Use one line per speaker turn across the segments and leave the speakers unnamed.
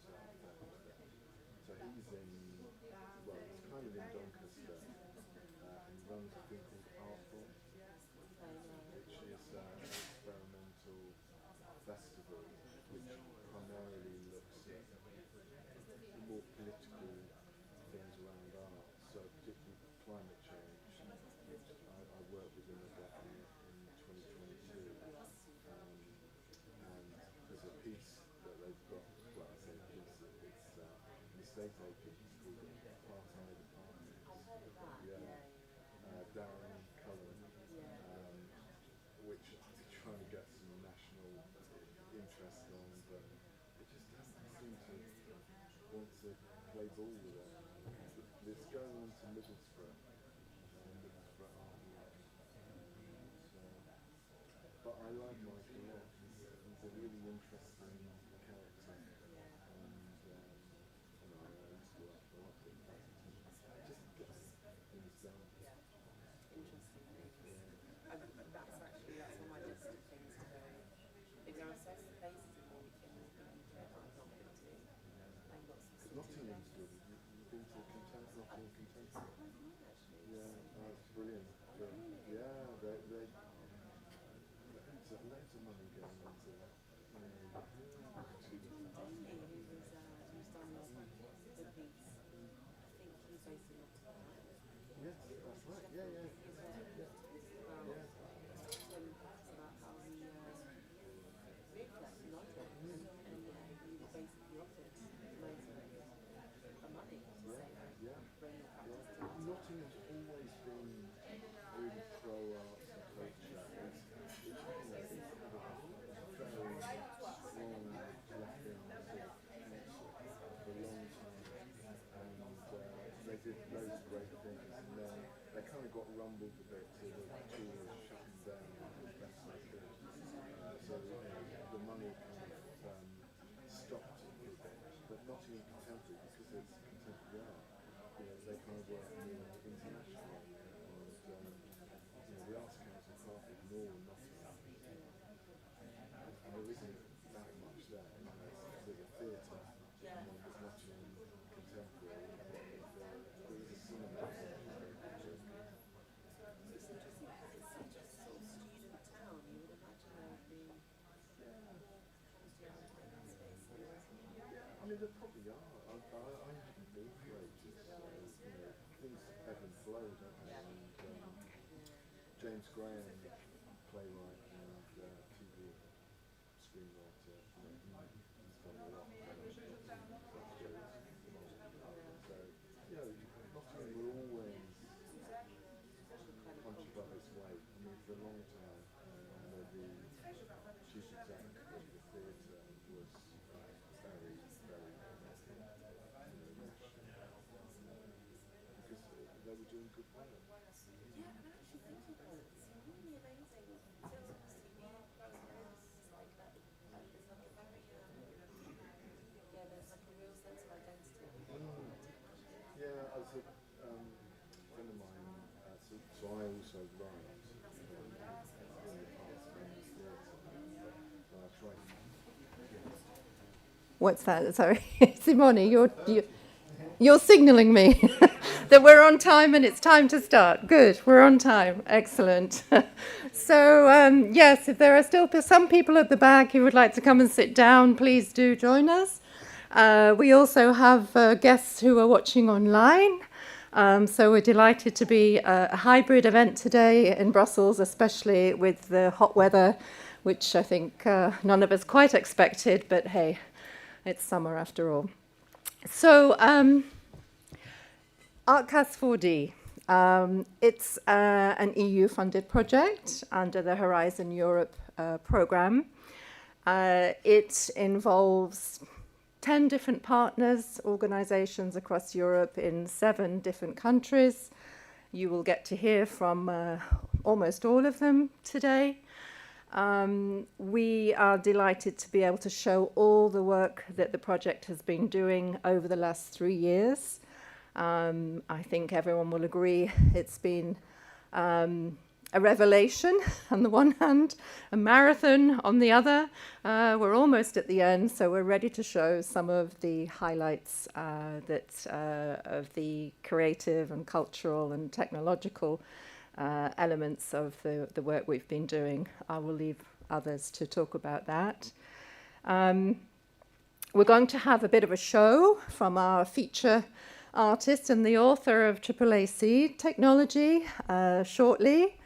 So I found that. So he's in, well, he's kind of in Doncaster, and he runs a thing called Artcast, which is an experimental festival which primarily looks at more political things around art, so particularly climate change, which I worked with them a bit on in 2022. And there's a piece that they've got, well, I say piece, it's an estate agent called Apartheid Apartments. Yeah, Darren Cullen, which I'm trying to get some national interest on, but it just doesn't seem to want to play ball with it. It's going on to Middlesbrough, Middlesbrough Art Week. So, but I like Mike a lot. He's a really interesting character, and I used to like a lot of it. Just gets things done.
Interesting things. That's on my list of things to go. If there are certain places in the UK that I've not been to, I've got some
Nottingham's good. You've been to Nottingham Contemporary?
actually.
Yeah, it's brilliant. Yeah, there's loads of money going into that.
John Daly, who's done the piece, I think he's based in Nottingham.
Yes, that's right. Yeah.
About how he moved there to London, and he basically offered loads of money to say bring your practice to London.
Nottingham's always been really pro arts and culture. It's had a very strong left-in sort of council for a long time, and they did loads of great things, and then they kind of got rumbled a bit to the tours shutting down as best they could. So the money kind of stopped a little bit, but Nottingham Contemporary, because it's contemporary art, they kind of work more internationally, and the Arts Council can't ignore Nottingham, and there isn't that much there. There's a theatre, and then there's Nottingham Contemporary, there is a cinema.
It's interesting because it's such a sort of student town. You would imagine there would be
I mean, there probably are. I haven't been for ages, so things ebb and flow, don't they? And James Graham, playwright and TV screenwriter, he's done a lot. So, Nottingham will always punch above its weight. I mean, for a long time, the chief exec of the theatre was very, very national, because they were doing good work.
Yeah, and actually thinking about it, it's really amazing. TV programs, like that. It's like a very there's like a real sense of identity.
Yeah, as a friend of mine, so I also write in the past in the theatre, and I try to.
What's that? Sorry, Simone, you're signalling me that we're on time and it's time to start. Good, we're on time. Excellent. So, yes, if there are still some people at the back who would like to come and sit down, please do join us. We also have guests who are watching online. So we're delighted to be a hybrid event today in Brussels, especially with the hot weather, which I think none of us quite expected, but hey, it's summer after all. So, Artcast4D. It's an EU-funded project under the Horizon Europe programme. It involves 10 different partners, organisations across Europe in 7 different countries. You will get to hear from almost all of them today. We are delighted to be able to show all the work that the project has been doing over the last 3 years. I think everyone will agree it's been a revelation on the one hand, a marathon on the other. We're almost at the end, so we're ready to show some of the highlights of the creative and cultural and technological elements of the work we've been doing. I will leave others to talk about that. We're going to have a bit of a show from our feature artist and the author of AAAC technology shortly.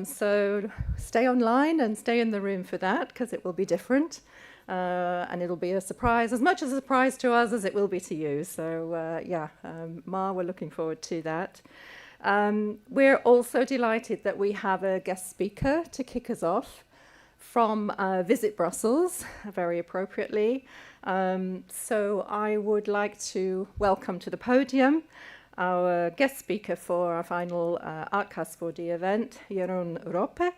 So stay online and stay in the room for that, because it will be different. And it'll be a surprise, as much as a surprise to us as it will be to you. So Ma, we're looking forward to that. We're also delighted that we have a guest speaker to kick us off from Visit Brussels, very appropriately. So I would like to welcome to the podium our guest speaker for our final Artcast4D event, Jeroen Roppe,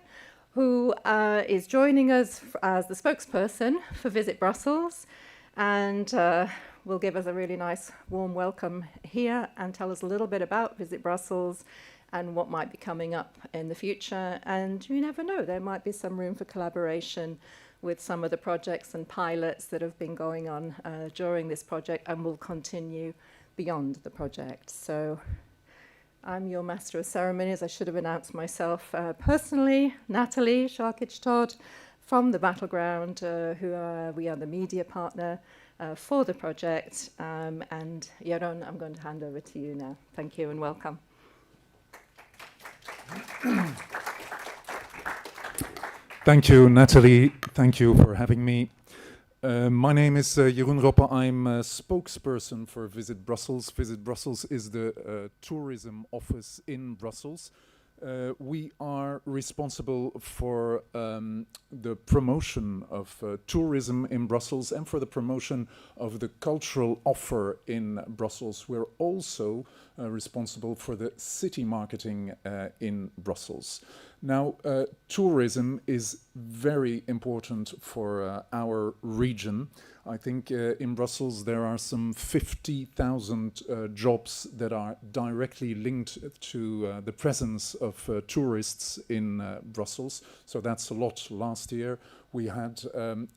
who is joining us as the spokesperson for Visit Brussels, and will give us a really nice warm welcome here and tell us a little bit about Visit Brussels and what might be coming up in the future. And you never know, there might be some room for collaboration with some of the projects and pilots that have been going on during this project and will continue beyond the project. So I'm your master of ceremonies. I should have announced myself personally, Natalie Sharkic-Todd from the Battleground, we are the media partner for the project. And Jeroen, I'm going to hand over to you now. Thank you and welcome.
Thank you, Natalie. Thank you for having me. My name is Jeroen Roppe. I'm a spokesperson for Visit Brussels. Visit Brussels is the tourism office in Brussels. We are responsible for the promotion of tourism in Brussels and for the promotion of the cultural offer in Brussels. We're also responsible for the city marketing in Brussels. Now, tourism is very important for our region. I think in Brussels there are some 50,000 jobs that are directly linked to the presence of tourists in Brussels. So that's a lot. Last year we had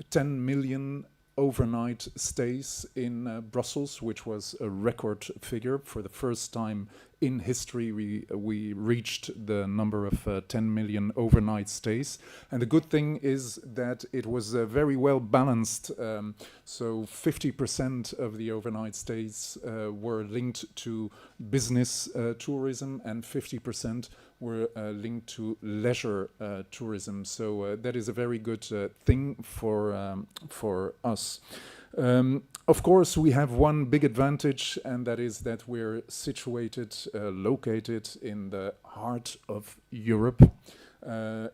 10 million overnight stays in Brussels, which was a record figure. For the first time in history, we reached the number of 10 million overnight stays. And the good thing is that it was very well balanced. So 50% of the overnight stays were linked to business tourism and 50% were linked to leisure tourism. So that is a very good thing for us. Of course, we have one big advantage, and that is that we're situated, located in the heart of Europe.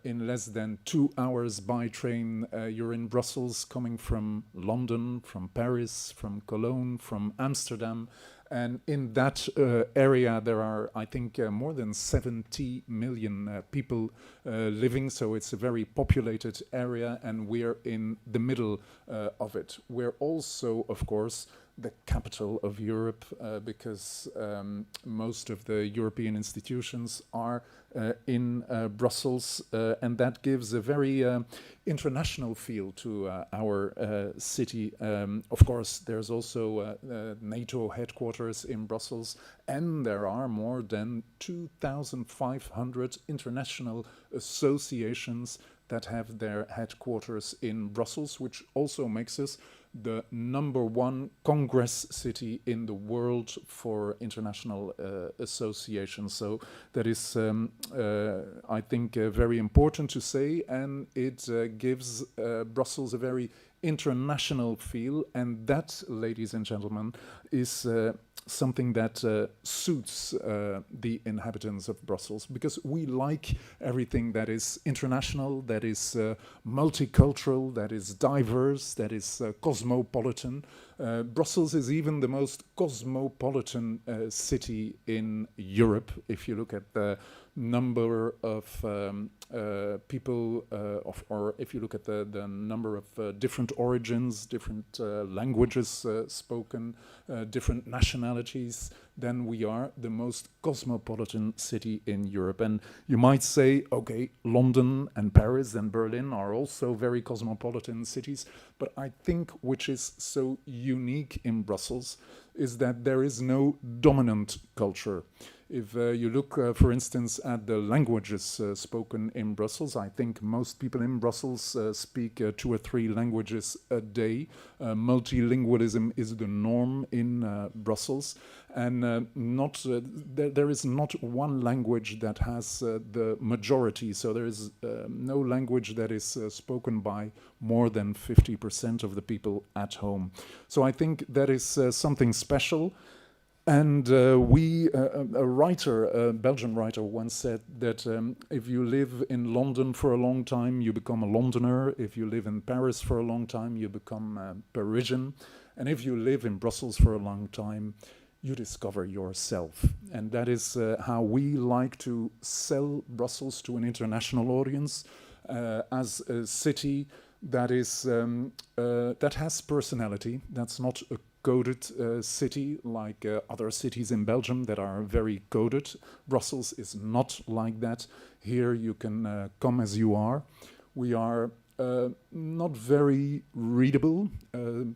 In less than 2 hours by train, you're in Brussels, coming from London, from Paris, from Cologne, from Amsterdam. And in that area, there are, I think, more than 70 million people living. So it's a very populated area, and we're in the middle of it. We're also, of course, the capital of Europe because most of the European institutions are in Brussels, and that gives a very international feel to our city. Of course, there's also NATO headquarters in Brussels, and there are more than 2,500 international associations that have their headquarters in Brussels, which also makes us the #1 congress city in the world for international associations. So that is, I think, very important to say, and it gives Brussels a very international feel, and that, ladies and gentlemen, is something that suits the inhabitants of Brussels, because we like everything that is international, that is multicultural, that is diverse, that is cosmopolitan. Brussels is even the most cosmopolitan city in Europe. If you look at the number of people, or if you look at the number of different origins, different languages spoken, different nationalities, then we are the most cosmopolitan city in Europe. And you might say, okay, London and Paris and Berlin are also very cosmopolitan cities, but I think which is so unique in Brussels is that there is no dominant culture. If you look, for instance, at the languages spoken in Brussels, I think most people in Brussels speak 2 or 3 languages a day. Multilingualism is the norm in Brussels, and there is not one language that has the majority. So there is no language that is spoken by more than 50% of the people at home. So I think that is something special. And a writer, a Belgian writer, once said that if you live in London for a long time, you become a Londoner. If you live in Paris for a long time, you become Parisian. And if you live in Brussels for a long time, you discover yourself. And that is how we like to sell Brussels to an international audience as a city that is that has personality. That's not a coded city like other cities in Belgium that are very coded. Brussels is not like that. Here you can come as you are. We are not very readable.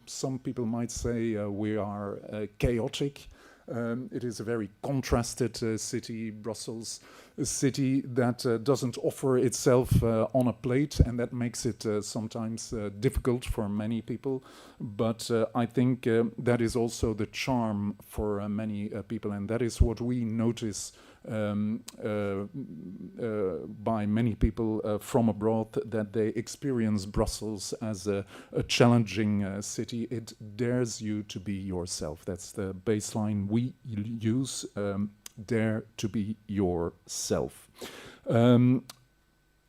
Some people might say we are chaotic. It is a very contrasted city, Brussels, a city that doesn't offer itself on a plate, and that makes it sometimes difficult for many people. But I think that is also the charm for many people, and that is what we notice by many people from abroad, that they experience Brussels as a challenging city. It dares you to be yourself. That's the baseline we use, dare to be yourself.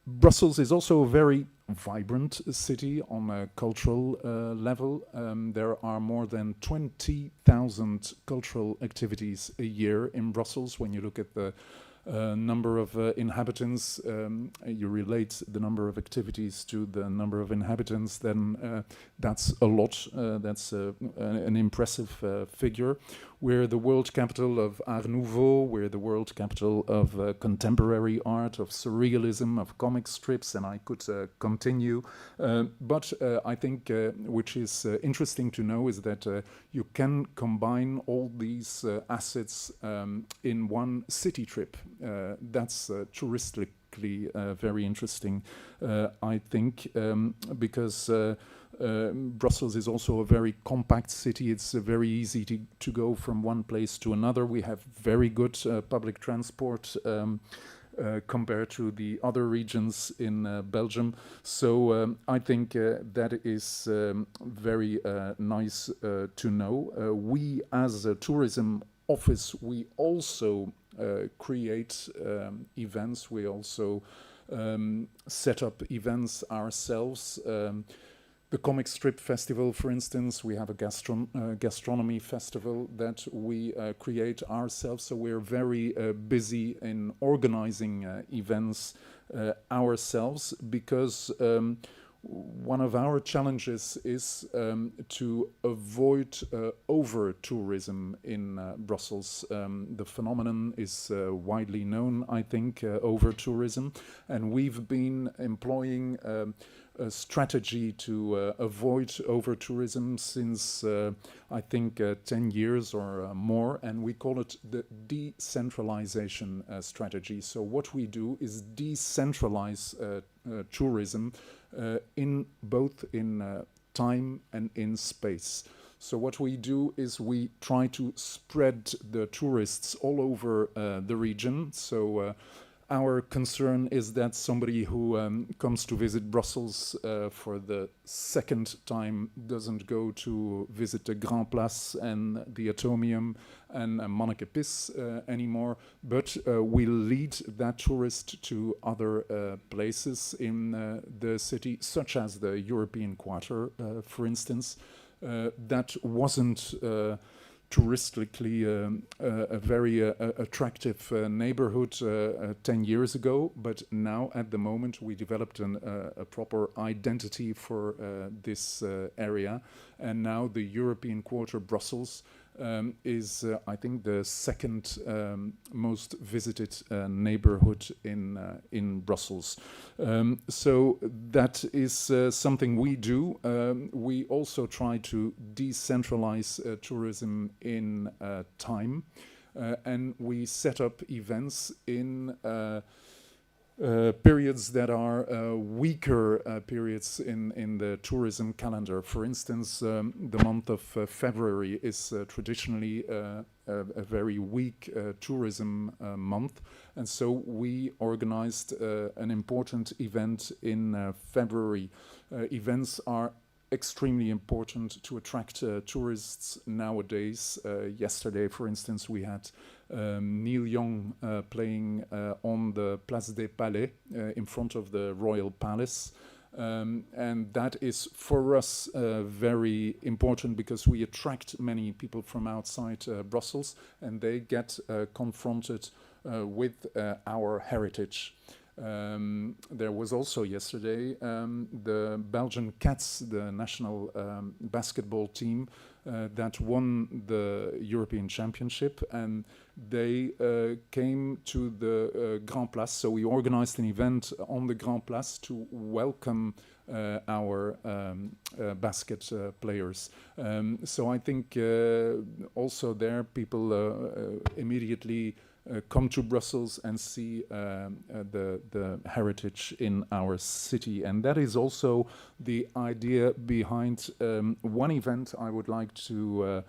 Brussels is also a very vibrant city on a cultural level. There are more than 20,000 cultural activities a year in Brussels. When you look at the number of inhabitants, you relate the number of activities to the number of inhabitants, then that's a lot. That's an impressive figure. We're the world capital of Art Nouveau, we're the world capital of contemporary art, of surrealism, of comic strips, and I could continue. But I think which is interesting to know is that you can combine all these assets in one city trip. That's touristically very interesting, I think, because Brussels is also a very compact city. It's very easy to go from one place to another. We have very good public transport compared to the other regions in Belgium. So I think that is very nice to know. We as a tourism office, we also create events. We also set up events ourselves. The Comic Strip Festival, for instance, we have a gastronomy festival that we create ourselves. So we're very busy in organizing events ourselves, because one of our challenges is to avoid over-tourism in Brussels. The phenomenon is widely known, I think, over-tourism, and we've been employing a strategy to avoid over-tourism since, I think, 10 years or more, and we call it the decentralization strategy. So what we do is decentralize tourism in both in time and in space. So what we do is we try to spread the tourists all over the region. So our concern is that somebody who comes to visit Brussels for the second time doesn't go to visit the Grand Place and the Atomium and Manneke Pis anymore, but we'll lead that tourist to other places in the city, such as the European Quarter, for instance. that wasn't touristically a very attractive neighborhood 10 years ago, but now at the moment we developed a proper identity for this area, and now the European Quarter Brussels is, I think, the second most visited neighborhood in Brussels. So that is something we do. We also try to decentralize tourism in time, and we set up events in periods that are weaker periods in the tourism calendar. For instance, the month of February is traditionally a very weak tourism month, and so we organized an important event in February. Events are extremely important to attract tourists nowadays. Yesterday, for instance, we had Neil Young playing on the Place des Palais in front of the Royal Palace. And that is for us very important because we attract many people from outside Brussels, and they get confronted with our heritage. There was also yesterday the Belgian Cats, the national basketball team, that won the European Championship, and they came to the Grand Place. So we organized an event on the Grand Place to welcome our basket players. So I think also there people immediately come to Brussels and see the heritage in our city. And that is also the idea behind one event I would like to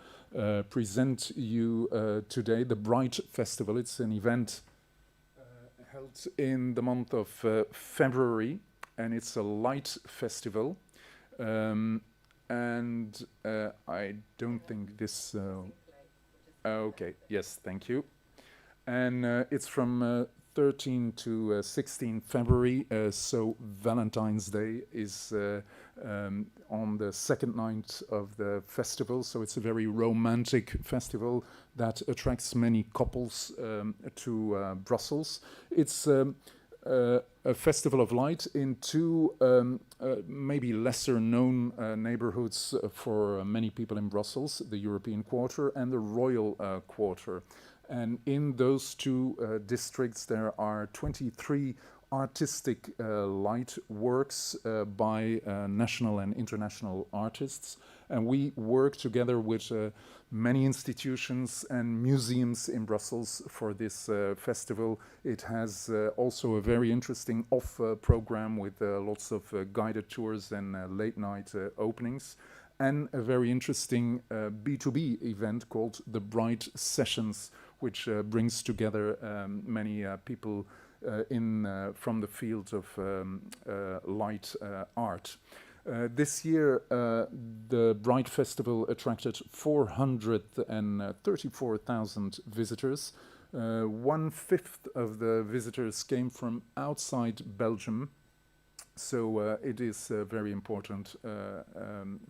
present you today, the Bright Festival. It's an event held in the month of February, and it's a light festival. And I don't think this... okay, yes, thank you. And it's from 13 to 16 February, so Valentine's Day is on the second night of the festival, so it's a very romantic festival that attracts many couples to Brussels. It's a festival of light in two maybe lesser known neighborhoods for many people in Brussels, the European Quarter and the Royal Quarter. And in those two districts, there are 23 artistic light works by national and international artists. And we work together with many institutions and museums in Brussels for this festival. It has also a very interesting off program with lots of guided tours and late night openings, and a very interesting B2B event called the Bright Sessions, which brings together many people from the field of light art. This year, the Bright Festival attracted 434,000 visitors. 1/5 of the visitors came from outside Belgium. So it is very important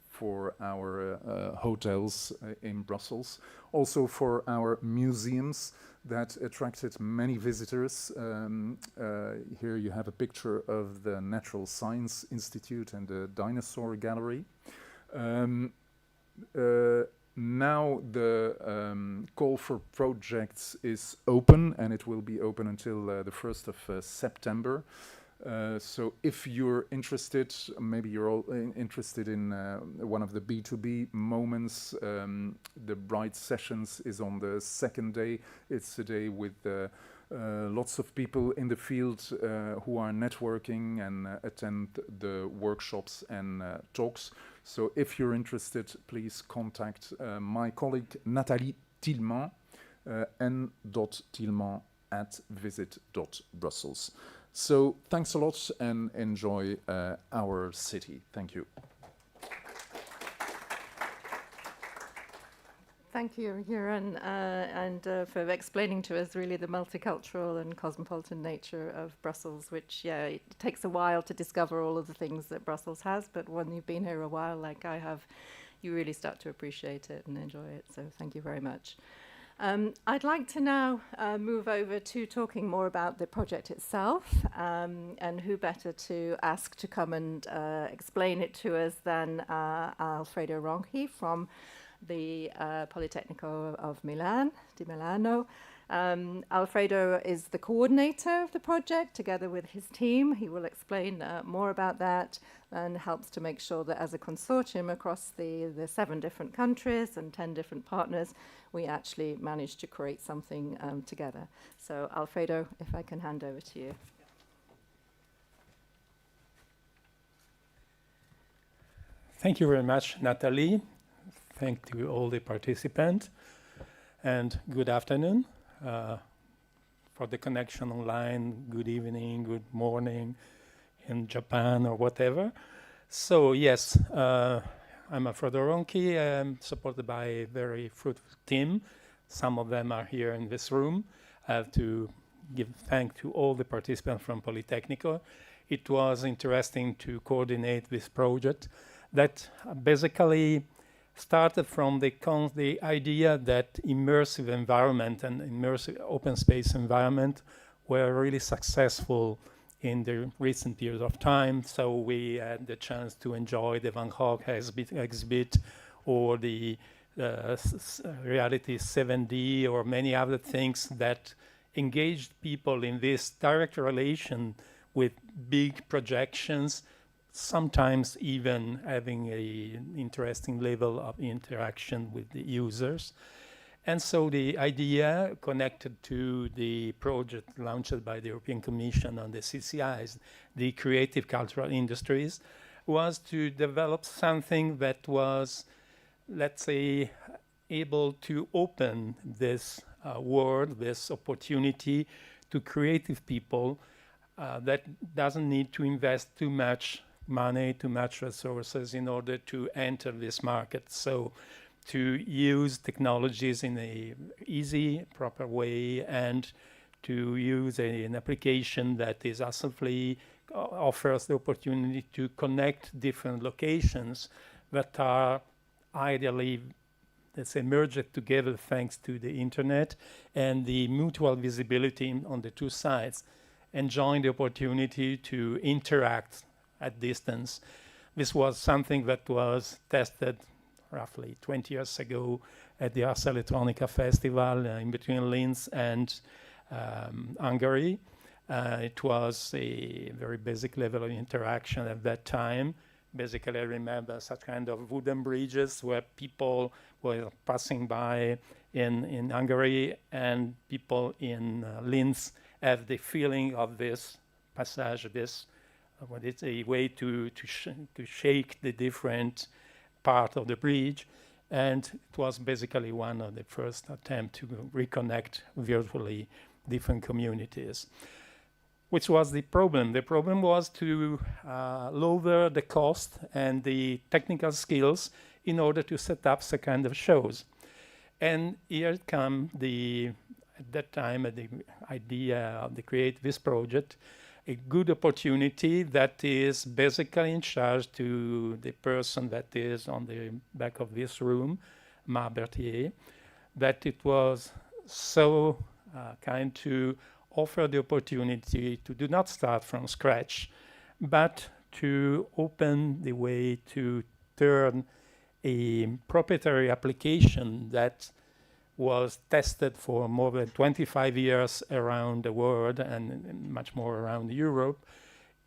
for our hotels in Brussels, also for our museums that attracted many visitors. Here you have a picture of the Natural Science Institute and the Dinosaur Gallery. Now the call for projects is open, and it will be open until the 1st of September. So if you're interested, maybe you're all interested in one of the B2B moments, the Bright Sessions is on the second day. It's a day with lots of people in the field who are networking and attend the workshops and talks. So if you're interested, please contact my colleague Nathalie Tilman, n.tilman@visit.brussels. So thanks a lot and enjoy our city. Thank you.
Thank you, Jeroen, and for explaining to us really the multicultural and cosmopolitan nature of Brussels, which, yeah, it takes a while to discover all of the things that Brussels has, but when you've been here a while, like I have, you really start to appreciate it and enjoy it. So thank you very much. I'd like to now move over to talking more about the project itself, and who better to ask to come and explain it to us than Alfredo Ronchi from the Politecnico of Milano. Alfredo is the coordinator of the project together with his team. He will explain more about that and helps to make sure that as a consortium across the 7 different countries and 10 different partners, we actually managed to create something together. So Alfredo, if I can hand over to you.
Thank you very much, Natalie. Thank you all the participants, and good afternoon. For the connection online, good evening, good morning in Japan or whatever. So yes, I'm Alfredo Ronchi. I'm supported by a very fruitful team. Some of them are here in this room. I have to give thanks to all the participants from Politecnico. It was interesting to coordinate this project that basically started from the idea that immersive environment and immersive open space environment were really successful in the recent period of time. So we had the chance to enjoy the Van Gogh exhibit or the reality 7D or many other things that engaged people in this direct relation with big projections, sometimes even having an interesting level of interaction with the users. And so the idea connected to the project launched by the European Commission on the CCIs, the Creative Cultural Industries, was to develop something that was, let's say, able to open this world, this opportunity to creative people that doesn't need to invest too much money, too much resources in order to enter this market. So to use technologies in a easy, proper way, and to use an application that is hassle-free, offers the opportunity to connect different locations that are ideally, let's say, merged together thanks to the internet and the mutual visibility on the two sides, enjoying the opportunity to interact at distance. This was something that was tested roughly 20 years ago at the Ars Electronica Festival in between Linz and Hungary. It was a very basic level of interaction at that time. Basically, I remember such kind of wooden bridges where people were passing by in Hungary, and people in Linz have the feeling of this passage, this what it's a way to shake the different part of the bridge. And it was basically one of the first attempts to reconnect virtually different communities. Which was the problem? The problem was to lower the cost and the technical skills in order to set up some kind of shows. And here come at that time, the idea of the create this project, a good opportunity that is basically in charge to the person that is on the back of this room, Ma Berthier, that it was so kind to offer the opportunity to do not start from scratch, but to open the way to turn a proprietary application that was tested for more than 25 years around the world and much more around Europe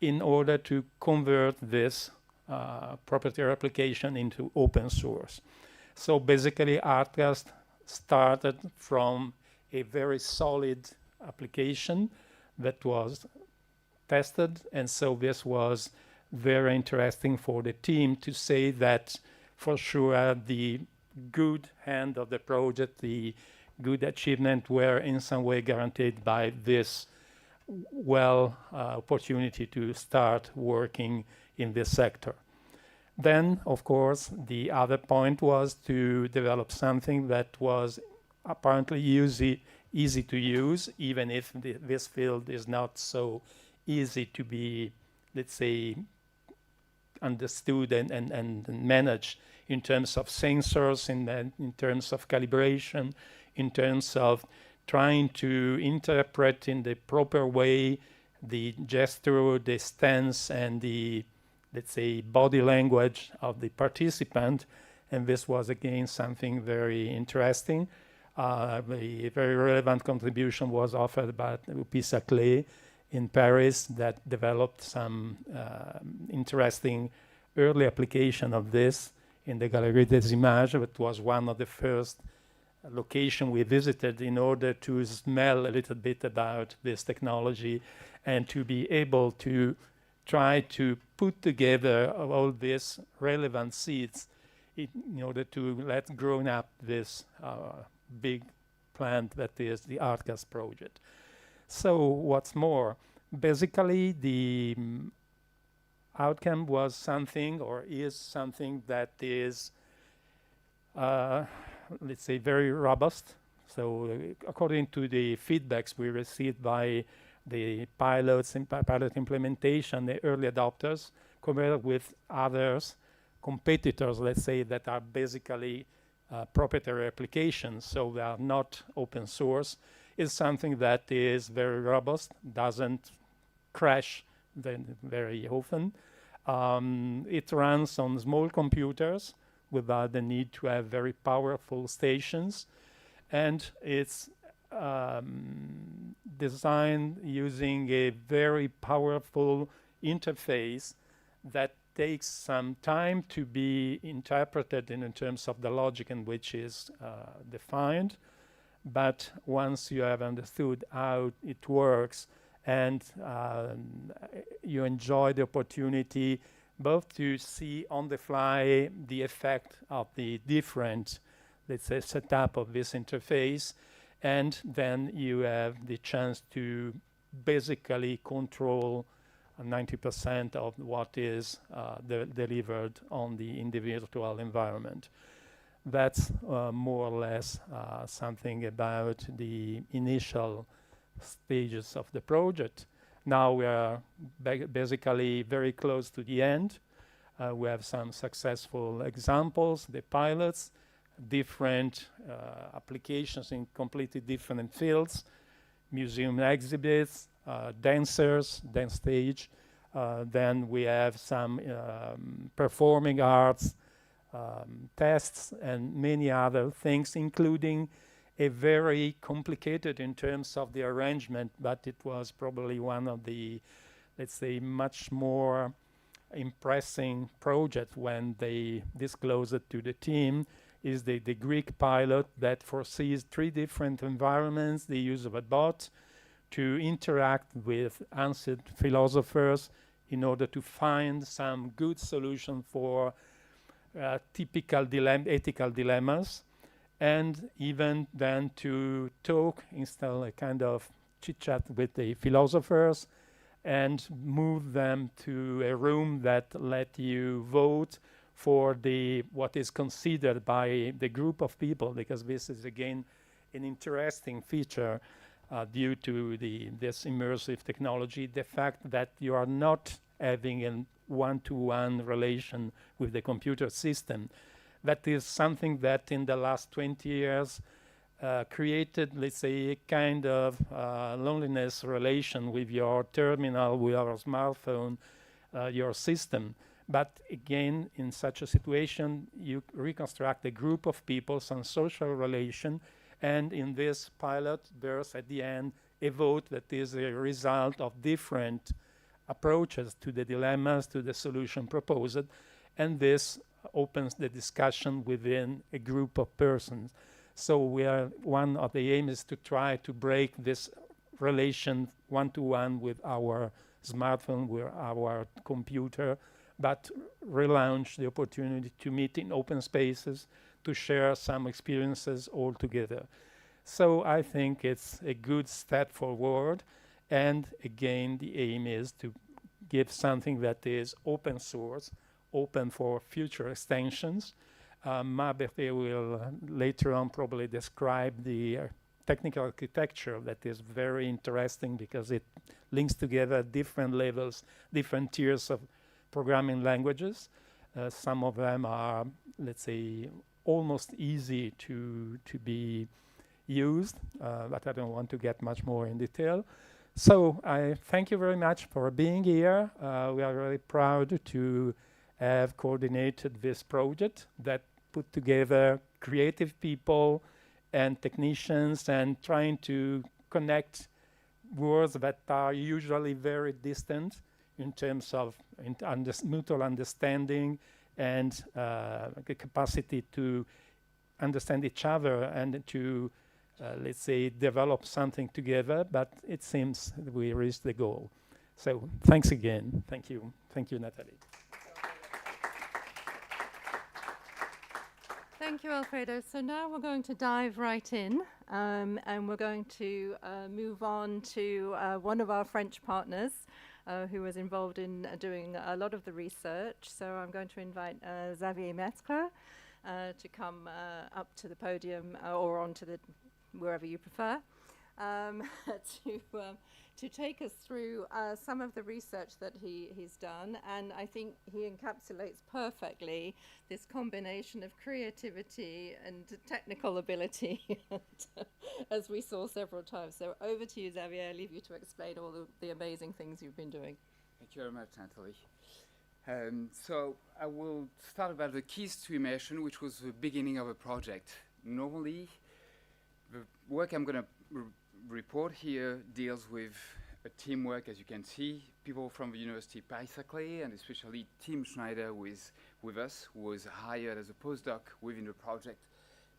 in order to convert this proprietary application into open source. So basically, Artcast started from a very solid application that was tested, and so this was very interesting for the team to say that for sure the good hand of the project, the good achievement were in some way guaranteed by this opportunity to start working in this sector. Then, of course, the other point was to develop something that was apparently easy to use, even if this field is not so easy to be, let's say, understood and managed in terms of sensors, in terms of calibration, in terms of trying to interpret in the proper way the gesture, the stance, and the, let's say, body language of the participant. And this was, again, something very interesting. A very relevant contribution was offered by Pisa-Clay in Paris that developed some interesting early application of this in the Galerie des Images. It was one of the first location we visited in order to smell a little bit about this technology and to be able to try to put together all these relevant seeds in order to let grow up this big plant that is the Artcast project. So what's more, basically the outcome was something, or is something, that is let's say very robust. So according to the feedbacks we received by the pilots and pilot implementation, the early adopters, compared with others, competitors, let's say, that are basically proprietary applications, so they are not open source, is something that is very robust, doesn't crash very often. It runs on small computers without the need to have very powerful stations, and it's designed using a very powerful interface that takes some time to be interpreted in terms of the logic in which is defined. But once you have understood how it works, and you enjoy the opportunity both to see on the fly the effect of the different, let's say, setup of this interface, and then you have the chance to basically control 90% of what is delivered on in the virtual environment. That's more or less something about the initial stages of the project. Now we are basically very close to the end. We have some successful examples, the pilots, different applications in completely different fields, museum exhibits, dancers, dance stage. Then we have some performing arts, tests, and many other things, including a very complicated in terms of the arrangement, but it was probably one of the, let's say, much more impressing project when they disclosed it to the team, is the Greek pilot that foresees 3 different environments, the use of a bot to interact with ancient philosophers in order to find some good solution for typical ethical dilemmas, and even then to talk, install a kind of chit-chat with the philosophers and move them to a room that let you vote for what is considered by the group of people, because this is again an interesting feature due to this immersive technology, the fact that you are not having a one-to-one relation with the computer system. That is something that in the last 20 years created, let's say, a kind of loneliness relation with your terminal, with your smartphone, your system. But again, in such a situation, you reconstruct a group of people, some social relation, and in this pilot, there's at the end a vote that is a result of different approaches to the dilemmas, to the solution proposed, and this opens the discussion within a group of persons. So one of the aims is to try to break this relation one-to-one with our smartphone, with our computer, but relaunch the opportunity to meet in open spaces, to share some experiences all together. So I think it's a good step forward. And again, the aim is to give something that is open source, open for future extensions. Mabete will later on probably describe the technical architecture that is very interesting because it links together different levels, different tiers of programming languages. Some of them are, let's say, almost easy to be used, but I don't want to get much more in detail. So I thank you very much for being here. We are really proud to have coordinated this project that put together creative people and technicians and trying to connect worlds that are usually very distant in terms of mutual understanding and the capacity to understand each other and to, let's say, develop something together. But it seems that we reached the goal. So thanks again. Thank you. Thank you, Natalie.
Thank you, Alfredo. So now we're going to dive right in, and we're going to move on to one of our French partners who was involved in doing a lot of the research. So I'm going to invite Xavier Mestre to come up to the podium or onto the wherever you prefer, to take us through some of the research that he's done. And I think he encapsulates perfectly this combination of creativity and technical ability, as we saw several times. So over to you, Xavier. I leave you to explain all the amazing things you've been doing.
Thank you very much, Natalie. So I will start about the keys to immersion, which was the beginning of a project. Normally, the work I'm going to report here deals with a teamwork, as you can see, people from the University Paris-Saclay, and especially Tim Schneider with us, who was hired as a postdoc within the project.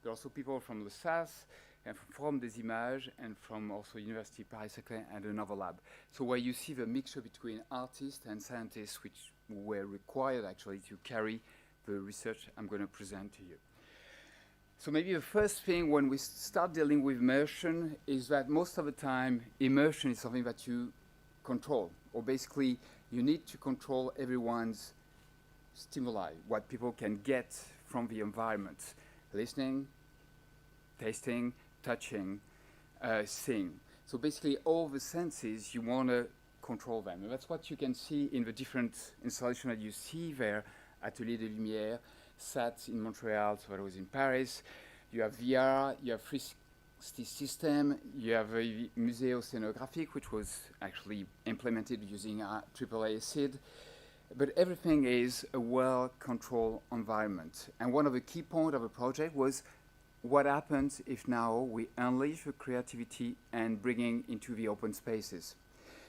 There are also people from Le SAS, and from des Images, and from also University Paris-Saclay and another lab. So where you see the mixture between artists and scientists, which were required actually to carry the research I'm going to present to you. So maybe the first thing when we start dealing with immersion is that most of the time, immersion is something that you control, or basically you need to control everyone's stimuli, what people can get from the environment, listening, tasting, touching, seeing. So basically all the senses, you want to control them. And that's what you can see in the different installations that you see there, Atelier de Lumière, SAT in Montreal, so that was in Paris. You have VR, you have 360 system, you have a Museo Scénographique, which was actually implemented using AAA SID. But everything is a well-controlled environment. And one of the key points of the project was what happens if now we unleash the creativity and bringing into the open spaces.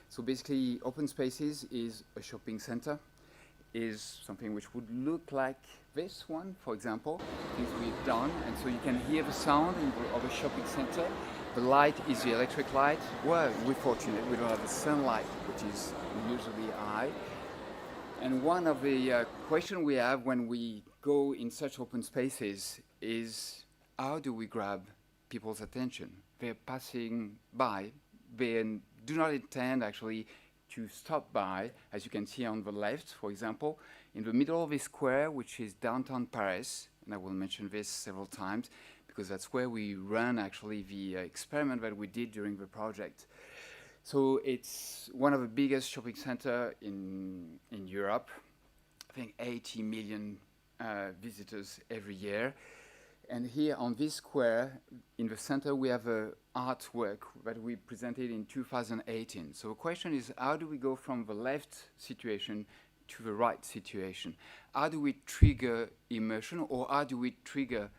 So basically, open spaces is a shopping center, is something which would look like this one, for example, things we've done. And so you can hear the sound of a shopping center. The light is the electric light. Well, we're fortunate, we don't have the sunlight, which is usually high. And one of the questions we have when we go in such open spaces is, how do we grab people's attention? They're passing by, they do not intend actually to stop by, as you can see on the left, for example, in the middle of this square, which is downtown Paris, and I will mention this several times, because that's where we ran actually the experiment that we did during the project. So it's one of the biggest shopping centers in Europe. I think 80 million visitors every year. And here on this square, in the center, we have an artwork that we presented in 2018. So the question is, how do we go from the left situation to the right situation? How do we trigger immersion, or how do we trigger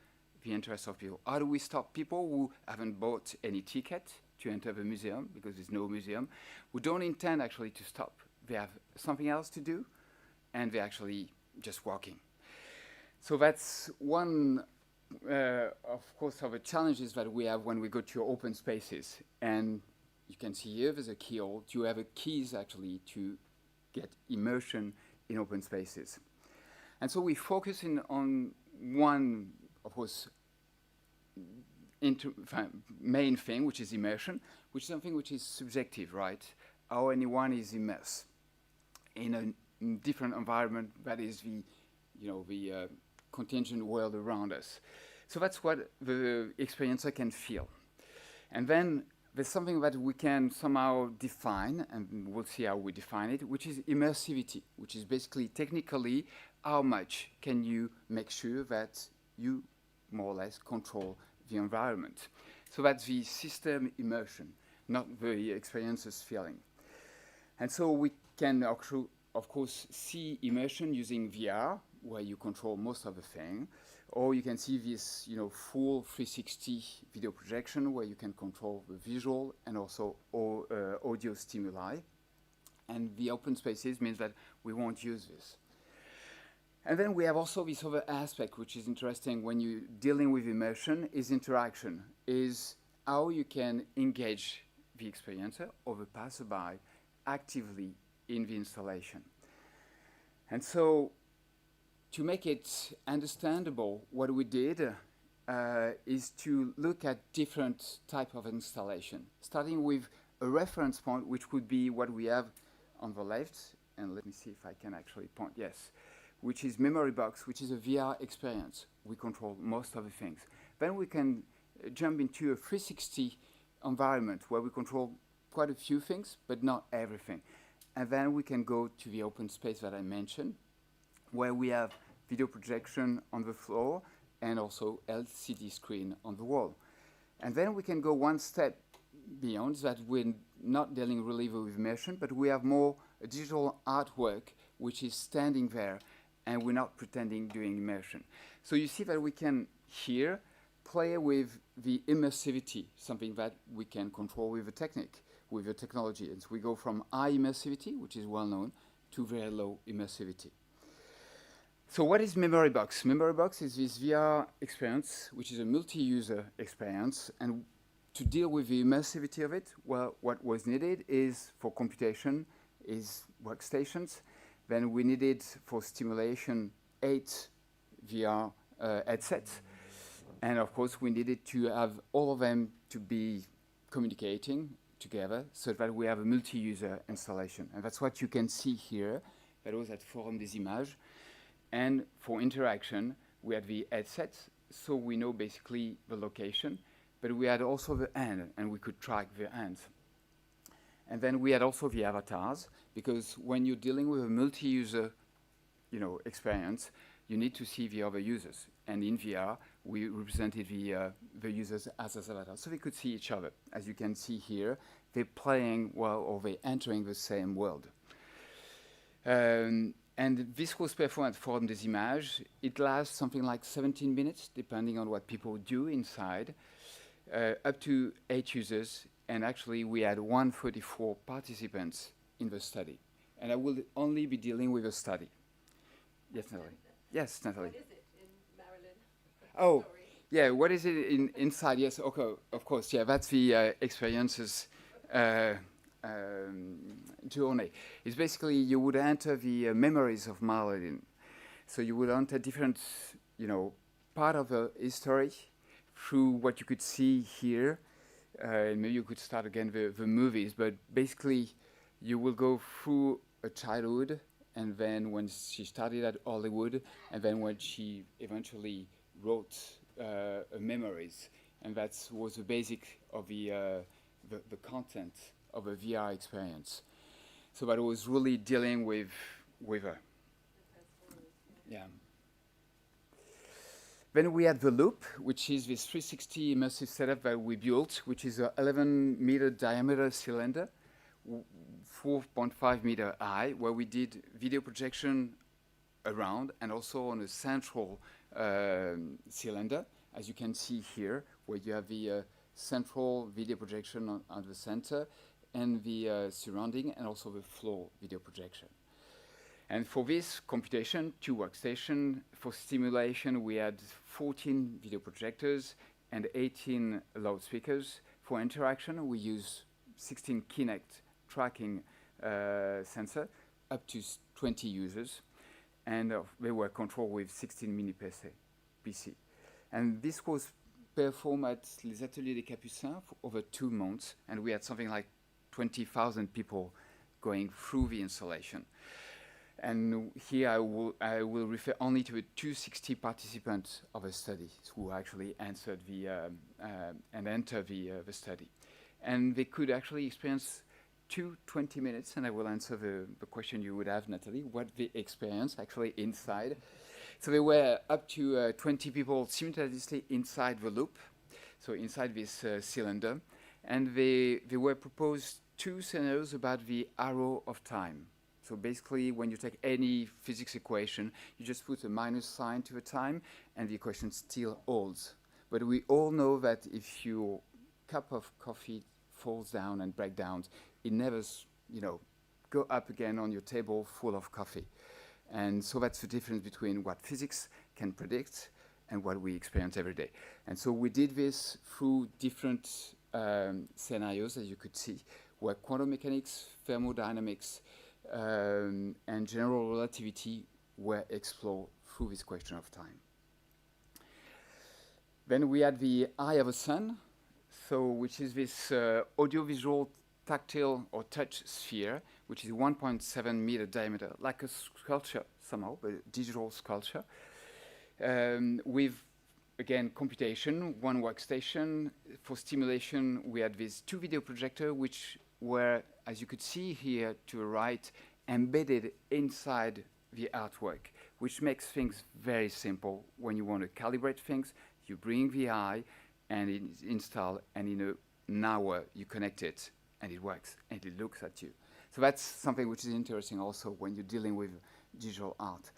the interest of people? How do we stop people who haven't bought any ticket to enter the museum, because there's no museum, who don't intend actually to stop? They have something else to do, and they're actually just walking. So that's one of course, of the challenges that we have when we go to open spaces. And you can see here there's a keyhole. You have a keys actually to get immersion in open spaces. And so we focus on one, of course, main thing, which is immersion, which is something which is subjective, right? How anyone is immersed in a different environment that is the contingent world around us. So that's what the experiencer can feel. And then there's something that we can somehow define, and we'll see how we define it, which is immersivity, which is basically technically how much can you make sure that you more or less control the environment. So that's the system immersion, not the experiences feeling. And so we can, of course, see immersion using VR, where you control most of the thing, or you can see this, full 360 video projection, where you can control the visual and also audio stimuli. And the open spaces means that we won't use this. And then we have also this other aspect, which is interesting when you're dealing with immersion, is interaction, is how you can engage the experiencer or the passerby actively in the installation. And so to make it understandable, what we did is to look at different type of installation, starting with a reference point, which would be what we have on the left. And let me see if I can actually point, yes, which is memory box, which is a VR experience. We control most of the things. Then we can jump into a 360 environment where we control quite a few things, but not everything. And then we can go to the open space that I mentioned, where we have video projection on the floor and also LCD screen on the wall. And then we can go one step beyond that. We're not dealing really with immersion, but we have more a digital artwork which is standing there, and we're not pretending doing immersion. So you see that we can here play with the immersivity, something that we can control with a technique, with a technology. And so we go from high immersivity, which is well known, to very low immersivity. So what is Memory Box? Memory Box is this VR experience, which is a multi-user experience. And to deal with the immersivity of it, well, what was needed is, for computation, is workstations. Then we needed, for stimulation, 8 VR headsets. And of course, we needed to have all of them to be communicating together so that we have a multi-user installation. And that's what you can see here. That was at Forum des Images. And for interaction, we had the headsets, so we know basically the location. But we had also the hand, and we could track the hands. And then we had also the avatars, because when you're dealing with a multi-user, experience, you need to see the other users. And in VR, we represented the users as avatars, so they could see each other. As you can see here, they're playing or they're entering the same world. And this was performed at Forum des Images. It lasts something like 17 minutes, depending on what people do inside, up to 8 users. And actually, we had 134 participants in the study. And I will only be dealing with a study. Yes, Natalie. Yes, Natalie.
What is it in Maryland?
Oh,
Sorry.
yeah, what is it inside? Yes, okay, of course, yeah, that's the experiences journey. It's basically you would enter the memories of Marilyn. So you would enter different, part of the history through what you could see here. And maybe you could start again the movies, but basically you will go through a childhood, and then when she started at Hollywood, and then when she eventually wrote memories, and that was the basic of the content of a VR experience. So that was really dealing with her. Yeah. Then we had the loop, which is this 360 immersive setup that we built, which is an 11-meter diameter cylinder, 4.5 meter high, where we did video projection around and also on a central cylinder, as you can see here, where you have the central video projection on the center and the surrounding and also the floor video projection. And for this computation, 2 workstations. For stimulation, we had 14 video projectors and 18 loudspeakers. For interaction, we use 16 Kinect tracking sensor, up to 20 users. And they were controlled with 16 mini PC. And this was performed at Les Ateliers des Capucins for over 2 months. And we had something like 20,000 people going through the installation. And here I will refer only to the 260 participants of a study who actually answered and entered the study. and they could actually experience 20 minutes, and I will answer the question you would have, Natalie, what they experience actually inside. So there were up to 20 people simultaneously inside the loop, so inside this cylinder, and they were proposed 2 scenarios about the arrow of time. So basically, when you take any physics equation, you just put a minus sign to the time, and the equation still holds. But we all know that if your cup of coffee falls down and breaks down, it never, go up again on your table full of coffee. And so that's the difference between what physics can predict and what we experience every day. And so we did this through different scenarios, as you could see, where quantum mechanics, thermodynamics, and general relativity were explored through this question of time. Then we had the eye of the sun, which is this audiovisual tactile or touch sphere, which is 1.7 meter diameter, like a sculpture somehow, but a digital sculpture, with, again, computation, 1 workstation. For stimulation, we had these 2 video projectors, which were, as you could see here to the right, embedded inside the artwork, which makes things very simple. When you want to calibrate things, you bring the eye and it's installed, and in an hour you connect it and it works and it looks at you. So that's something which is interesting also when you're dealing with digital art.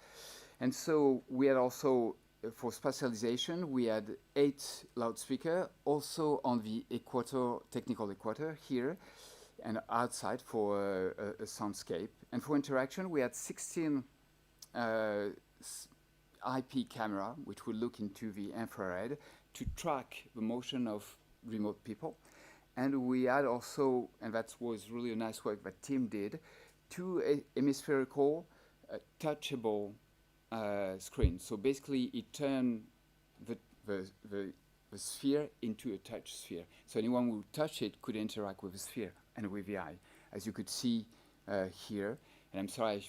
And so we had also, for spatialization, we had 8 loudspeakers, also on the technical equator here, and outside for a soundscape. And for interaction, we had 16 IP camera, which would look into the infrared to track the motion of remote people. And we had also, and that was really a nice work that Tim did, 2 hemispherical touchable screens. So basically, it turned the sphere into a touch sphere. So anyone who touched it could interact with the sphere and with the eye, as you could see here. And I'm sorry,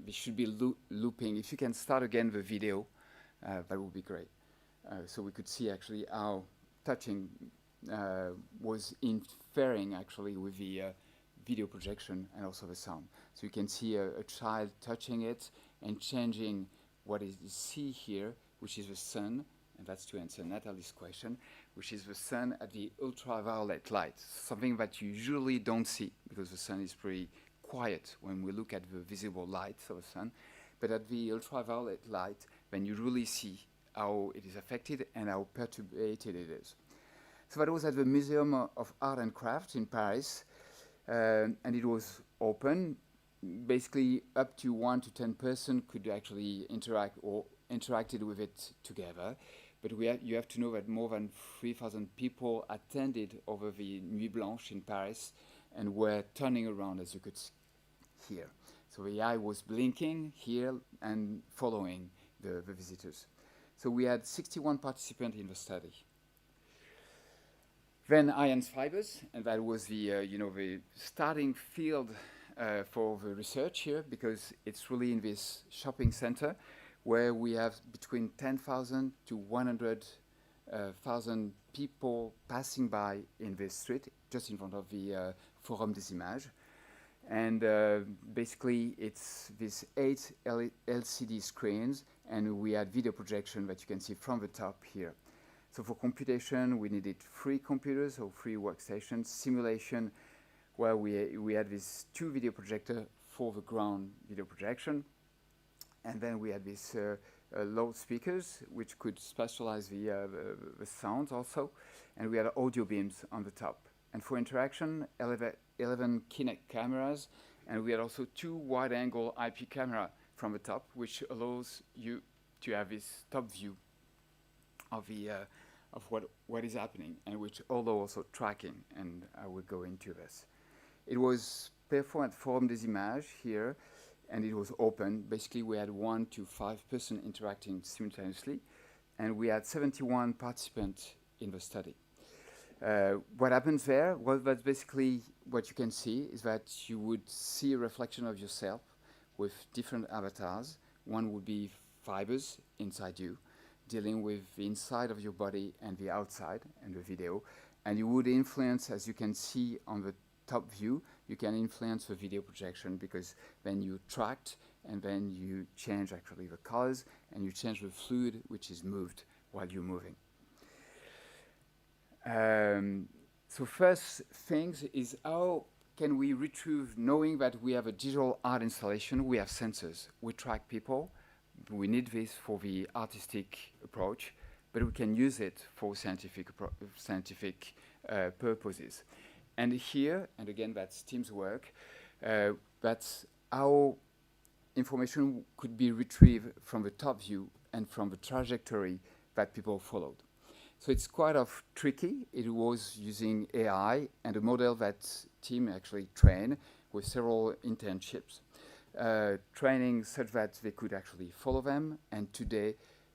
we should be looping. If you can start again the video, that would be great. So we could see actually how touching was interfering actually with the video projection and also the sound. So you can see a child touching it and changing what is you see here, which is the sun, and that's to answer Natalie's question, which is the sun at the ultraviolet light, something that you usually don't see because the sun is pretty quiet when we look at the visible light of the sun. But at the ultraviolet light, then you really see how it is affected and how perturbed it is. So that was at the Museum of Art and Crafts in Paris, and it was open. Basically, up to 1 to 10 persons could actually interact or interacted with it together. But you have to know that more than 3,000 people attended over the Nuit Blanche in Paris and were turning around, as you could see here. So the eye was blinking here and following the visitors. So we had 61 participants in the study. Then iron fibers, and that was the the starting field for the research here, because it's really in this shopping center where we have between 10,000 to 100,000 people passing by in this street, just in front of the Forum des Images. And basically, it's these 8 LCD screens, and we had video projection that you can see from the top here. So for computation, we needed 3 computers, so 3 workstations. Simulation, where we had these 2 video projectors for the ground video projection. And then we had these loudspeakers, which could spatialize the sounds also. And we had audio beams on the top. And for interaction, 11 Kinect cameras. And we had also 2 wide-angle IP camera from the top, which allows you to have this top view of the of what is happening, and which although also tracking, and I will go into this. It was performed at Forum des Images here, and it was open. Basically, we had 1 to 5 persons interacting simultaneously, and we had 71 participants in the study. What happens there? Well, that's basically what you can see is that you would see a reflection of yourself with different avatars. One would be fibers inside you, dealing with the inside of your body and the outside and the video. And you would influence, as you can see on the top view, you can influence the video projection because then you tract and then you change actually the colors and you change the fluid which is moved while you're moving. So first things is how can we retrieve, knowing that we have a digital art installation, we have sensors, we track people, we need this for the artistic approach, but we can use it for scientific purposes. And here, and again, that's team's work, that's how information could be retrieved from the top view and from the trajectory that people followed. So it's quite tricky. It was using AI and a model that team actually trained with several internships, training such that they could actually follow them. And today,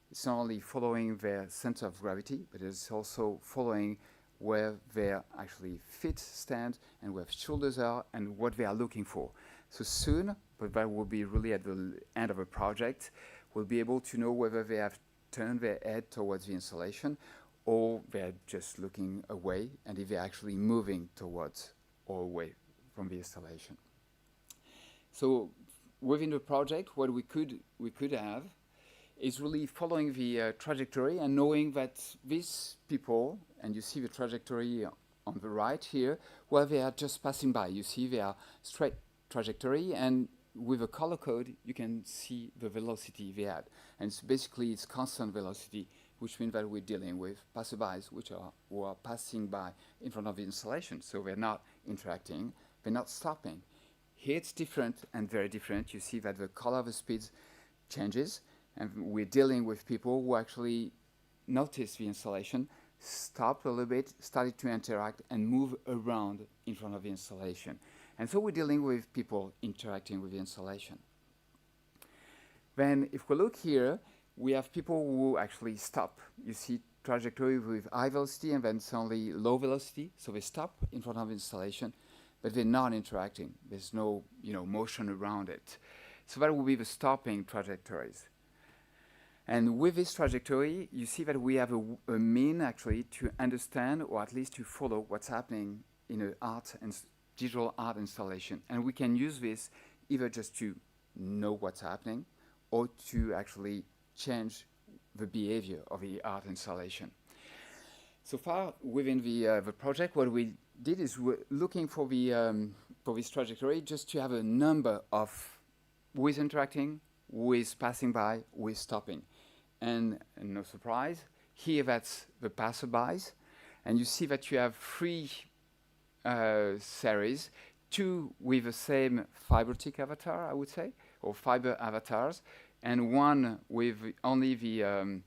it's not only following their center of gravity, but it's also following where their actually feet stand and where shoulders are and what they are looking for. So soon, but that will be really at the end of a project, we'll be able to know whether they have turned their head towards the installation or they're just looking away and if they're actually moving towards or away from the installation. So within the project, what we could have is really following the trajectory and knowing that these people, and you see the trajectory on the right here, where they are just passing by. You see they are straight trajectory, and with a color code, you can see the velocity they had. And it's basically it's constant velocity, which means that we're dealing with passerbys who are passing by in front of the installation. So they're not interacting, they're not stopping. Here it's different and very different. You see that the color of the speeds changes, and we're dealing with people who actually notice the installation, stop a little bit, started to interact and move around in front of the installation. And so we're dealing with people interacting with the installation. Then if we look here, we have people who actually stop. You see trajectory with high velocity and then suddenly low velocity. So they stop in front of the installation, but they're not interacting. There's no motion around it. So that will be the stopping trajectories. And with this trajectory, you see that we have a mean actually to understand or at least to follow what's happening in an digital art installation. And we can use this either just to know what's happening or to actually change the behavior of the art installation. So far within the project, what we did is we're looking for this trajectory just to have a number of who is interacting, who is passing by, who is stopping. And no surprise, here that's the passerbys. And you see that you have three series, two with the same fibertic avatar, I would say, or fiber avatars, and one with only the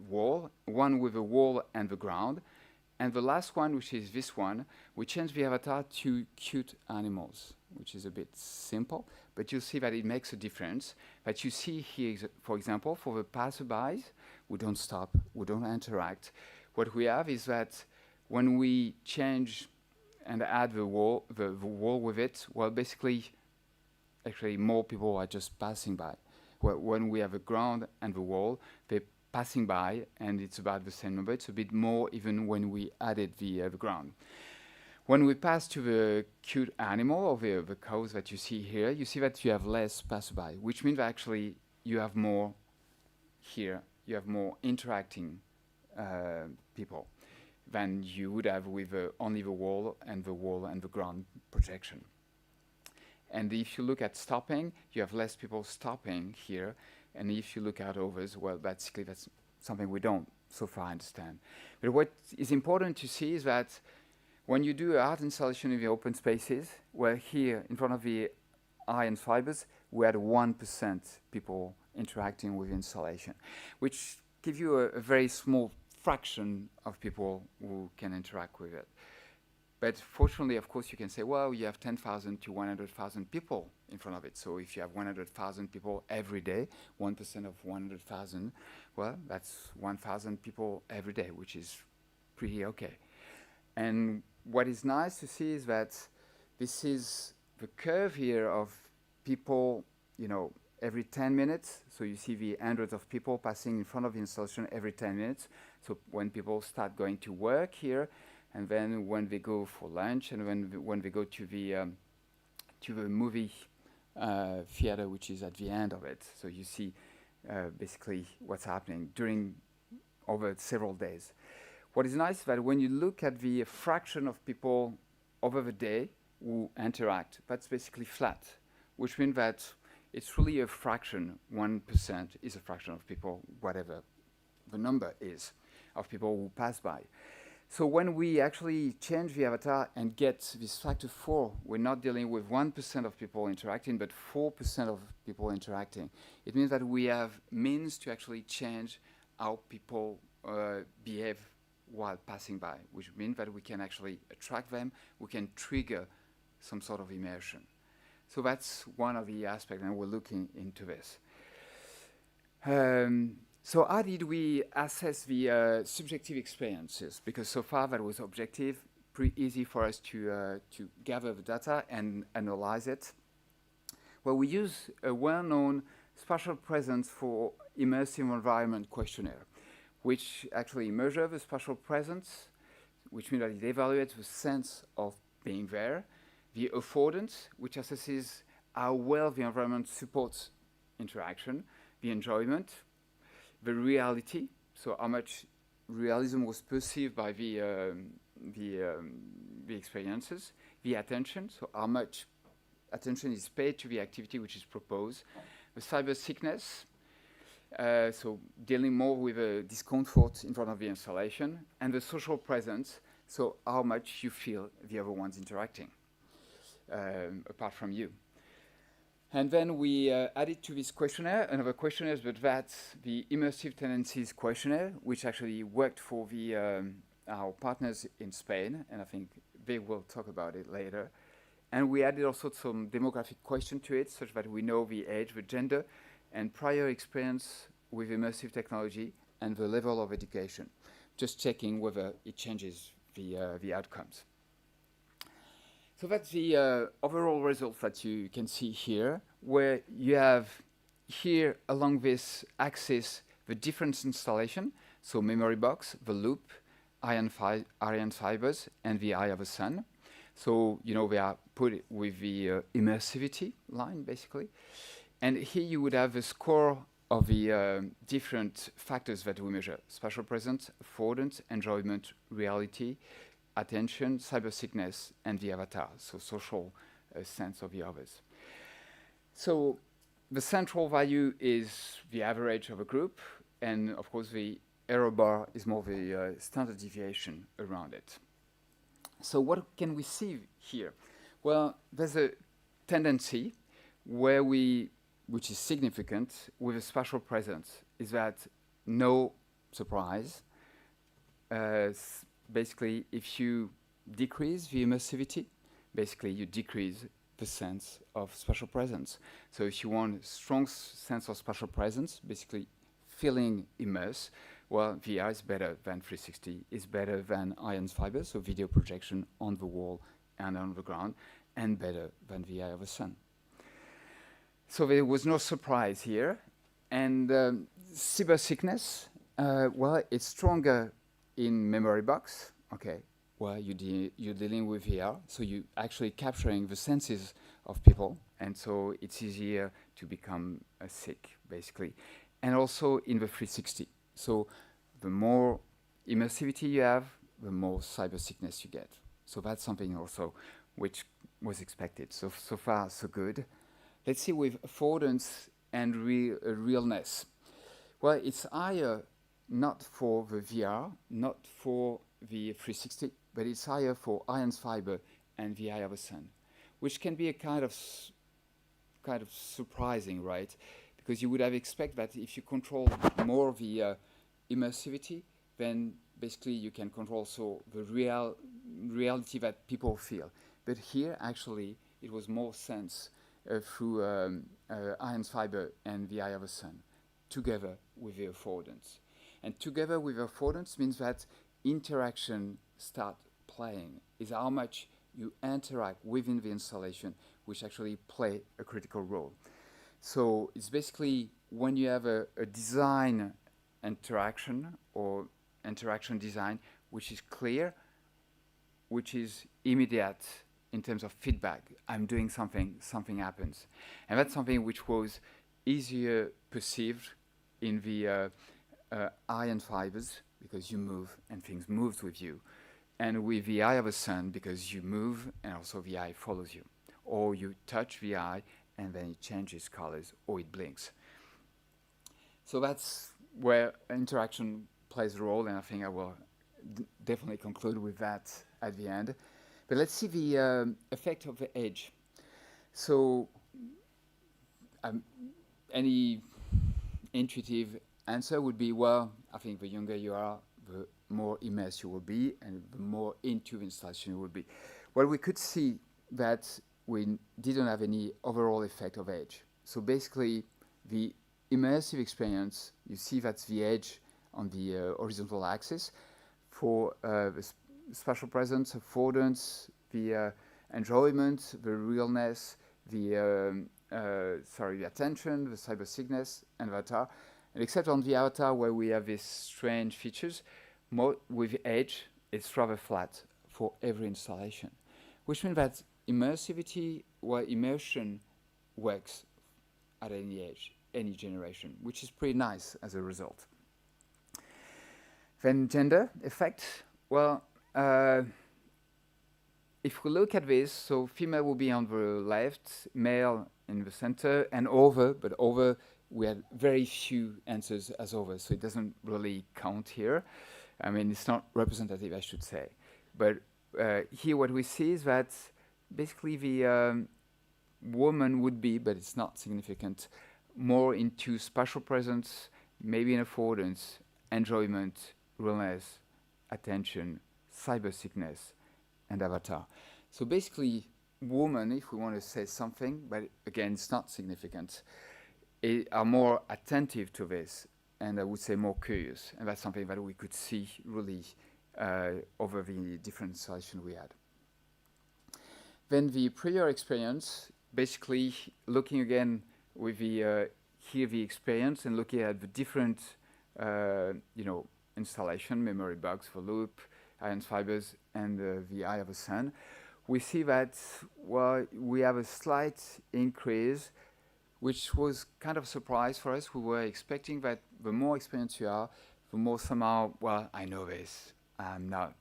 wall, one with the wall and the ground. And the last one, which is this one, we changed the avatar to cute animals, which is a bit simple, but you'll see that it makes a difference. But you see here, for example, for the passerbys, we don't stop, we don't interact. What we have is that when we change and add the wall with it, well, basically, actually more people are just passing by. When we have a ground and the wall, they're passing by, and it's about the same number. It's a bit more even when we added the ground. When we pass to the cute animal, or the cows that you see here, you see that you have less passerby, which means that actually you have more here, you have more interacting people than you would have with only the wall and the ground projection. And if you look at stopping, you have less people stopping here. And if you look at others, well, basically that's something we don't so far understand. But what is important to see is that when you do art installation in the open spaces, well, here in front of the iron fibers, we had 1% people interacting with the installation, which gives you a very small fraction of people who can interact with it. But fortunately, of course, you can say, well, you have 10,000 to 100,000 people in front of it. So if you have 100,000 people every day, 1% of 100,000, well, that's 1,000 people every day, which is pretty okay. And what is nice to see is that this is the curve here of people, every 10 minutes. So you see the hundreds of people passing in front of the installation every 10 minutes. So when people start going to work here, and then when they go for lunch, and when they go to the movie theater, which is at the end of it. So you see basically what's happening over several days. What is nice is that when you look at the fraction of people over the day who interact, that's basically flat, which means that it's really a fraction. 1% is a fraction of people, whatever the number is, of people who pass by. So when we actually change the avatar and get this factor 4, we're not dealing with 1% of people interacting, but 4% of people interacting. It means that we have means to actually change how people behave while passing by, which means that we can actually attract them, we can trigger some sort of immersion. So that's one of the aspects, and we're looking into this. So how did we assess the subjective experiences? Because so far that was objective, pretty easy for us to gather the data and analyze it. Well, we use a well-known spatial presence for immersive environment questionnaire, which actually measures the spatial presence, which means that it evaluates the sense of being there, the affordance, which assesses how well the environment supports interaction, the enjoyment, the reality, so how much realism was perceived by the experiences, the attention, so how much attention is paid to the activity which is proposed, the cyber sickness, so dealing more with the discomfort in front of the installation, and the social presence, so how much you feel the other one's interacting, apart from you. And then we added to this questionnaire another questionnaire, but that's the immersive tendencies questionnaire, which actually worked for our partners in Spain, and I think they will talk about it later. And we added also some demographic question to it, such that we know the age, the gender, and prior experience with immersive technology and the level of education, just checking whether it changes the outcomes. So that's the overall result that you can see here, where you have here along this axis the different installation, so memory box, the loop, iron fibers, and the eye of the sun. So, you know, they are put with the immersivity line, basically. And here you would have the score of the different factors that we measure: spatial presence, affordance, enjoyment, reality, attention, cyber sickness, and the avatar, so social sense of the others. So the central value is the average of a group, and of course the error bar is more the standard deviation around it. So what can we see here? Well, there's a tendency which is significant with a spatial presence, is that no surprise. Basically, if you decrease the immersivity, basically you decrease the sense of spatial presence. So if you want a strong sense of spatial presence, basically feeling immersed, well, VR is better than 360, is better than iron fibers, so video projection on the wall and on the ground, and better than the eye of the sun. So there was no surprise here. And cyber sickness, well, it's stronger in memory box. Okay, well, you're dealing with VR, so you're actually capturing the senses of people, and so it's easier to become sick, basically. And also in the 360. So the more immersivity you have, the more cyber sickness you get. So that's something also which was expected. So far, so good. Let's see with affordance and realness. Well, it's higher not for the VR, not for the 360, but it's higher for iron fiber and the eye of the sun, which can be a kind of surprising, right? Because you would have expected that if you control more the immersivity, then basically you can control also the reality that people feel. But here, actually, it was more sense through iron fiber and the eye of the sun, together with the affordance. And together with affordance means that interaction start playing, is how much you interact within the installation, which actually play a critical role. So it's basically when you have a design interaction or interaction design which is clear, which is immediate in terms of feedback. I'm doing something, something happens. And that's something which was easier perceived in the iron fibers, because you move and things moves with you. And with the eye of a sun, because you move and also the eye follows you. Or you touch the eye and then it changes colors or it blinks. So that's where interaction plays a role, and I think I will definitely conclude with that at the end. But let's see the effect of the edge. So any intuitive answer would be, well, I think the younger you are, the more immersed you will be, and the more into the installation you will be. Well, we could see that we didn't have any overall effect of edge. So basically, the immersive experience, you see that's the edge on the horizontal axis. For the spatial presence, affordance, the enjoyment, the realness, the attention, the cyber sickness, and avatar. And except on the avatar where we have these strange features, with edge, it's rather flat for every installation, which means that immersivity or immersion works at any age, any generation, which is pretty nice as a result. Then gender effect. Well, if we look at this, so female will be on the left, male in the center, and over, but over we had very few answers as over, so it doesn't really count here. I mean, it's not representative, I should say. But here what we see is that basically the woman would be, but it's not significant, more into spatial presence, maybe in affordance, enjoyment, realness, attention, cyber sickness, and avatar. So basically, women, if we want to say something, but again, it's not significant, are more attentive to this, and I would say more curious. And that's something that we could see really over the different installations we had. Then the prior experience, basically looking again with the here the experience and looking at the different installation, memory box for loop, iron fibers, and the eye of a sun, we see that we have a slight increase, which was kind of a surprise for us. We were expecting that the more experienced you are, the more somehow, well, I know this, I'm not,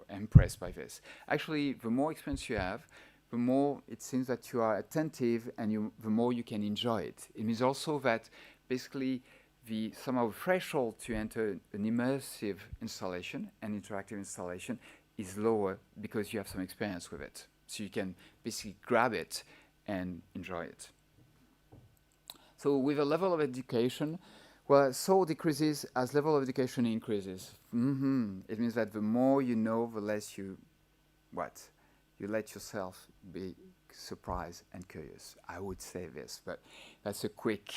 impressed by this. Actually, the more experience you have, the more it seems that you are attentive and the more you can enjoy it. It means also that basically the somehow threshold to enter an immersive installation, an interactive installation, is lower because you have some experience with it. So you can basically grab it and enjoy it. So with a level of education, well, so decreases as level of education increases. It means that the more you know, the less you let yourself be surprised and curious. I would say this, but that's a quick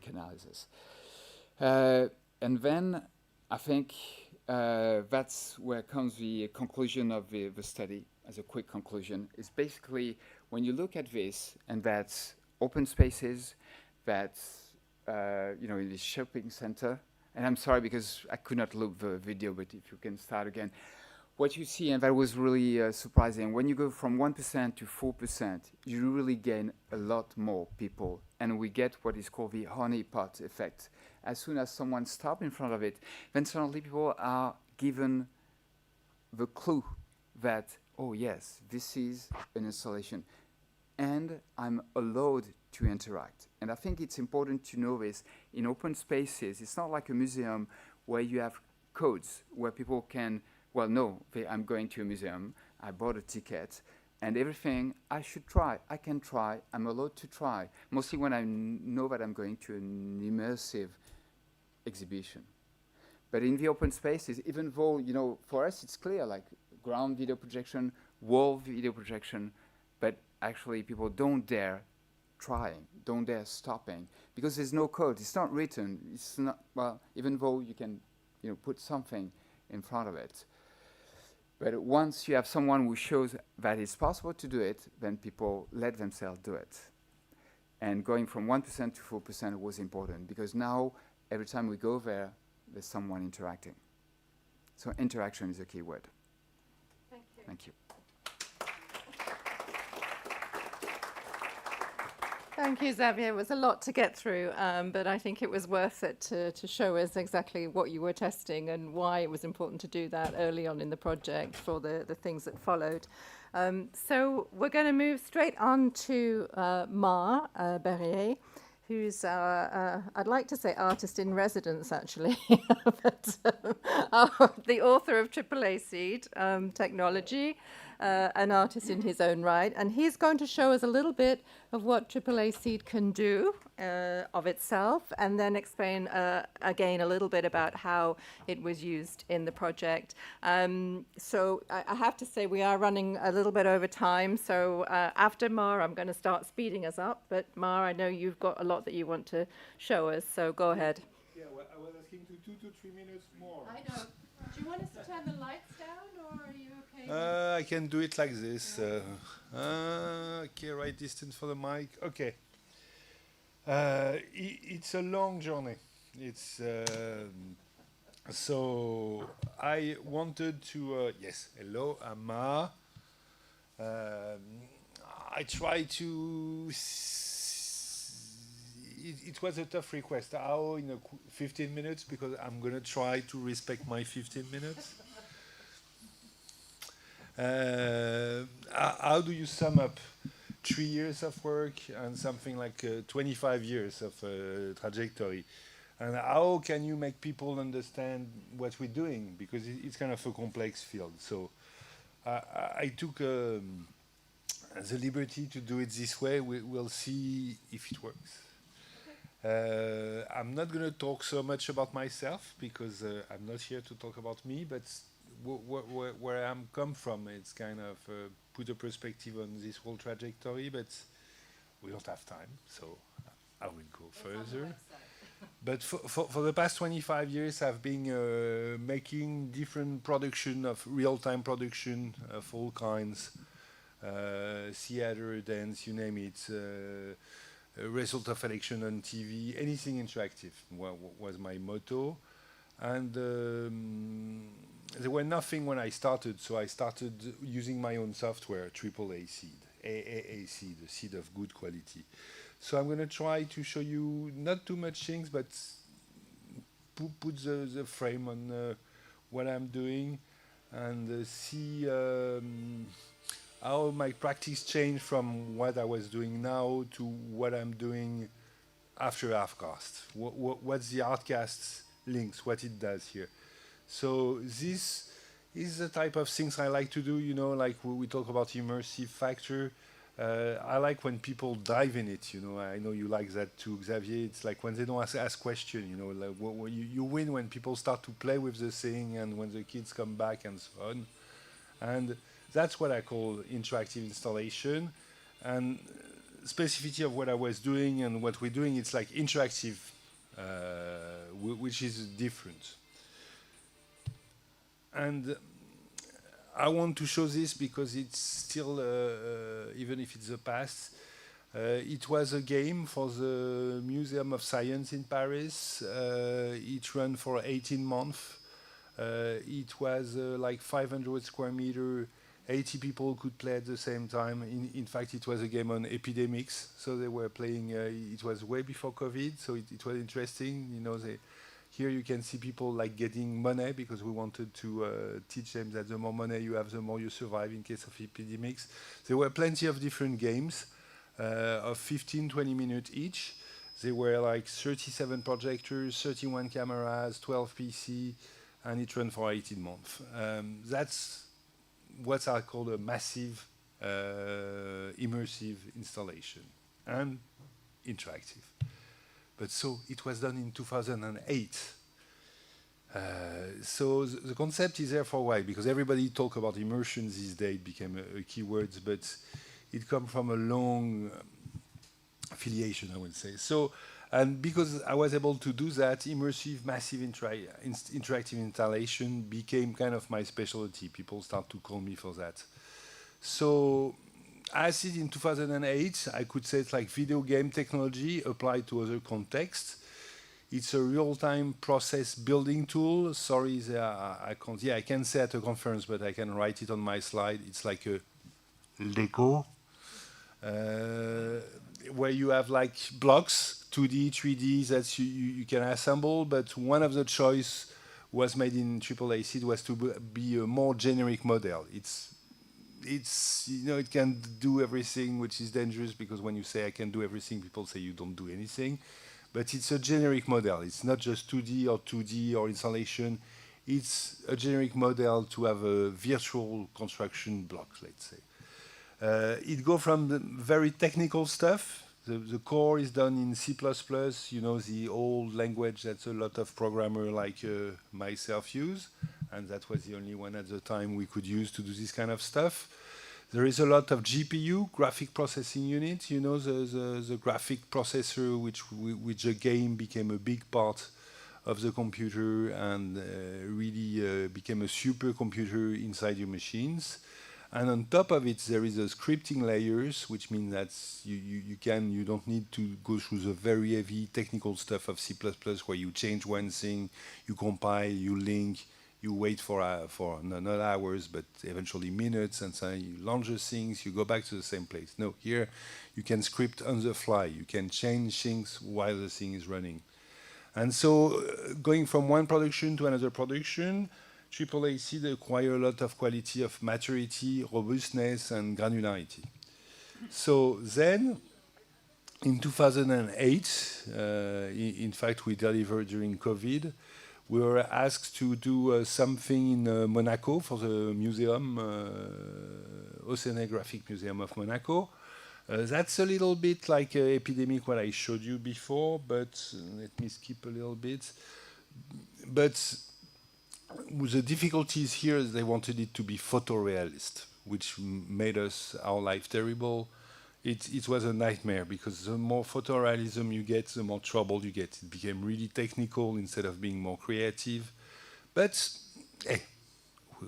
analysis. And then I think that's where comes the conclusion of the study. As a quick conclusion, is basically when you look at this, and that's open spaces, that's in the shopping center. And I'm sorry because I could not look the video, but if you can start again. What you see, and that was really surprising, when you go from 1% to 4%, you really gain a lot more people. And we get what is called the honeypot effect. As soon as someone stops in front of it, then suddenly people are given the clue that, oh yes, this is an installation. And I'm allowed to interact. And I think it's important to know this. In open spaces, it's not like a museum where you have codes where people can, well, no, I'm going to a museum, I bought a ticket, and everything I should try, I can try, I'm allowed to try. Mostly when I know that I'm going to an immersive exhibition. But in the open spaces, even though, for us it's clear, like ground video projection, wall video projection, but actually people don't dare trying, don't dare stopping, because there's no code, it's not written, it's not, well, even though you can, put something in front of it. But once you have someone who shows that it's possible to do it, then people let themselves do it. And going from 1% to 4% was important, because now every time we go there, there's someone interacting. So interaction is a key word.
Thank you.
Thank you.
Thank you, Xavier. It was a lot to get through, but I think it was worth it to show us exactly what you were testing and why it was important to do that early on in the project for the things that followed. So we're going to move straight on to Mar Berrier, who's our, I'd like to say artist in residence, actually, but the author of AAA Seed Technology, an artist in his own right. And he's going to show us a little bit of what AAA Seed can do of itself, and then explain again a little bit about how it was used in the project. So I have to say we are running a little bit over time, so after Mar I'm going to start speeding us up, but Mar, I know you've got a lot that you want to show us, so go ahead.
Yeah, well, I was asking to 2 to 3 minutes more.
I know. Do you want us to turn the lights down, or are you okay?
I can do it like this. Okay, right distance for the mic. Okay. It's a long journey. It's so I wanted to. Yes, hello, I'm Ma. I tried to. It was a tough request. How in 15 minutes? Because I'm gonna try to respect my 15 minutes. How do you sum up 3 years of work and something like 25 years of trajectory? And how can you make people understand what we're doing? Because it's kind of a complex field. So I took the liberty to do it this way. We'll see if it works. I'm not going to talk so much about myself because I'm not here to talk about me, but where I'm come from, it's kind of put a perspective on this whole trajectory, but we don't have time, so I will go further. But for the past 25 years, I've been making different production of real-time production of all kinds, theater, dance, you name it, result of election on TV, anything interactive was my motto. And there were nothing when I started, so I started using my own software, AAA Seed, AAA Seed, a seed of good quality. So I'm going to try to show you not too much things, but put the frame on what I'm doing and see how my practice changed from what I was doing now to what I'm doing after Artcast. What's the Artcast links, what it does here. So this is the type of things I like to do, you know, like we talk about immersive factor. I like when people dive in it, you know. I know you like that too, Xavier. It's like when they don't ask questions, you know, like you win when people start to play with the thing and when the kids come back and so on. And that's what I call interactive installation. And specificity of what I was doing and what we're doing, it's like interactive, which is different. And I want to show this because it's still, even if it's the past, it was a game for the Museum of Science in Paris. It ran for 18 months. It was like 500 square meter, 80 people could play at the same time. In fact, it was a game on epidemics, so they were playing, it was way before COVID, so it was interesting. You know, here you can see people like getting money because we wanted to teach them that the more money you have, the more you survive in case of epidemics. There were plenty of different games of 15, 20 minutes each. There were like 37 projectors, 31 cameras, 12 PC, and it ran for 18 months. That's what I call a massive immersive installation and interactive. But so it was done in 2008. So the concept is there for a while because everybody talk about immersion these days. It became a keyword, but it comes from a long affiliation, I would say. So, and because I was able to do that, immersive, massive interactive installation became kind of my specialty. People start to call me for that. So I said in 2008, I could say it's like video game technology applied to other contexts. It's a real-time process building tool. Sorry, I can't. Yeah, I can say at a conference, but I can write it on my slide. It's like a Lego, where you have like blocks, 2D, 3D, that you can assemble. But one of the choice was made in AAA was to be a more generic model. It's it can do everything, which is dangerous because when you say I can do everything, people say you don't do anything. But it's a generic model. It's not just 2D or 2D or installation. It's a generic model to have a virtual construction block, let's say. It goes from the very technical stuff. The core is done in C++, the old language that a lot of programmers like myself use. And that was the only one at the time we could use to do this kind of stuff. There is a lot of GPU, graphic processing unit, the graphic processor, which a game became a big part of the computer and really became a supercomputer inside your machines. And on top of it, there is a scripting layers, which means that you don't need to go through the very heavy technical stuff of C++, where you change one thing, you compile, you link, you wait for not hours, but eventually minutes, and so you launch the things, you go back to the same place. No, here you can script on the fly. You can change things while the thing is running. And so going from one production to another production, AAA seed acquire a lot of quality of maturity, robustness, and granularity. So then, in 2008, in fact, we delivered during COVID, we were asked to do something in Monaco for the museum, Oceanographic Museum of Monaco. That's a little bit like epidemic what I showed you before, but let me skip a little bit. But the difficulties here is they wanted it to be photorealist, which made our life terrible. It was a nightmare because the more photorealism you get, the more trouble you get. It became really technical instead of being more creative. But hey,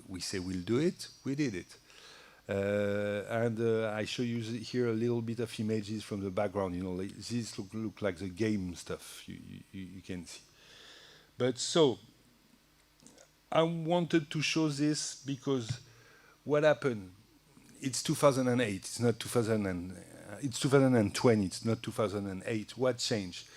we say we'll do it, we did it. And I show you here a little bit of images from the background. Like, these look like the game stuff you can see. But so, I wanted to show this because what happened? It's 2008. It's not 2000. It's 2020. It's not 2008. What changed?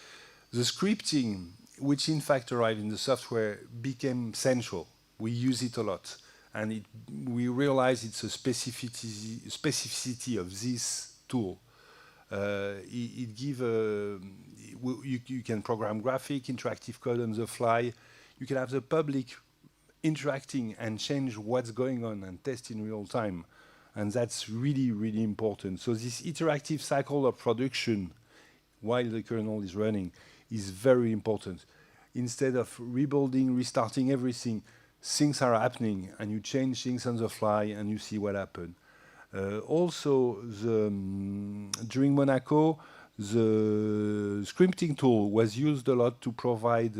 The scripting, which in fact arrived in the software, became central. We use it a lot, and we realize it's a specificity of this tool. It gives you can program graphic, interactive code on the fly. You can have the public interacting and change what's going on and test in real time. And that's really, really important. So this iterative cycle of production while the kernel is running is very important. Instead of rebuilding, restarting everything, things are happening and you change things on the fly and you see what happened. Also, during Monaco, the scripting tool was used a lot to provide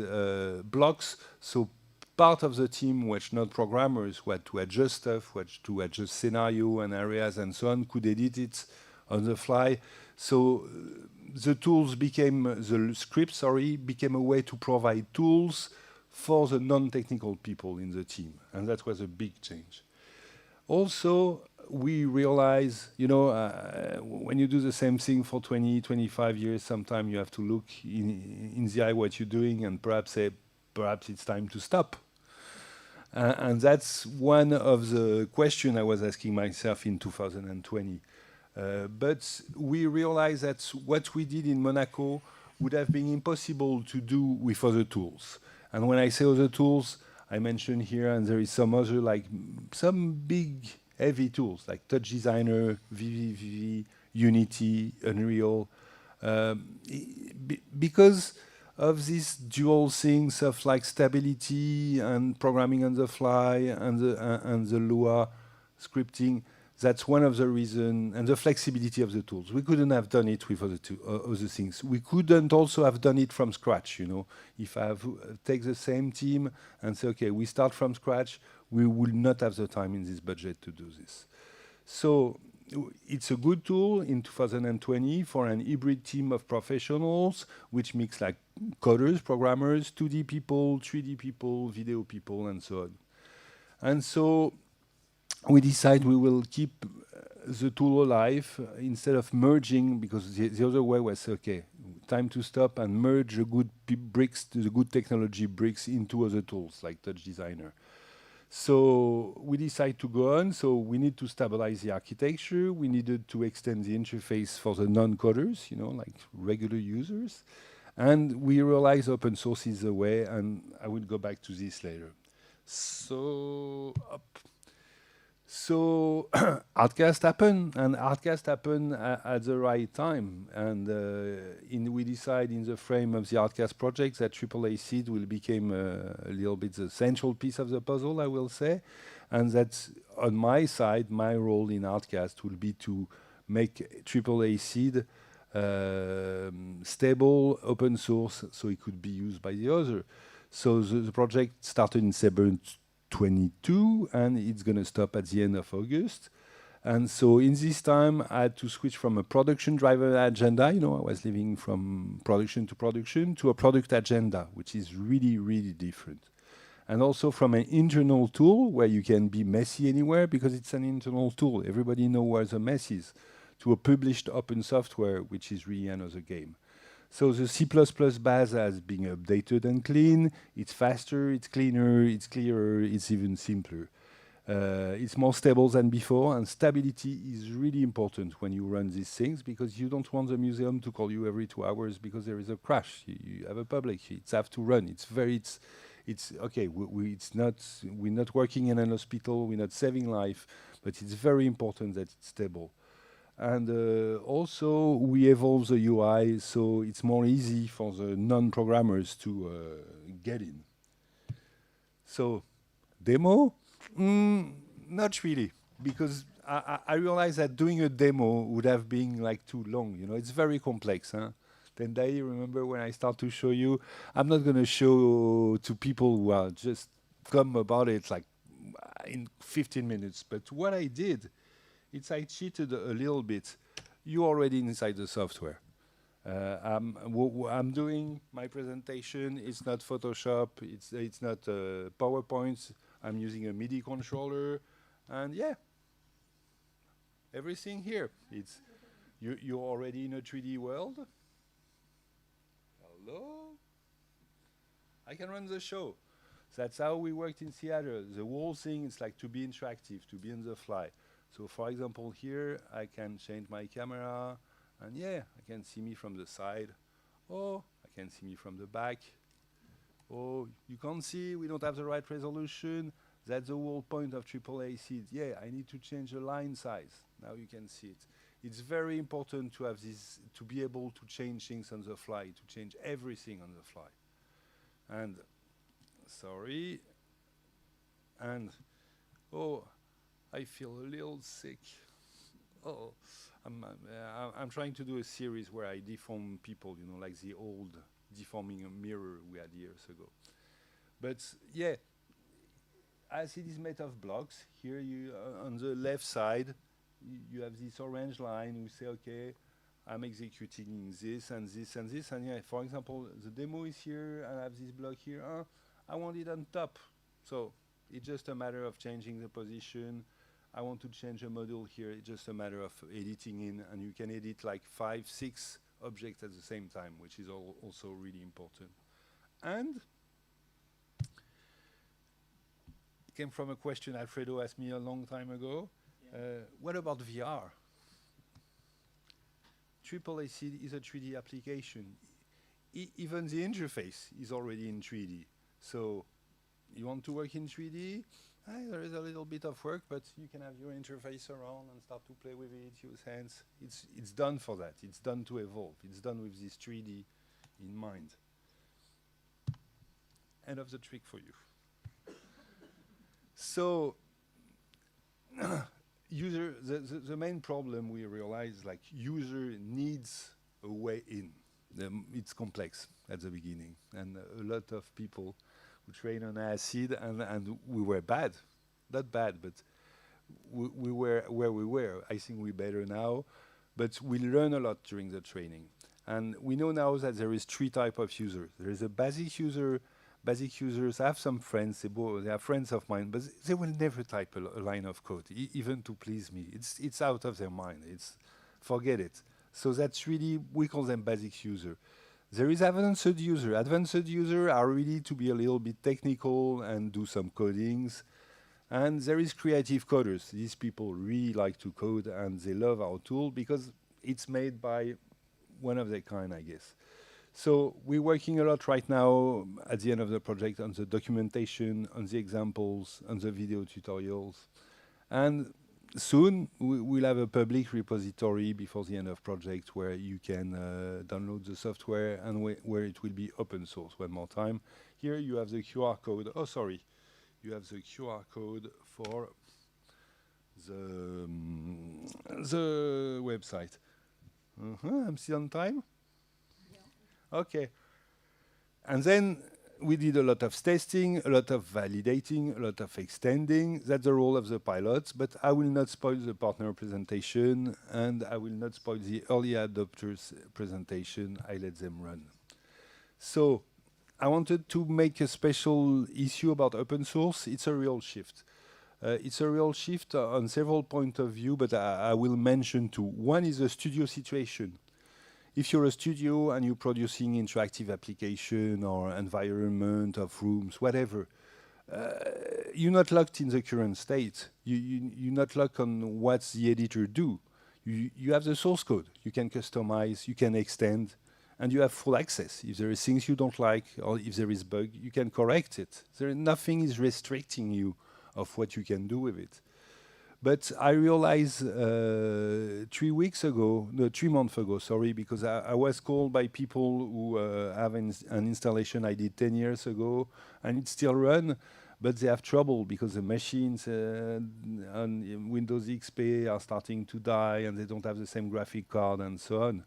blocks. So part of the team, which not programmers, who had to adjust stuff, to adjust scenario and areas and so on, could edit it on the fly. So the script became a way to provide tools for the non-technical people in the team. And that was a big change. Also, we realize, when you do the same thing for 20, 25 years, sometimes you have to look in the eye what you're doing and perhaps say, perhaps it's time to stop. And that's one of the questions I was asking myself in 2020. But we realized that what we did in Monaco would have been impossible to do with other tools. And when I say other tools, I mentioned here, and there is some other, like some big, heavy tools, like Touch Designer, VVVV, Unity, Unreal, because of these dual things of like stability and programming on the fly and the Lua scripting. That's one of the reasons, and the flexibility of the tools. We couldn't have done it with other things. We couldn't also have done it from scratch. If I take the same team and say, okay, we start from scratch, we will not have the time in this budget to do this. So it's a good tool in 2020 for an hybrid team of professionals, which mix like coders, programmers, 2D people, 3D people, video people, and so on. And so we decide we will keep the tool alive instead of merging, because the other way was, okay, time to stop and merge the good bricks, the good technology bricks into other tools like Touch Designer. So we decide to go on. So we need to stabilize the architecture. We needed to extend the interface for the non-coders, you know, like regular users. And we realize open source is the way, and I will go back to this later. So So Artcast happened, and Artcast happened at the right time. And we decide in the frame of the Artcast project that AAA Seed will become a little bit the central piece of the puzzle, I will say. And that on my side, my role in Artcast will be to make AAA Seed stable, open source, so it could be used by the other. So the project started in September 22, and it's going to stop at the end of August. And so in this time, I had to switch from a production driver agenda, you know, I was living from production to a product agenda, which is really, really different. And also from an internal tool where you can be messy anywhere because it's an internal tool. Everybody knows where the mess is, to a published open software, which is really another game. So the C++ base has been updated and clean. It's faster, it's cleaner, it's clearer, it's even simpler. It's more stable than before, and stability is really important when you run these things, because you don't want the museum to call you every 2 hours because there is a crash. You have a public, it's have to run. It's okay. We're not working in an hospital. We're not saving life, but it's very important that it's stable. And also, we evolve the UI so it's more easy for the non-programmers to get in. So, demo? Not really, because I realized that doing a demo would have been like too long. You know, it's very complex. Huh? Then I remember when I start to show you, I'm not going to show to people who are just come about it like in 15 minutes. But what I did, I cheated a little bit. You're already inside the software. I'm doing my presentation. It's not Photoshop. It's not PowerPoint. I'm using a MIDI controller, and yeah, everything here. You're already in a 3D world. Hello. I can run the show. That's how we worked in theater. The whole thing is like to be interactive, to be on the fly. So for example, here, I can change my camera, and yeah, I can see me from the side, or I can see me from the back. Oh, you can't see, we don't have the right resolution. That's the whole point of AAA Seed. Yeah, I need to change the line size. Now you can see it. It's very important to have this, to be able to change things on the fly, to change everything on the fly. And, sorry, and, oh, I feel a little sick. Oh, I'm trying to do a series where I deform people, you know, like the old deforming a mirror we had years ago. But yeah, as it is made of blocks, here you on the left side, you have this orange line. You say, okay, I'm executing this and this and this, and yeah, for example, the demo is here, and I have this block here. I want it on top, so it's just a matter of changing the position. I want to change a module here. It's just a matter of editing in, and you can edit like 5, 6 objects at the same time, which is also really important. And it came from a question Alfredo asked me a long time ago. Yeah. What about VR? AAA Seed is a 3D application. Even the interface is already in 3D. So you want to work in 3D? There is a little bit of work, but you can have your interface around and start to play with it, use hands. It's done for that. It's done to evolve. It's done with this 3D in mind. End of the trick for you. So, the main problem we realize, like, user needs a way in. It's complex at the beginning, and a lot of people we trained on acid, and we were bad. Not bad, but we were where we were. I think we're better now, but we learn a lot during the training. And we know now that there is 3 types of users. There is a basic user. Basic users have some friends. They are friends of mine, but they will never type a line of code, even to please me. It's out of their mind. Forget it. So that's really, we call them basic user. There is advanced user. Advanced user are really to be a little bit technical and do some codings. And there is creative coders. These people really like to code and they love our tool because it's made by one of their kind, I guess. So we're working a lot right now at the end of the project on the documentation, on the examples, on the video tutorials. And soon we'll have a public repository before the end of project where you can download the software and where it will be open source. One more time. Here you have the QR code. Oh, sorry. You have the QR code for the website. I'm still on time? Okay. And then we did a lot of testing, a lot of validating, a lot of extending. That's the role of the pilots, but I will not spoil the partner presentation and I will not spoil the early adopters presentation. I let them run. So I wanted to make a special issue about open source. It's a real shift. It's a real shift on several points of view, but I will mention 2. One is a studio situation. If you're a studio and you're producing interactive application or environment of rooms, whatever, you're not locked in the current state. You're not locked on what the editor do. You have the source code. You can customize, you can extend, and you have full access. If there is things you don't like or if there is bug, you can correct it. Nothing is restricting you of what you can do with it. But I realized 3 months ago, sorry, because I was called by people who have an installation I did 10 years ago, and it still runs, but they have trouble because the machines on Windows XP are starting to die, and they don't have the same graphic card, and so on.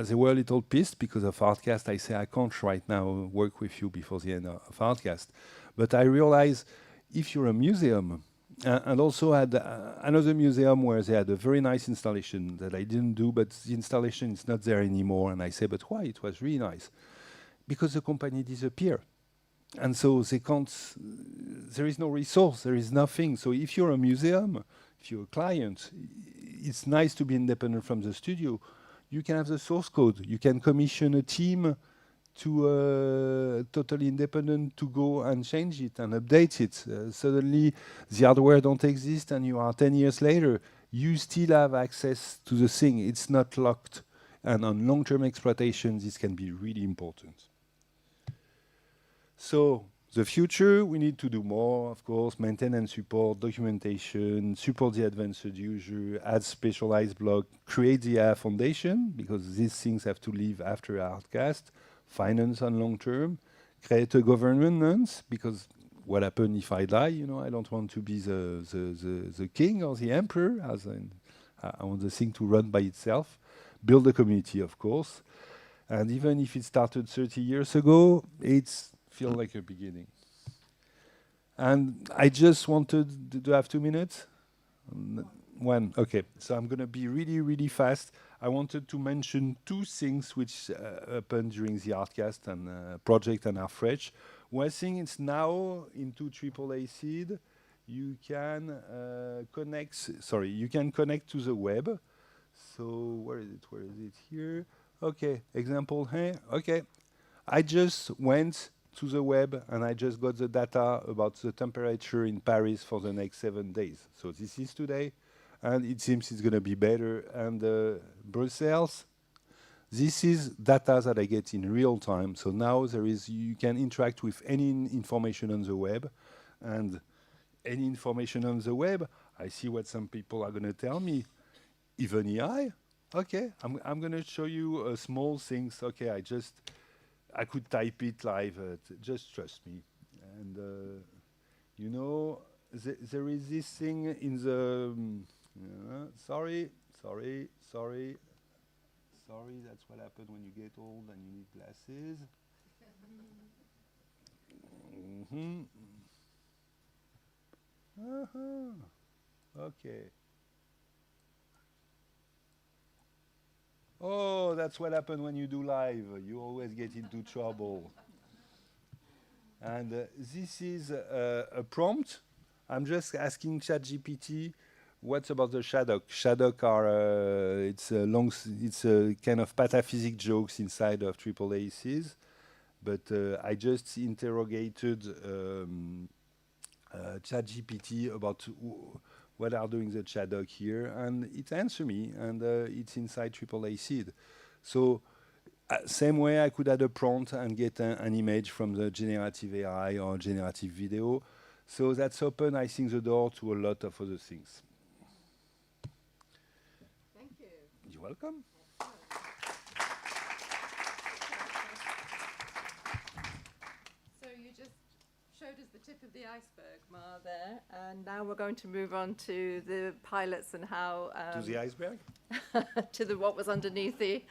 They were a little pissed because of Artcast. I say I can't right now work with you before the end of Artcast. But I realized if you're a museum, and also had another museum where they had a very nice installation that I didn't do, but the installation is not there anymore. And I say, but why? It was really nice. Because the company disappeared. And so they can't, there is no resource, there is nothing. So if you're a museum, if you're a client, it's nice to be independent from the studio. You can have the source code. You can commission a team to totally independent to go and change it and update it. Suddenly the hardware don't exist and you are 10 years later, you still have access to the thing. It's not locked. And on long-term exploitation, this can be really important. So the future, we need to do more, of course, maintain and support documentation, support the advanced user, add specialized blog, create the AI foundation, because these things have to live after Artcast, finance on long term, create a governance, because what happens if I die? You know, I don't want to be the king or the emperor, I want the thing to run by itself, build a community, of course, and even if it started 30 years ago, it's feel like a beginning. And I just wanted to have 2 minutes. One, okay. So I'm going to be really, really fast. I wanted to mention 2 things which happened during the Artcast and project and Artfresh. One thing is now into AAA seed, you can you can connect to the web. So where is it? Where is it? Here. Okay. Example here. Okay. I just went to the web and I just got the data about the temperature in Paris for the next 7 days. So this is today, and it seems it's going to be better. And Brussels, this is data that I get in real time. So now you can interact with any information on the web, and any information on the web, I see what some people are going to tell me. Even AI? Okay, I'm going to show you small things. Okay, I could type it live, just trust me. And, you know, there is this thing in the, sorry, that's what happens when you get old and you need glasses. Okay. Oh, that's what happens when you do live. You always get into trouble. And this is a prompt. I'm just asking ChatGPT what's about the Shadok. Shadok are it's a kind of pataphysic jokes inside of triple ACs. But I just interrogated ChatGPT about what are doing the Shadok here, and it answered me, and it's inside AAA seed. So same way I could add a prompt and get an image from the generative AI or generative video. So that's open, I think, the door to a lot of other things.
Thank you.
You're welcome.
So you just showed us the tip of the iceberg, Mar, there, and now we're going to move on to the pilots and how
To the iceberg?
to the what was underneath the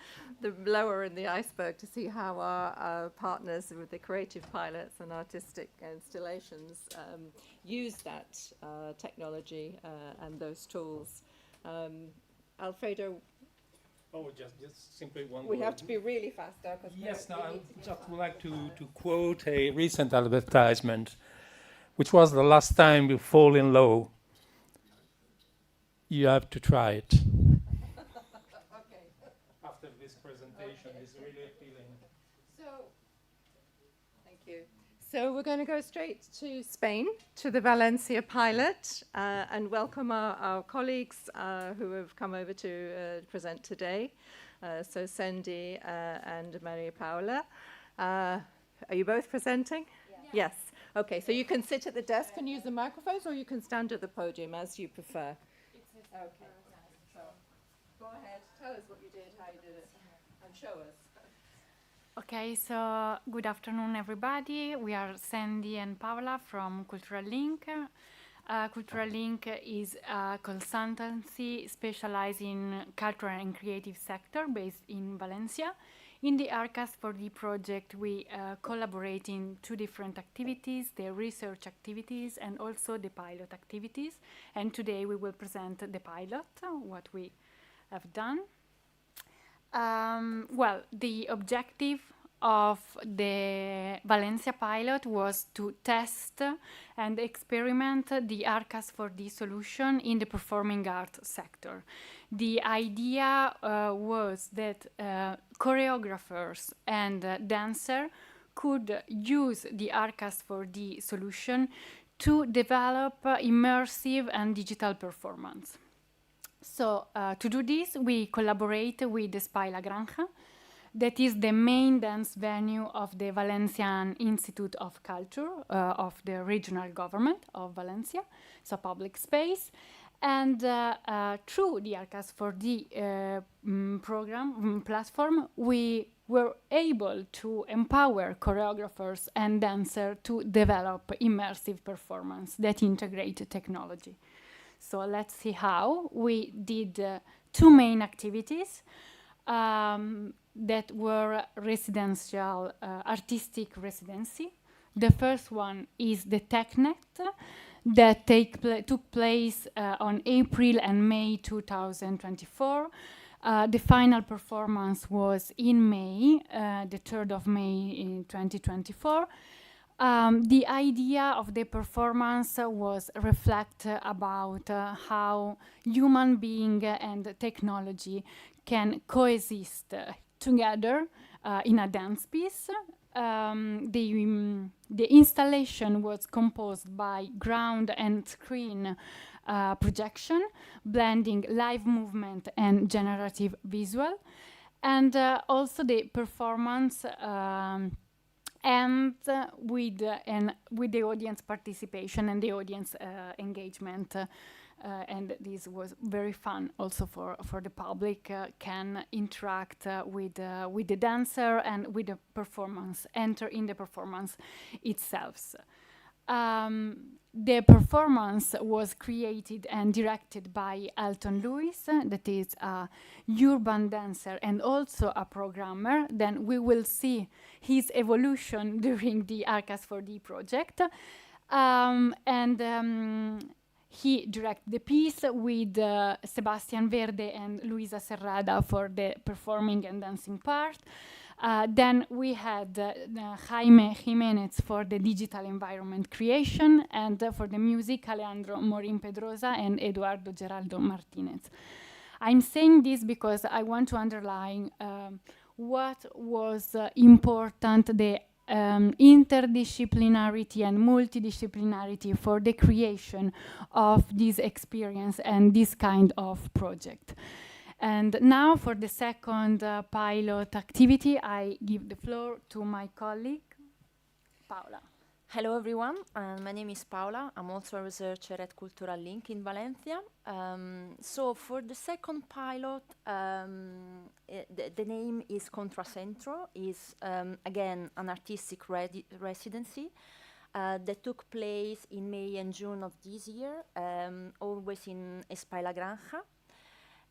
lower in the iceberg, to see how our partners with the creative pilots and artistic installations use that technology and those tools. Alfredo,
Oh, just simply one
we
word.
have to be really fast now.
Yes, now I just would like to quote a recent advertisement, which was the last time you fall in love. You have to try it.
Okay.
After this presentation, it's really appealing.
So, thank you. So we're going to go straight to Spain, to the Valencia pilot, and welcome our colleagues who have come over to present today. So Sandy and Maria Paula. Are you both presenting? Yeah. Yes. Okay, so you can sit at the desk and use the microphones, or you can stand at the podium as you prefer. Okay. So go ahead, tell us what you did, how you did it, and show us.
Okay, so good afternoon, everybody. We are Sandy and Paola from Cultural Link. Cultural Link is a consultancy specialized in cultural and creative sector based in Valencia. In the Artcast4D project, we collaborate in two different activities, the research activities and also the pilot activities. And today we will present the pilot, what we have done. Well, the objective of the Valencia pilot was to test and experiment the Artcast4D solution in the performing art sector. The idea was that choreographers and dancers could use the Artcast4D solution to develop immersive and digital performance. So to do this, we collaborate with the Espai La Granja, that is the main dance venue of the Valencian Institute of Culture of the regional government of Valencia. It's a public space. And through the Artcast4D platform, we were able to empower choreographers and dancers to develop immersive performance that integrate technology. So let's see how. We did two main activities that were residential, artistic residency. The first one is the TechNet that took place on April and May 2024. The final performance was in May, the 3rd of May in 2024. The idea of the performance was reflect about how human being and technology can coexist together in a dance piece. The installation was composed by ground and screen projection, blending live movement and generative visual, and also the performance and with the audience participation and the audience engagement. And this was very fun also for the public, can interact with the dancer and with the performance, enter in the performance itself. The performance was created and directed by Elton Lewis, that is a urban dancer and also a programmer. Then we will see his evolution during the Artcast4D project. he directed the piece with Sebastian Verde and Luisa Serrada for the performing and dancing part. Then we had Jaime Jimenez for the digital environment creation, and for the music, Alejandro Morin Pedrosa and Eduardo Geraldo Martinez. I'm saying this because I want to underline what was important, the interdisciplinarity and multidisciplinarity for the creation of this experience and this kind of project. And now for the second pilot activity, I give the floor to my colleague, Paola.
Hello everyone, my name is Paola. I'm also a researcher at Cultural Link in Valencia. So for the second pilot, the name is Contracentro, is again an artistic residency that took place in May and June of this year, always in Espai La Granja.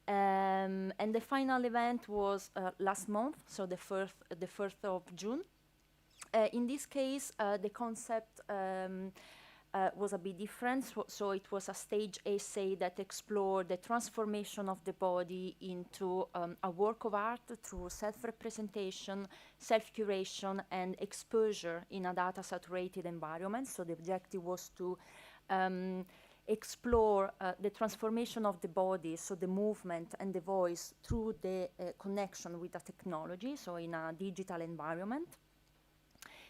And the final event was last month, so the 1st of June. In this case, the concept was a bit different. So it was a stage essay that explored the transformation of the body into a work of art through self-representation, self-curation, and exposure in a data-saturated environment. So the objective was to explore the transformation of the body, so the movement and the voice through the connection with the technology, so in a digital environment.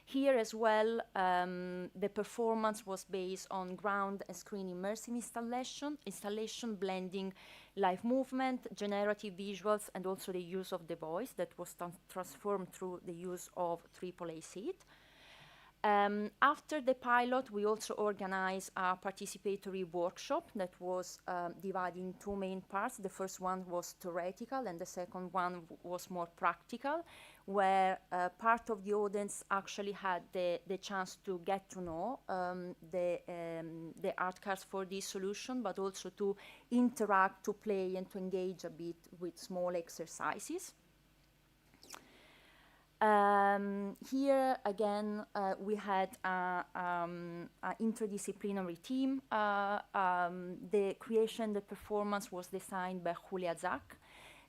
Here as well, the performance was based on ground and screen immersive installation blending live movement, generative visuals, and also the use of the voice that was transformed through the use of AAA seat. After the pilot, we also organized a participatory workshop that was divided in two main parts. The first one was theoretical, and the second one was more practical, where part of the audience actually had the chance to get to know the Artcast4D solution, but also to interact, to play, and to engage a bit with small exercises. Here again, we had an interdisciplinary team. The creation, the performance was designed by Julia Zak.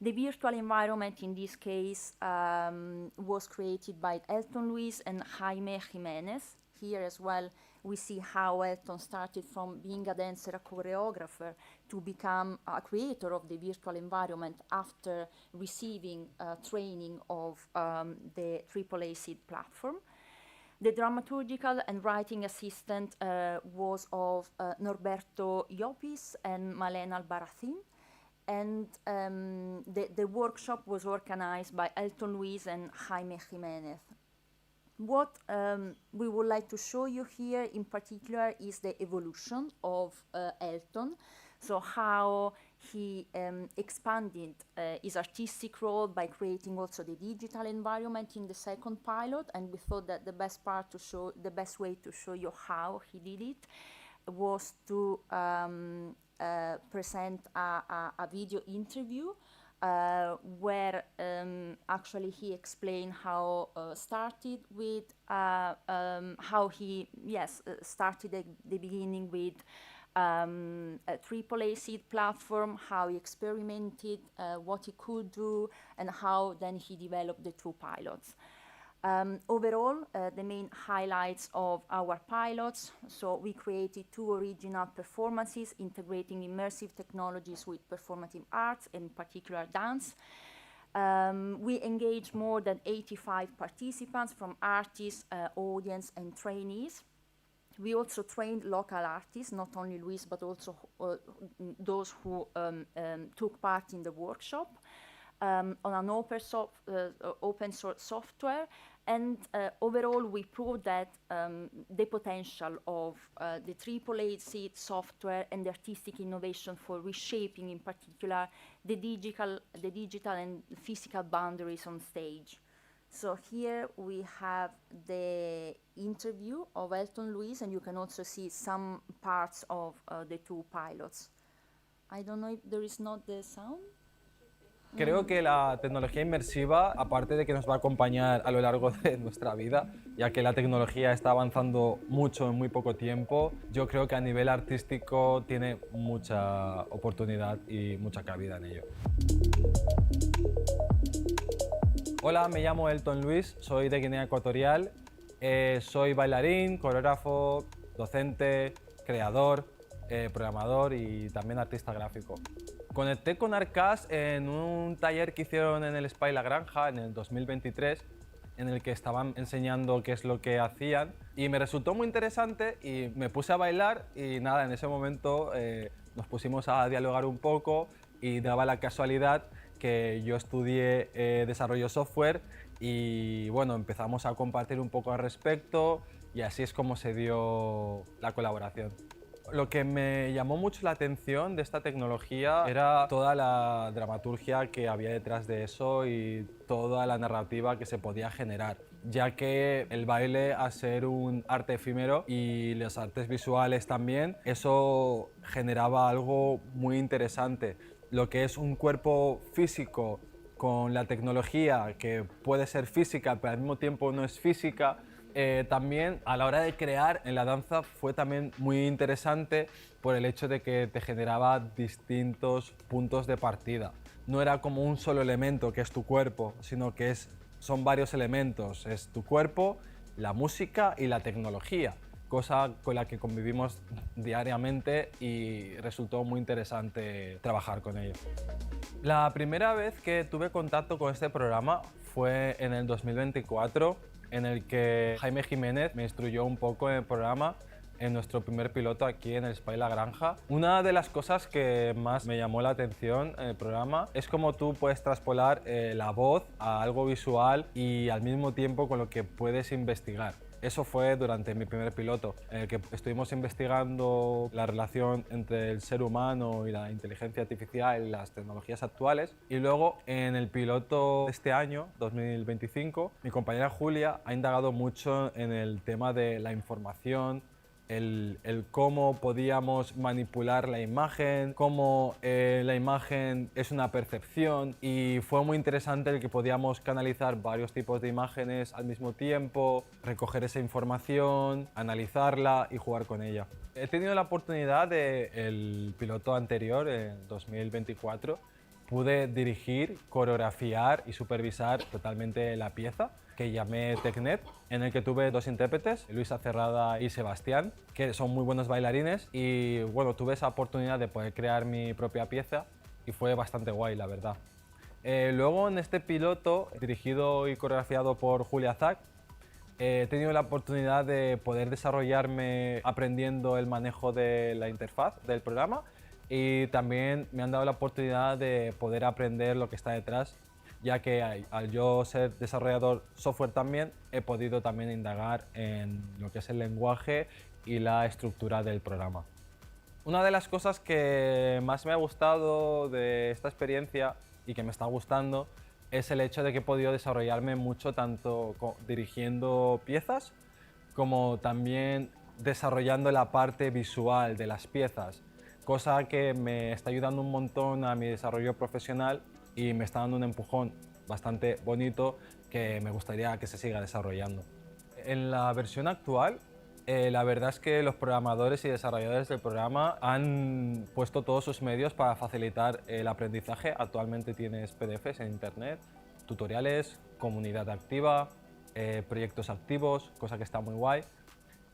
The virtual environment in this case was created by Elton Luis and Jaime Jimenez. Here as well, we see how Elton started from being a dancer, a choreographer, to become a creator of the virtual environment after receiving training of the AAA seed platform. The dramaturgical and writing assistant was of Norberto Llopis and Malena Albarracin. And the workshop was organized by Elton Luis and Jaime Jimenez. What we would like to show you here in particular is the evolution of Elton. So how he expanded his artistic role by creating also the digital environment in the second pilot, and we thought that the best way to show you how he did it was to present a video interview where actually he explained how started with how he started at the beginning with a AAA seed platform, how he experimented, what he could do, and how then he developed the two pilots. Overall, the main highlights of our pilots, so we created two original performances integrating immersive technologies with performative arts, in particular dance. We engaged more than 85 participants from artists, audience, and trainees. We also trained local artists, not only Luis, but also those who took part in the workshop on an open source software. And overall, we proved that the potential of the AAA seed software and the artistic innovation for reshaping, in particular, the digital and physical boundaries on stage. So here we have the interview of Elton Luis, and you can also see some parts of the two pilots. I don't know if there is not the sound.
Creo que la tecnología inmersiva, aparte de que nos va a acompañar a lo largo de nuestra vida, ya que la tecnología está avanzando mucho en muy poco tiempo, yo creo que a nivel artístico tiene mucha oportunidad y mucha cabida en ello. Hola, me llamo Elton Luis, soy de Guinea Ecuatorial, soy bailarín, coreógrafo, docente, creador, programador y también artista gráfico. Conecté con Artcast en un taller que hicieron en el Spa y la Granja en el 2023, en el que estaban enseñando qué es lo que hacían y me resultó muy interesante y me puse a bailar y nada, en ese momento nos pusimos a dialogar un poco y daba la casualidad que yo estudié desarrollo software y bueno, empezamos a compartir un poco al respecto y así es como se dio la colaboración. Lo que me llamó mucho la atención de esta tecnología era toda la dramaturgia que había detrás de eso y toda la narrativa que se podía generar, ya que el baile, al ser un arte efímero y las artes visuales también, eso generaba algo muy interesante. Lo que es un cuerpo físico con la tecnología que puede ser física pero al mismo tiempo no es física, también a la hora de crear en la danza fue también muy interesante por el hecho de que te generaba distintos puntos de partida. No era como un solo elemento que es tu cuerpo, sino que son varios elementos. Es tu cuerpo, la música y la tecnología, cosa con la que convivimos diariamente y resultó muy interesante trabajar con ello. La primera vez que tuve contacto con este programa fue en el 2024, en el que Jaime Jiménez me instruyó un poco en el programa en nuestro primer piloto aquí en el Spa y la Granja. Una de las cosas que más me llamó la atención en el programa es cómo tú puedes traspolar la voz a algo visual y al mismo tiempo con lo que puedes investigar. Eso fue durante mi primer piloto, en el que estuvimos investigando la relación entre el ser humano y la inteligencia artificial y las tecnologías actuales. Y luego, en el piloto de este año, 2025, mi compañera Julia ha indagado mucho en el tema de la información, el cómo podíamos manipular la imagen, cómo la imagen es una percepción, y fue muy interesante el que podíamos canalizar varios tipos de imágenes al mismo tiempo, recoger esa información, analizarla y jugar con ella. He tenido la oportunidad el piloto anterior, en 2024, pude dirigir, coreografiar y supervisar totalmente la pieza que llamé Tecnet, en el que tuve dos intérpretes, Luisa Cerrada y Sebastián, que son muy buenos bailarines, y bueno, tuve esa oportunidad de poder crear mi propia pieza y fue bastante guay, la verdad. Luego, en este piloto, dirigido y coreografiado por Julia Zack, he tenido la oportunidad de poder desarrollarme aprendiendo el manejo de la interfaz del programa, y también me han dado la oportunidad de poder aprender lo que está detrás, ya que al yo ser desarrollador software también he podido también indagar en lo que es el lenguaje y la estructura del programa. Una de las cosas que más me ha gustado de esta experiencia y que me está gustando es el hecho de que he podido desarrollarme mucho tanto dirigiendo piezas como también desarrollando la parte visual de las piezas, cosa que me está ayudando un montón a mi desarrollo profesional y me está dando un empujón bastante bonito que me gustaría que se siga desarrollando. En la versión actual, la verdad es que los programadores y desarrolladores del programa han puesto todos sus medios para facilitar el aprendizaje. Actualmente tienes PDFs en internet, tutoriales, comunidad activa, proyectos activos, cosa que está muy guay.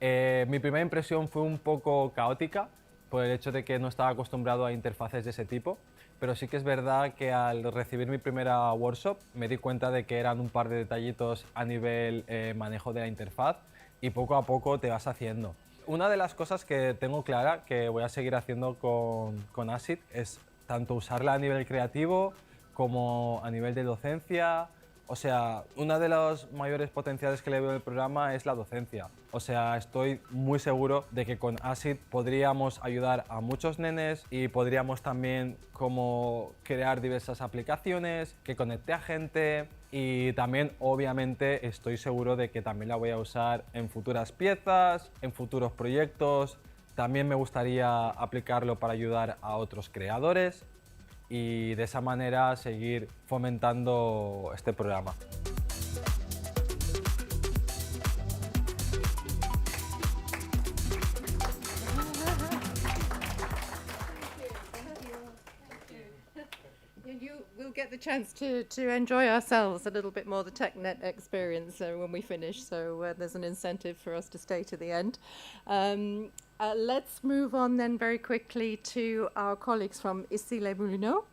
Mi primera impresión fue un poco caótica por el hecho de que no estaba acostumbrado a interfaces de ese tipo, pero sí que es verdad que al recibir mi primera workshop me di cuenta de que eran un par de detallitos a nivel manejo de la interfaz, y poco a poco te vas haciendo. Una de las cosas que tengo clara que voy a seguir haciendo con ASIC es tanto usarla a nivel creativo como a nivel de docencia. O sea, una de los mayores potenciales que le veo al programa es la docencia. O sea, estoy muy seguro de que con ASIC podríamos ayudar a muchos nenes y podríamos también como crear diversas aplicaciones que conecte a gente, y también obviamente estoy seguro de que también la voy a usar en futuras piezas, en futuros proyectos. También me gustaría aplicarlo para ayudar a otros creadores. y de esa manera seguir fomentando este programa.
We'll get the chance to enjoy ourselves a little bit more, the TechNet experience when we finish, so there's an incentive for us to stay to the end. Let's move on then very quickly to our colleagues from Issy-les-Moulineaux,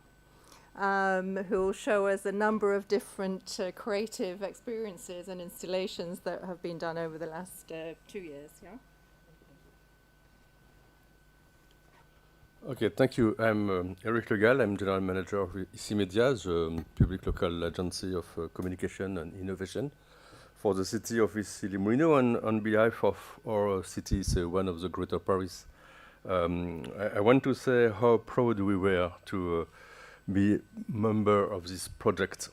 who will show us a number of different creative experiences and installations that have been done over the last 2 years. Yeah.
Okay, thank you. I'm Eric Legal. I'm General Manager of Issy Media, the public local agency of communication and innovation for the city of Issy-les-Moulineaux, and on behalf of our city, one of the Greater Paris. I want to say how proud we were to be member of this project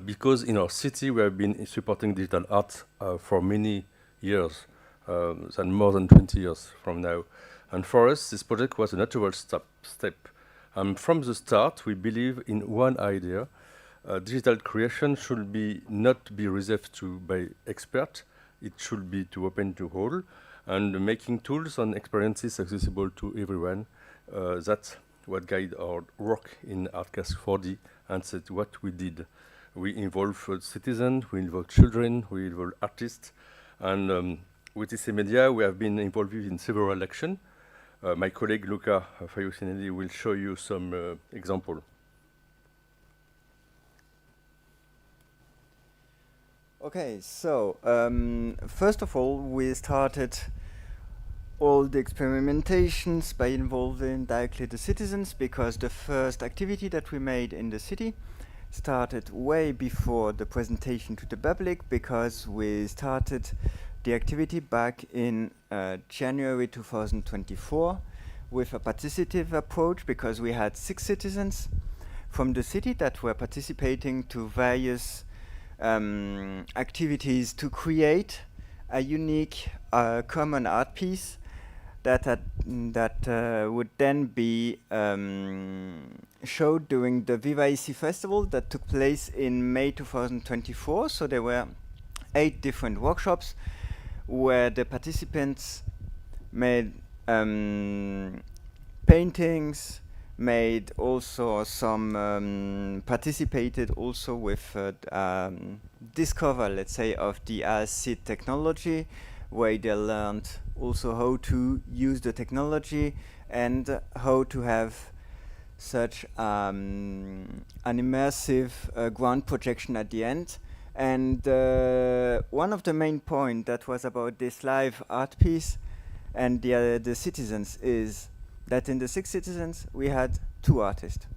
because in our city we have been supporting digital art for many years, than more than 20 years from now. And for us, this project was a natural step. From the start, we believe in one idea. Digital creation should not be reserved by experts. It should be to open to all, and making tools and experiences accessible to everyone. That's what guides our work in Artcast4D, and that's what we did. We involve citizens, we involve children, we involve artists, and with Issy Media, we have been involved in several actions. My colleague Luca Faiusinelli will show you some examples.
Okay, so first of all, we started all the experimentations by involving directly the citizens, because the first activity that we made in the city started way before the presentation to the public, because we started the activity back in January 2024 with a participative approach, because we had 6 citizens from the city that were participating to various activities to create a unique common art piece that would then be showed during the Viva Issy festival that took place in May 2024. So there were 8 different workshops where the participants made paintings, made also some participated also with discover, let's say, of the ASID technology, where they learned also how to use the technology and how to have such an immersive ground projection at the end. And one of the main points that was about this live art piece and the citizens is that in the 6 citizens we had 2 artists.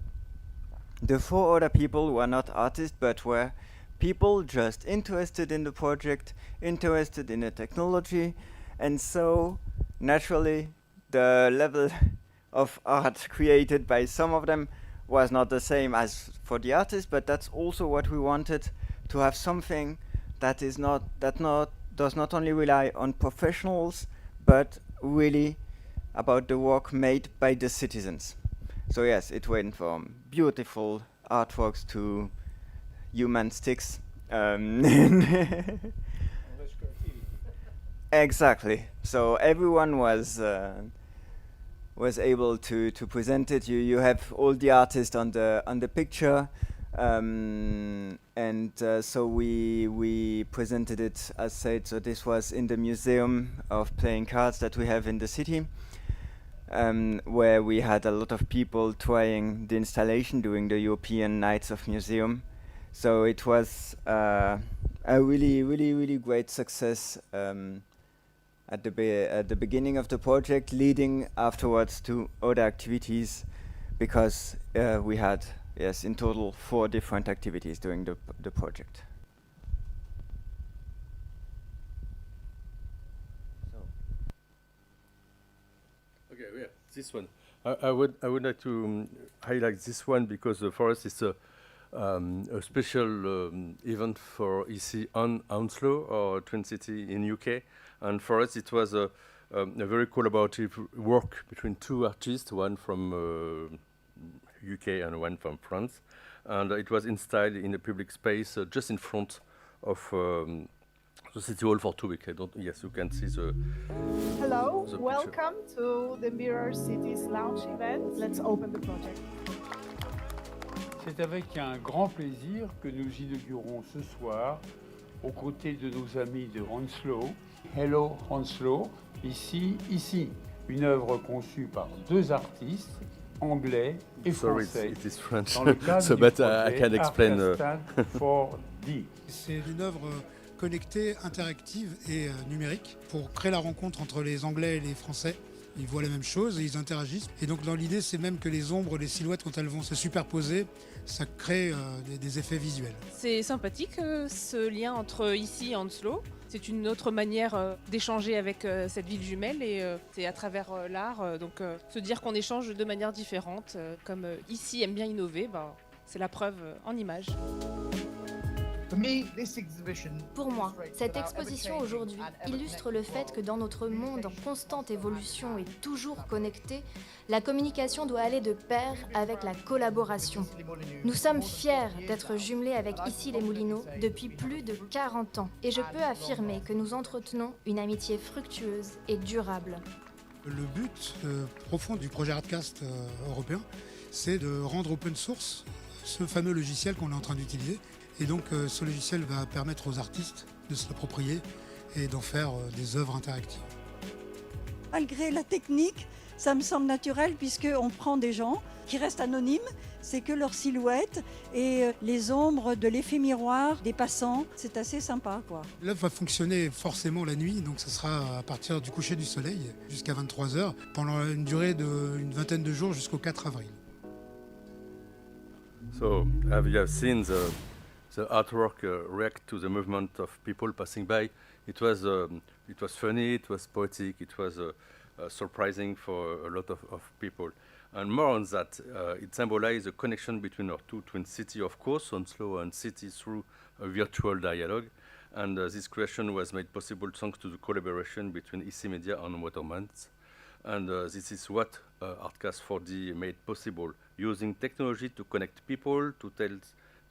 The 4 other people were not artists, but were people just interested in the project, interested in the technology, and so naturally the level of art created by some of them was not the same as for the artists, but that's also what we wanted, to have something that does not only rely on professionals, but really about the work made by the citizens. So yes, it went from beautiful artworks to human sticks. Exactly. So everyone was able to present it. You have all the artists on the picture, and so we presented it as said. So this was in the Museum of Playing Cards that we have in the city, where we had a lot of people trying the installation during the European Nights of Museum. So it was a really great success at the beginning of the project, leading afterwards to other activities, because we had, yes, in total 4 different activities during the project.
Okay, yeah, this one. I would like to highlight this one because for us it's a special event for Issy on Hounslow, or Twin City in UK, and for us it was a very collaborative work between 2 artists, one from UK and one from France. And it was installed in a public space just in front of the City Hall for 2 weeks. Yes, you can see the.
Hello,
the
welcome to the Mirror Cities Launch event. Let's open the project.
C'est avec un grand plaisir que nous inaugurons ce soir, aux côtés de nos amis de Hounslow. Hello Hounslow, ici, une œuvre conçue par 2 artistes, anglais et français.
It is French,
dans le cadre
so
du
but
projet
I can explain.
Artcast4D.
C'est une œuvre connectée, interactive et numérique pour créer la rencontre entre les Anglais et les Français. Ils voient la même chose et ils interagissent. Et donc dans l'idée, c'est même que les ombres, les silhouettes, quand elles vont se superposer, ça crée des effets visuels.
C'est sympathique ce lien entre ici et Hounslow. C'est une autre manière d'échanger avec cette ville jumelle et c'est à travers l'art. Donc se dire qu'on échange de manière différente, comme ici aime bien innover, c'est la preuve en images.
Pour moi, cette exposition aujourd'hui illustre le fait que dans notre monde en constante évolution et toujours connecté, la communication doit aller de pair avec la collaboration. Nous sommes fiers d'être jumelés avec Issy-les-Moulineaux depuis plus de 40 ans et je peux affirmer que nous entretenons une amitié fructueuse et durable.
Le but profond du projet Artcast européen, c'est de rendre open source ce fameux logiciel qu'on est en train d'utiliser. Et donc ce logiciel va permettre aux artistes de se l'approprier et d'en faire des œuvres interactives.
Malgré la technique, ça me semble naturel puisqu'on prend des gens qui restent anonymes, c'est que leur silhouette et les ombres de l'effet miroir des passants, c'est assez sympa, quoi.
L'œuvre va fonctionner forcément la nuit, donc ce sera à partir du coucher du soleil jusqu'à 23h, pendant une durée d'une vingtaine de jours jusqu'au 4 avril.
So, have you seen the artwork react to the movement of people passing by? It was funny, it was poetic, it was surprising for a lot of people. And more on that, it symbolized the connection between our two twin cities, of course, Hounslow and City, through a virtual dialogue. And this creation was made possible thanks to the collaboration between Issy Media and Watermans. And this is what Artcast4D made possible, using technology to connect people, to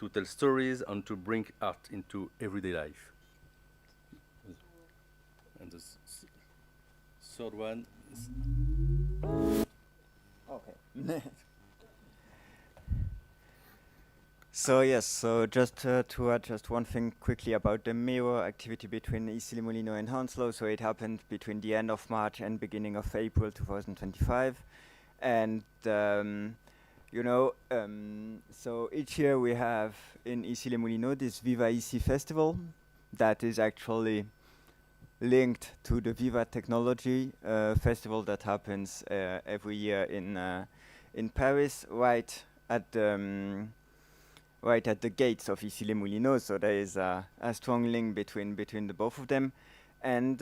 tell stories, and to bring art into everyday life. And the third one is...
Okay. So yes, so just to add just one thing quickly about the mirror activity between Issy-les-Moulineaux and Hounslow. So it happened between the end of March and beginning of April 2025. And you know, so each year we have in Issy-les-Moulineaux this Viva Issy festival that is actually linked to the Viva Technology festival that happens every year in Paris, right at the gates of Issy-les-Moulineaux. So there is a strong link between the both of them. And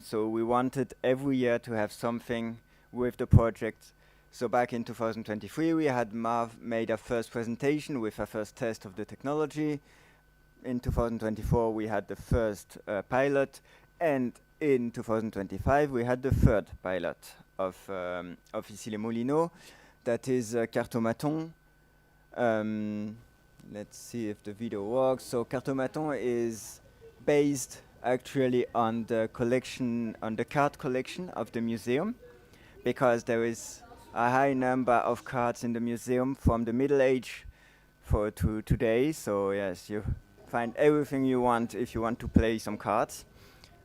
so we wanted every year to have something with the project. So back in 2023, we had made a first presentation with a first test of the technology. In 2024, we had the first pilot, and in 2025, we had the third pilot of Issy-les-Moulineaux. That is Cartomaton. Let's see if the video works. So Cartomaton is based actually on the collection, on the card collection of the museum, because there is a high number of cards in the museum from the Middle Age to today. So yes, you find everything you want if you want to play some cards,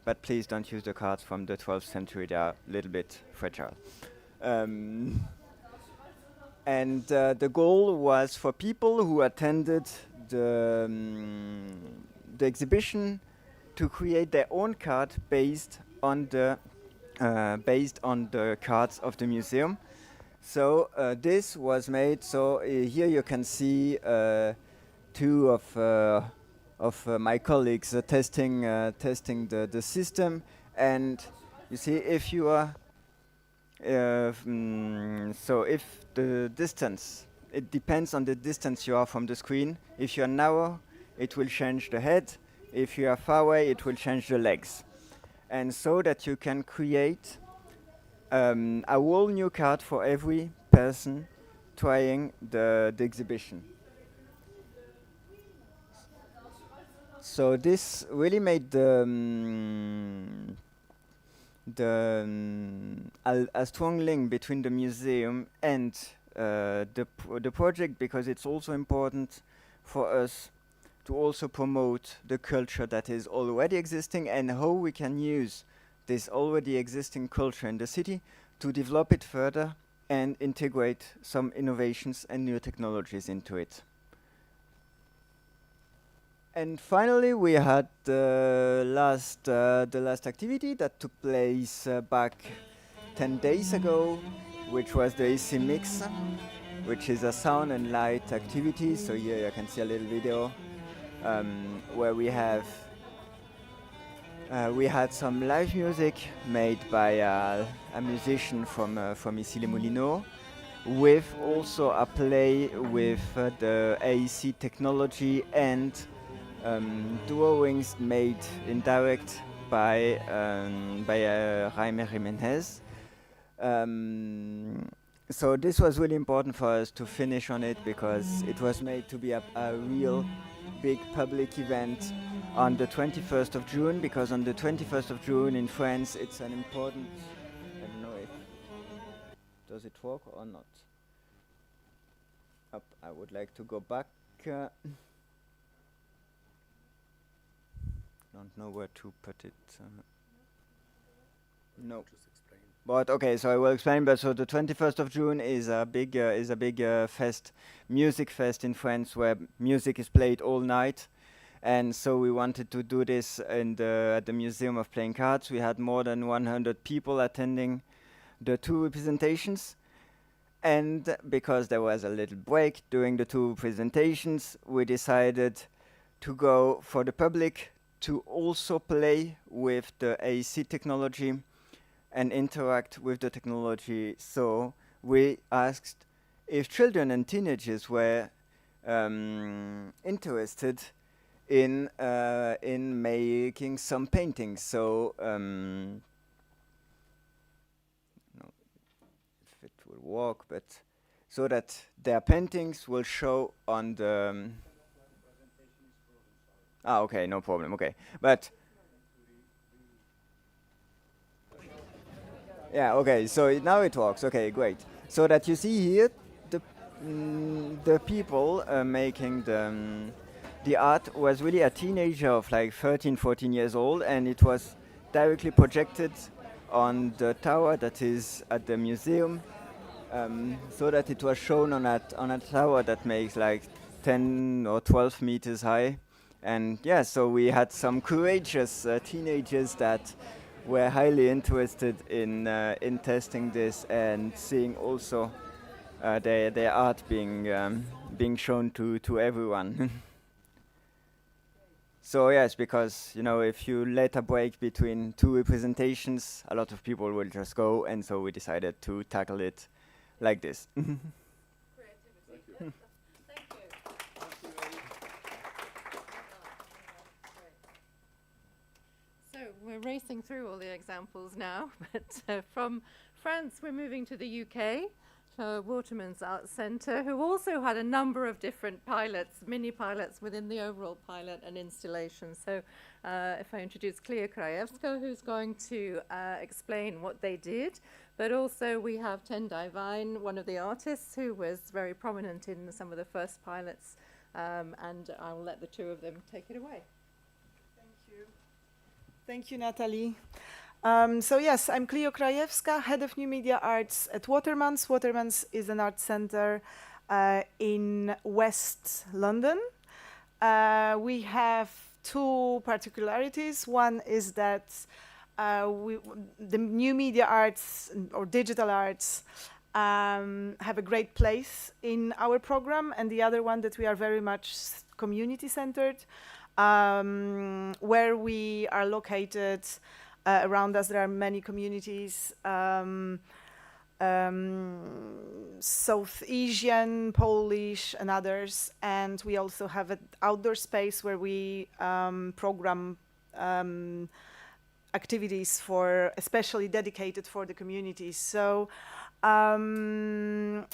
but please don't use the cards from the 12th century. They are a little bit fragile. And the goal was for people who attended the exhibition to create their own card based on the cards of the museum. So this was made. So here you can see two of my colleagues testing the system, and you see if you are so if the distance, it depends on the distance you are from the screen. If you are narrow, it will change the head. If you are far away, it will change the legs. And so that you can create a whole new card for every person trying the exhibition. So this really made a strong link between the museum and the project, because it's also important for us to also promote the culture that is already existing and how we can use this already existing culture in the city to develop it further and integrate some innovations and new technologies into it. And finally, we had the last activity that took place back 10 days ago, which was the Issy Mix, which is a sound and light activity. So here you can see a little video where we had some live music made by a musician from Issy-les-Moulineaux, with also a play with the AEC technology and drawings made in direct by Jaime Jimenez. So this was really important for us to finish on it, because it was made to be a real big public event on the 21st of June, because on the 21st of June in France it's an important, I don't know if, does it work or not? Up, I would like to go back. Don't know where to put it. No. But okay, so I will explain. But so the 21st of June is a big fest, music fest in France, where music is played all night, and so we wanted to do this at the Museum of Playing Cards. We had more than 100 people attending the two representations, and because there was a little break during the two presentations, we decided to go for the public to also play with the AEC technology and interact with the technology. So we asked if children and teenagers were interested in making some paintings. So no, if it will work, but so that their paintings will show on the. Okay, no problem. Okay, but. Yeah, okay, so now it works. Okay, great. So that you see here, the people making the art was really a teenager of like 13, 14 years old, and it was directly projected on the tower that is at the museum, so that it was shown on a tower that makes like 10 or 12 meters high. And yeah, so we had some courageous teenagers that were highly interested in testing this and seeing also their art being shown to everyone. So yes, because if you let a break between two representations, a lot of people will just go, and so we decided to tackle it like this.
So we're racing through all the examples now, but from France we're moving to the UK, to Waterman's Art Centre, who also had a number of different pilots, mini pilots within the overall pilot and installation. So if I introduce Clea Krajewska, who's going to explain what they did, but also we have Tendai Vine, one of the artists who was very prominent in some of the first pilots, and I'll let the two of them take it away.
Thank you, Natalie. So yes, I'm Clea Krajewska, Head of New Media Arts at Waterman's. Waterman's is an art centre in West London. We have two particularities. One is that the new media arts or digital arts have a great place in our program, and the other one that we are very much community-centered. Where we are located, around us there are many communities, South Asian, Polish and others, and we also have an outdoor space where we program activities especially dedicated for the communities. So And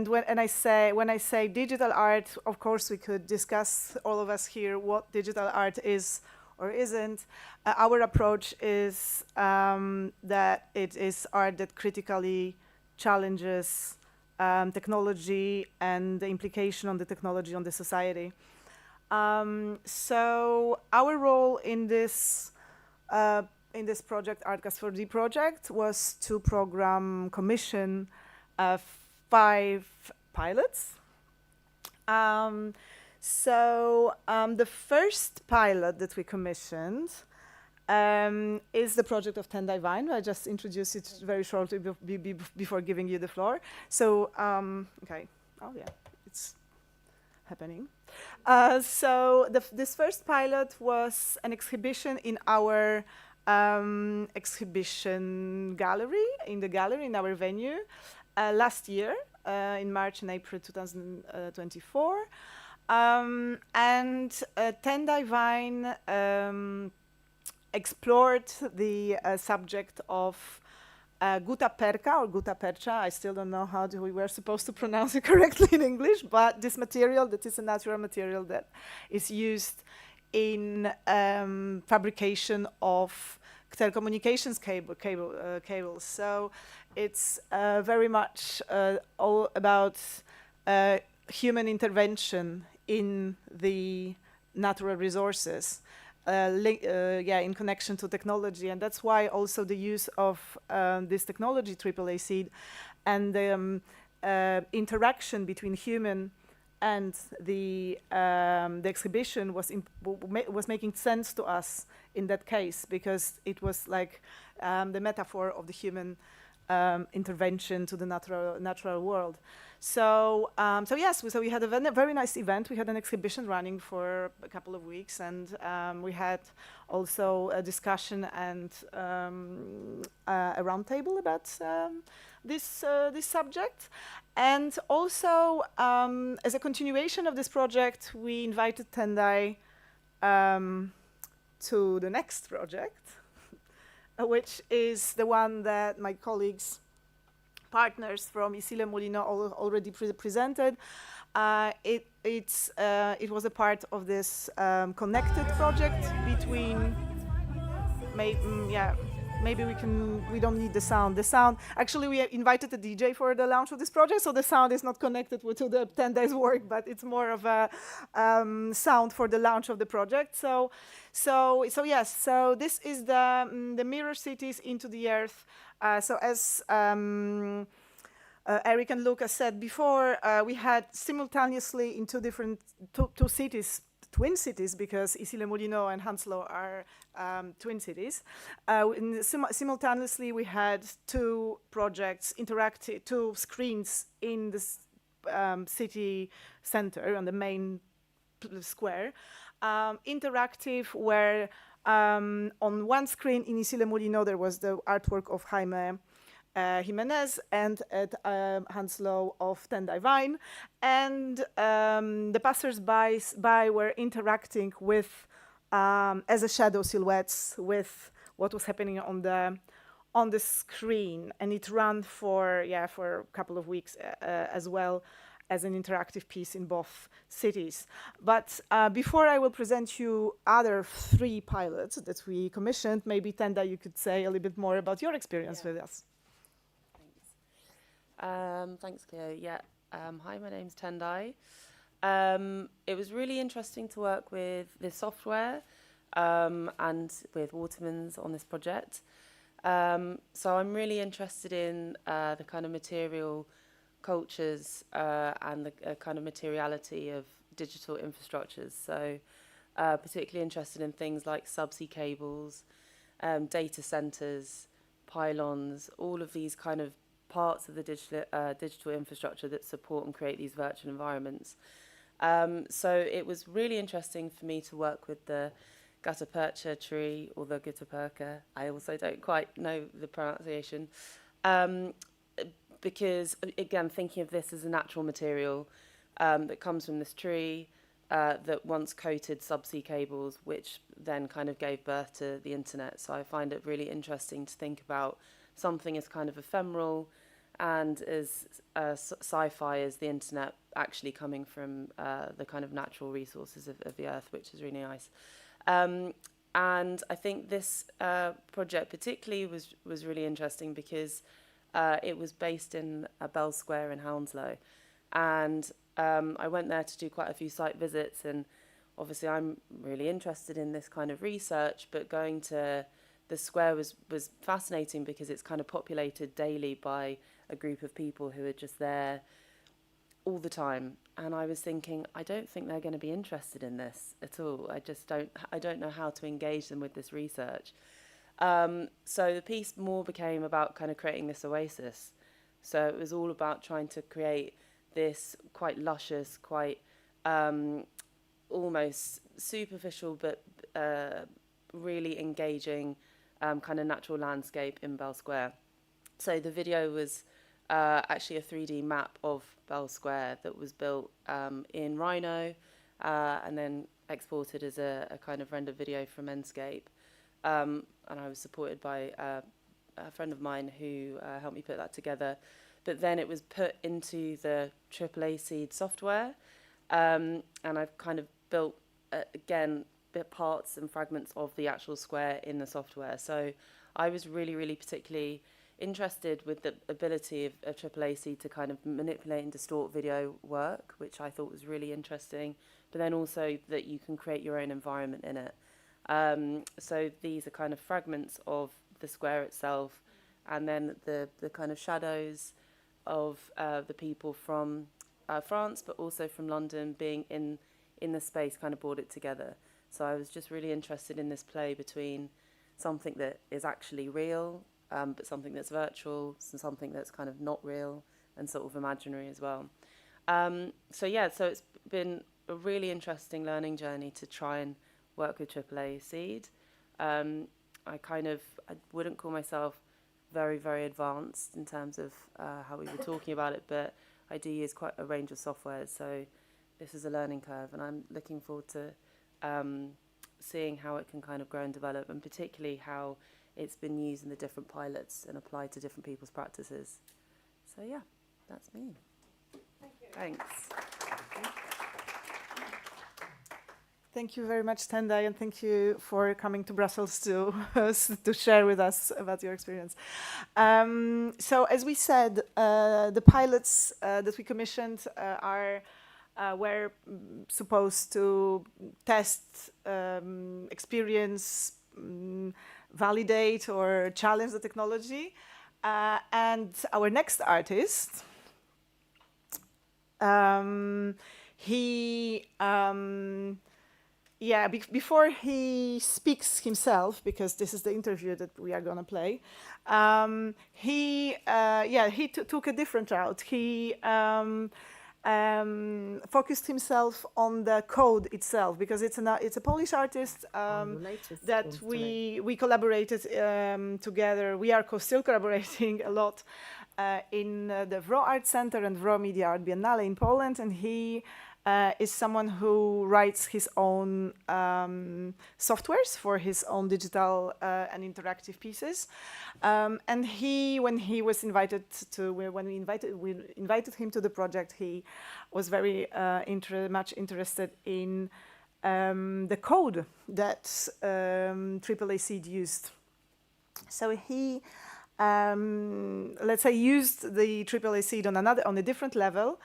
when I say digital art, of course we could discuss, all of us here, what digital art is or isn't. Our approach is that it is art that critically challenges technology and the implication on the technology on the society. So our role in this project, Artcast4D project, was to commission 5 pilots. The first pilot that we commissioned is the project of Tendai Vine. I just introduced it very shortly before giving you the floor. So, okay, oh yeah, it's happening. This first pilot was an exhibition in our exhibition gallery, in our venue, last year, in March and April 2024. Tendai Vine explored the subject of gutta perca or gutta percha. I still don't know how we were supposed to pronounce it correctly in English, but this material, that is a natural material that is used in fabrication of telecommunications cables. So it's very much all about human intervention in the natural resources, in connection to technology. And that's why also the use of this technology, AAA seed, and the interaction between human and the exhibition was making sense to us in that case, because it was like the metaphor of the human intervention to the natural world. So we had a very nice event. We had an exhibition running for a couple of weeks, and we had also a discussion and a roundtable about this subject. And also, as a continuation of this project, we invited Tendai to the next project, which is the one that my colleagues, partners from Issy-les-Moulineaux already presented. It was a part of this connected project between, maybe we don't need the sound. The sound, actually we invited a DJ for the launch of this project, so the sound is not connected to the 10 days work, but it's more of a sound for the launch of the project. So this is the Mirror Cities into the Earth. So as Eric and Lucas said before, we had simultaneously in two cities, twin cities, because Issy-les-Moulineaux and Hounslow are twin cities. Simultaneously, we had 2 projects, two screens in the city center, on the main square, interactive, where on one screen in Issy-les-Moulineaux there was the artwork of Jaime Jimenez, and at Hounslow of Tendai Vine, and the passers-by were interacting with, as a shadow silhouettes, with what was happening on the screen, and it ran for a couple of weeks as well as an interactive piece in both cities. But before I will present you other 3 pilots that we commissioned, maybe Tendai, you could say a little bit more about your experience with us.
Thanks, Cleo. Hi, my name's Tendai. It was really interesting to work with this software and with Watermans on this project. So I'm really interested in the kind of material cultures and the kind of materiality of digital infrastructures. So particularly interested in things like subsea cables, data centers, pylons, all of these kind of parts of the digital infrastructure that support and create these virtual environments. So it was really interesting for me to work with the gutta percha tree, or the gutta perca. I also don't quite know the pronunciation. Because, again, thinking of this as a natural material that comes from this tree that once coated subsea cables, which then kind of gave birth to the internet. So I find it really interesting to think about something as kind of ephemeral and as sci-fi as the internet, actually coming from the kind of natural resources of the earth, which is really nice. And I think this project particularly was really interesting because it was based in Bell Square in Hounslow. And I went there to do quite a few site visits, and obviously I'm really interested in this kind of research, but going to the square was fascinating because it's kind of populated daily by a group of people who are just there all the time. And I was thinking, I don't think they're going to be interested in this at all. I don't know how to engage them with this research. So the piece more became about kind of creating this oasis. So it was all about trying to create this quite luscious, quite almost superficial, but really engaging kind of natural landscape in Bell Square. So the video was actually a 3D map of Bell Square that was built in Rhino and then exported as a kind of rendered video from Enscape. And I was supported by a friend of mine who helped me put that together. But then it was put into the AAA Seed software, and I've kind of built, again, bit parts and fragments of the actual square in the software. So I was really, really particularly interested with the ability of AAA Seed to kind of manipulate and distort video work, which I thought was really interesting, but then also that you can create your own environment in it. So these are kind of fragments of the square itself, and then the kind of shadows of the people from France, but also from London being in the space kind of brought it together. So I was just really interested in this play between something that is actually real, but something that's virtual, and something that's kind of not real and sort of imaginary as well. So it's been a really interesting learning journey to try and work with AAA Seed. I wouldn't call myself very, very advanced in terms of how we were talking about it, but I do use quite a range of softwares, so this is a learning curve, and I'm looking forward to seeing how it can kind of grow and develop, and particularly how it's been used in the different pilots and applied to different people's practices. So yeah, that's me.
Thank you.
Thanks.
Thank you very much, Tendai, and thank you for coming to Brussels to share with us about your experience. So as we said, the pilots that we commissioned were supposed to test, experience, validate or challenge the technology. And our next artist, before he speaks himself, because this is the interview that we are going to play, he took a different route. He focused himself on the code itself, because it's a Polish artist that we collaborated together. We are still collaborating a lot in the WRO Art Center and WRO Media Art Biennale in Poland, and he is someone who writes his own softwares for his own digital and interactive pieces. And when we invited him to the project, he was very much interested in the code that AAA Seed used. So he, let's say, used the AAA Seed on a different level.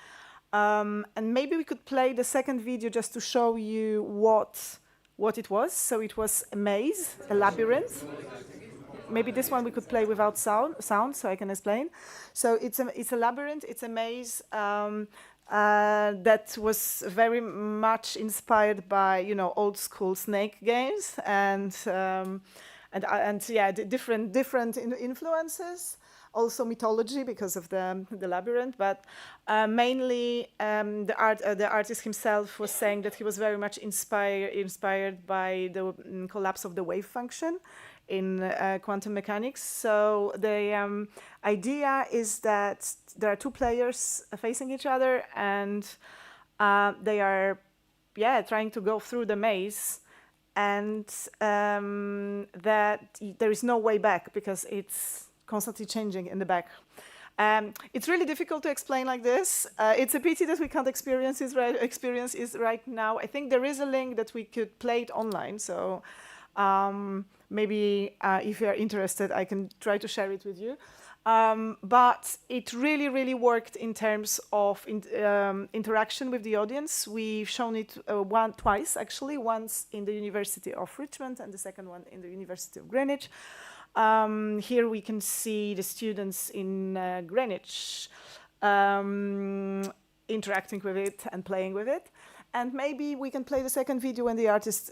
And maybe we could play the second video just to show you what it was. So it was a maze, a labyrinth. Maybe this one we could play without sound, so I can explain. So it's a labyrinth, it's a maze that was very much inspired by old school snake games and different influences. Also mythology because of the labyrinth, but mainly the artist himself was saying that he was very much inspired by the collapse of the wave function in quantum mechanics. So the idea is that there are two players facing each other, and they are trying to go through the maze, and that there is no way back because it's constantly changing in the back. It's really difficult to explain like this. It's a pity that we can't experience it right now. I think there is a link that we could play it online. So maybe if you're interested, I can try to share it with you. But it really, really worked in terms of interaction with the audience. We've shown it twice, actually, once in the University of Richmond and the second one in the University of Greenwich. Here we can see the students in Greenwich interacting with it and playing with it. And maybe we can play the second video when the artists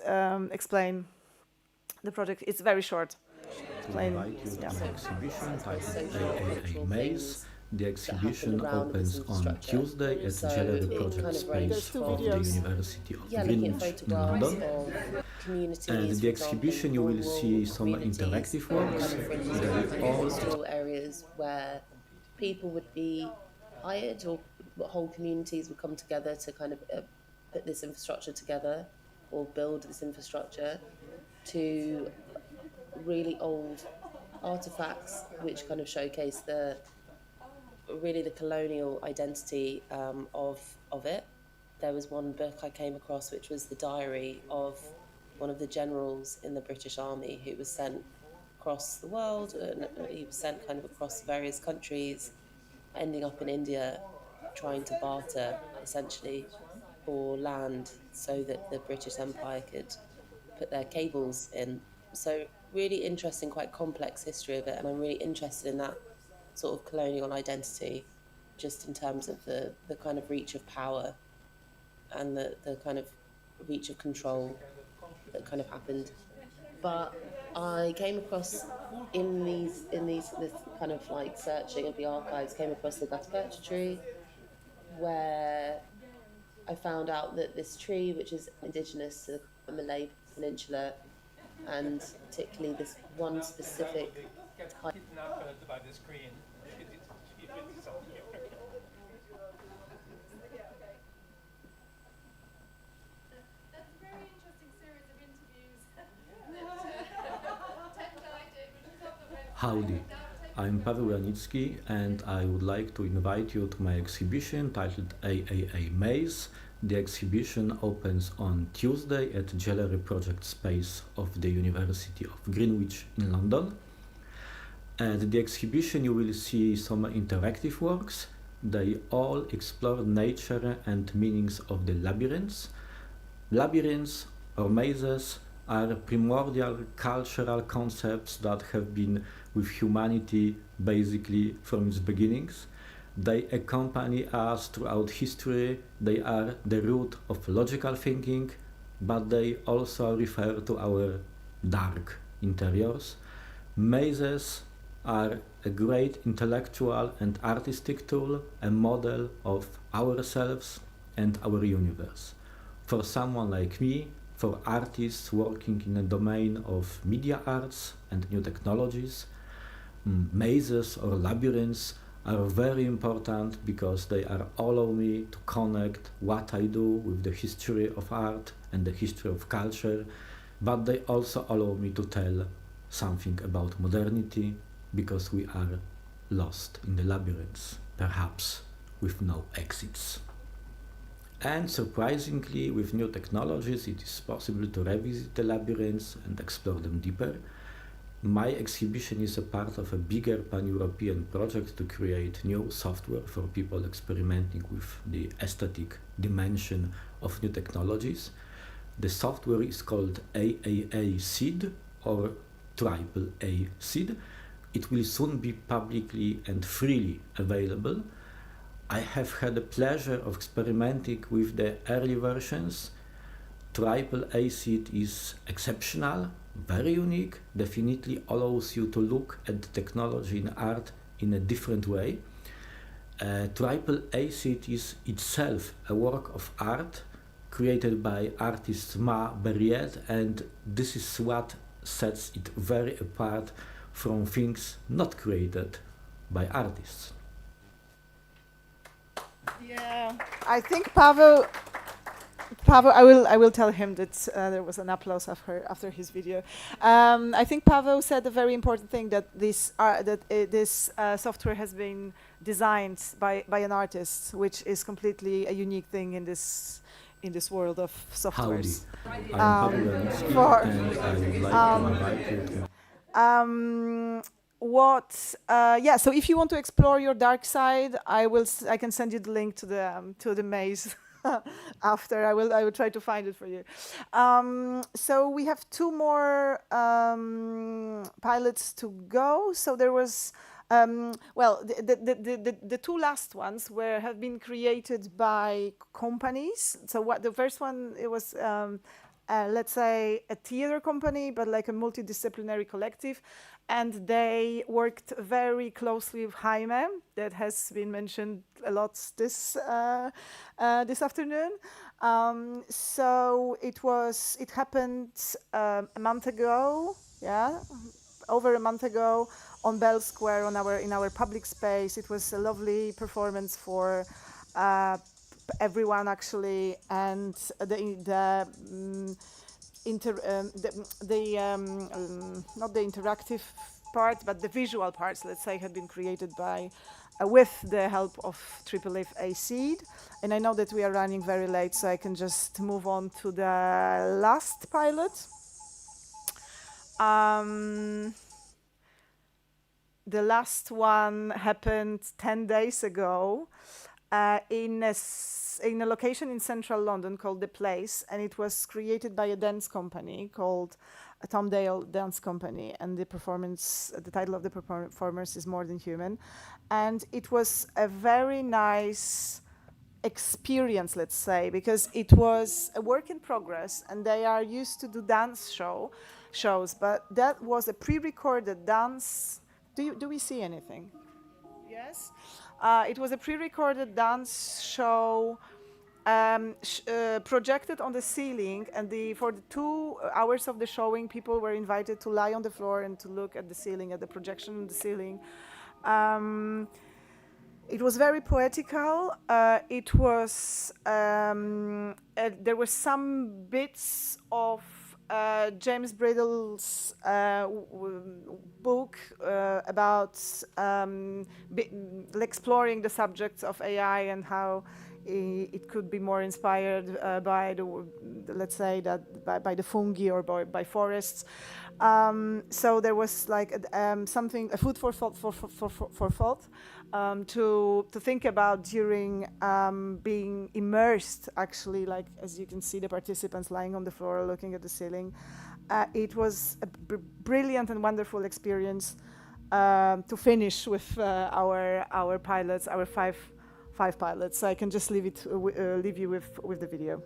explain the project. It's very short.
To invite you to an exhibition titled AAA Maze. The exhibition opens on Tuesday at the Gallery Project Space of the University of Greenwich in London. And the exhibition you will see some interactive works.
All areas where people would be hired, or whole communities would come together to kind of put this infrastructure together or build this infrastructure, to really old artifacts which kind of showcase the colonial identity of it. There was one book I came across which was the diary of one of the generals in the British Army who was sent across the world, and he was sent kind of across various countries, ending up in India trying to barter essentially for land so that the British Empire could put their cables in. So really interesting, quite complex history of it, and I'm really interested in that sort of colonial identity, just in terms of the kind of reach of power and the kind of reach of control that kind of happened. But I came across this kind of like searching of the archives, came across the Gattacaca tree, where I found out that this tree, which is indigenous to the Malay Peninsula, and particularly this one specific type.
By the screen.
Howdy, I'm Paweł Janicki, and I would like to invite you to my exhibition titled AAA Maze. The exhibition opens on Tuesday at Gallery Project Space of the University of Greenwich in London. At the exhibition you will see some interactive works. They all explore nature and meanings of the labyrinths. Labyrinths or mazes are primordial cultural concepts that have been with humanity basically from its beginnings. They accompany us throughout history. They are the root of logical thinking, but they also refer to our dark interiors. Mazes are a great intellectual and artistic tool, a model of ourselves and our universe. For someone like me, for artists working in the domain of media arts and new technologies, mazes or labyrinths are very important because they allow me to connect what I do with the history of art and the history of culture, but they also allow me to tell something about modernity, because we are lost in the labyrinths, perhaps with no exits. And surprisingly, with new technologies, it is possible to revisit the labyrinths and explore them deeper. My exhibition is a part of a bigger pan-European project to create new software for people experimenting with the aesthetic dimension of new technologies. The software is called AAA Seed or AAA Seed. It will soon be publicly and freely available. I have had the pleasure of experimenting with the early versions. AAA Seed is exceptional, very unique, definitely allows you to look at the technology in art in a different way. AAA Seed is itself a work of art created by artist Ma Berriet, and this is what sets it very apart from things not created by artists.
Yeah, I think Paweł Pavel, I will tell him that there was an applause after his video. I think Pavel said a very important thing, that this software has been designed by an artist, which is completely a unique thing in this world of softwares.
Howdy. I am Pavel Janicki, and I would like to invite you to
so if you want to explore your dark side, I can send you the link to the maze after. I will try to find it for you. So we have 2 more pilots to go. So there was the 2 last ones have been created by companies. So the first one, it was let's say a theater company, but like a multidisciplinary collective, and they worked very closely with Jaime, that has been mentioned a lot this afternoon. So it happened a month ago, over a month ago, on Bell Square, in our public space. It was a lovely performance for everyone, actually, and not the interactive part, but the visual parts, let's say, had been created by with the help of AAA Seed. And I know that we are running very late, so I can just move on to the last pilot. The last one happened 10 days ago in a location in central London called The Place, and it was created by a dance company called Tom Dale Dance Company, and the title of the performance is More Than Human. And it was a very nice experience, let's say, because it was a work in progress, and they are used to do dance shows, but that was a pre-recorded dance. Do we see anything? Yes. It was a pre-recorded dance show projected on the ceiling, and for the 2 hours of the showing, people were invited to lie on the floor and to look at the ceiling, at the projection on the ceiling. It was very poetical. It was there were some bits of James Bridle's book about exploring the subjects of AI and how it could be more inspired by let's say that by the fungi or by forests. So there was like a food for thought to think about during being immersed, actually, like as you can see the participants lying on the floor looking at the ceiling. It was a brilliant and wonderful experience to finish with our pilots, our five pilots. So I can just leave you with the video.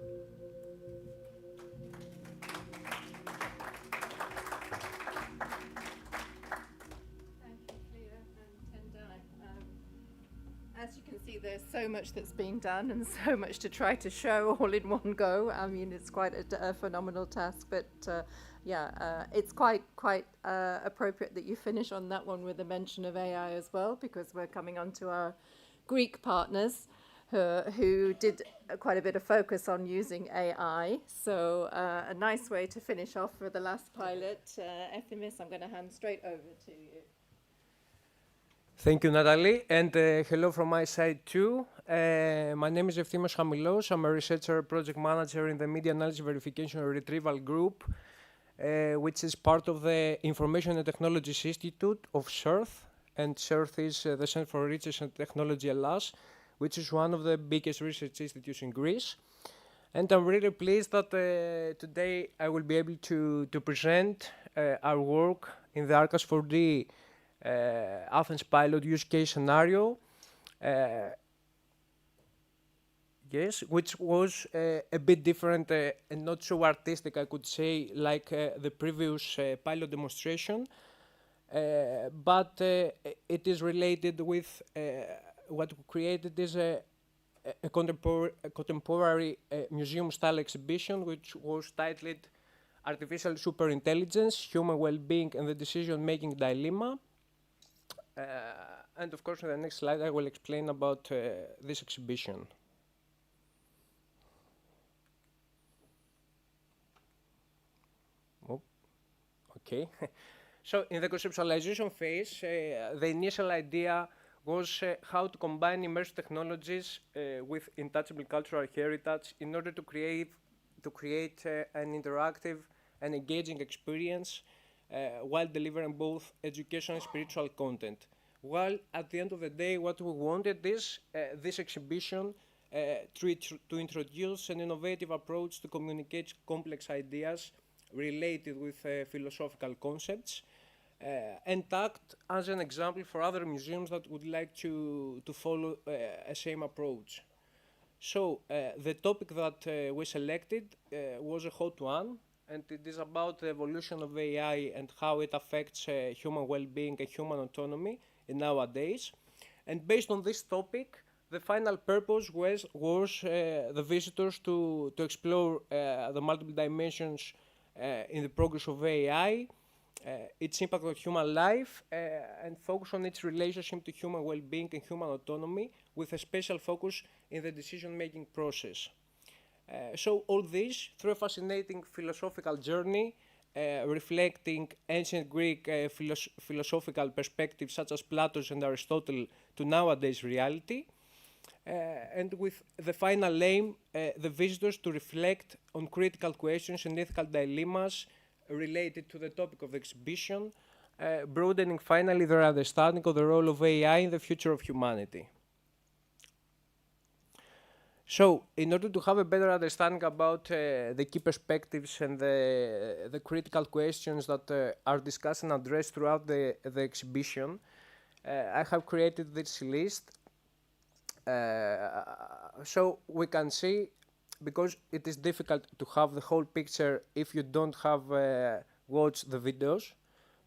As you can see, there's so much that's being done and so much to try to show all in one go. I mean, it's quite a phenomenal task, but it's quite appropriate that you finish on that one with a mention of AI as well, because we're coming on to our Greek partners who did quite a bit of focus on using AI. So a nice way to finish off for the last pilot. Efthymis, I'm going to hand straight over to you.
Thank you, Natalie, and hello from my side too. My name is Efthymis Chamilos. I'm a researcher, project manager in the Media Analysis Verification and Retrieval Group, which is part of the Information and Technologies Institute of CERT, and CERT is the Center for Research and Technology Hellas, which is one of the biggest research institutes in Greece. And I'm really pleased that today I will be able to present our work in the Artcast4D Athens pilot use case scenario, which was a bit different and not so artistic, I could say, like the previous pilot demonstration, but it is related with what we created is a contemporary museum-style exhibition, which was titled Artificial Superintelligence, Human Well-Being and the Decision-Making Dilemma. And of course, in the next slide, I will explain about this exhibition. Okay. So in the conceptualization phase, the initial idea was how to combine immersive technologies with untouchable cultural heritage in order to create an interactive and engaging experience while delivering both educational and spiritual content. While at the end of the day, what we wanted is this exhibition to introduce an innovative approach to communicate complex ideas related with philosophical concepts, and act as an example for other museums that would like to follow a same approach. So the topic that we selected was a hot one, and it is about the evolution of AI and how it affects human well-being and human autonomy in nowadays. And based on this topic, the final purpose was the visitors to explore the multiple dimensions in the progress of AI, its impact on human life, and focus on its relationship to human well-being and human autonomy, with a special focus in the decision-making process. So all this through a fascinating philosophical journey, reflecting ancient Greek philosophical perspectives such as Plato's and Aristotle to nowadays reality, and with the final aim, the visitors to reflect on critical questions and ethical dilemmas related to the topic of the exhibition, broadening finally their understanding of the role of AI in the future of humanity. So, in order to have a better understanding about the key perspectives and the critical questions that are discussed and addressed throughout the exhibition, I have created this list. So we can see, because it is difficult to have the whole picture if you don't have watched the videos,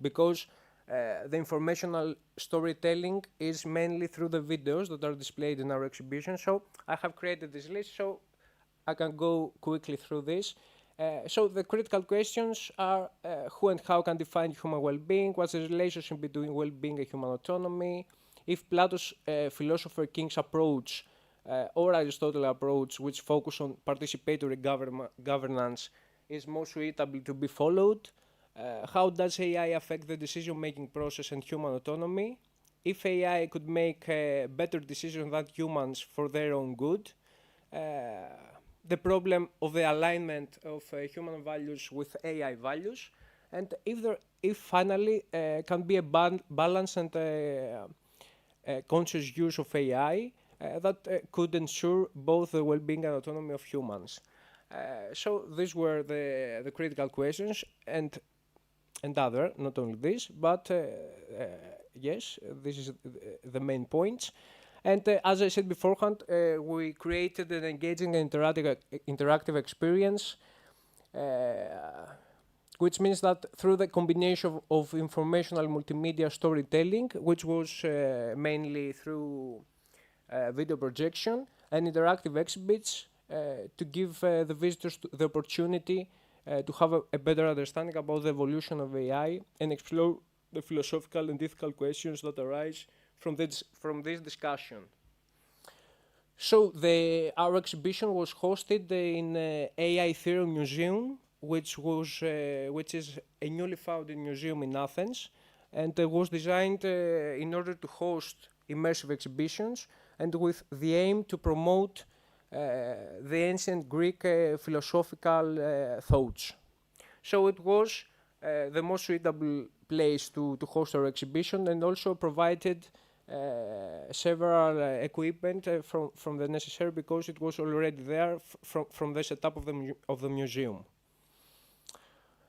because the informational storytelling is mainly through the videos that are displayed in our exhibition. So I have created this list, so I can go quickly through this. So the critical questions are who and how can define human well-being, what's the relationship between well-being and human autonomy, if Plato's philosopher king's approach or Aristotle's approach, which focus on participatory governance, is most suitable to be followed. How does AI affect the decision-making process and human autonomy? If AI could make better decisions than humans for their own good. The problem of the alignment of human values with AI values. And if finally can be a balance and conscious use of AI that could ensure both the well-being and autonomy of humans. So these were the critical questions, and other, not only this, but yes, this is the main points. And as I said beforehand, we created an engaging and interactive experience, which means that through the combination of informational multimedia storytelling, which was mainly through video projection and interactive exhibits, to give the visitors the opportunity to have a better understanding about the evolution of AI and explore the philosophical and ethical questions that arise from this discussion. So our exhibition was hosted in AI Theory Museum, which is a newly founded museum in Athens, and was designed in order to host immersive exhibitions, and with the aim to promote the ancient Greek philosophical thoughts. So it was the most suitable place to host our exhibition, and also provided several equipment from the necessary, because it was already there from the setup of the museum.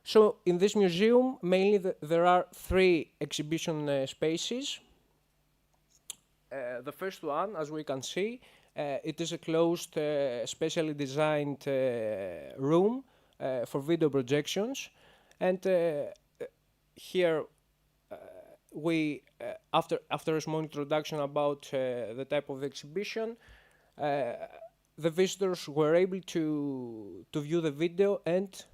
So in this museum, mainly there are 3 exhibition spaces. The first one, as we can see, it is a closed, specially designed room for video projections. And here we, after a small introduction about the type of exhibition, the visitors were able to view the video and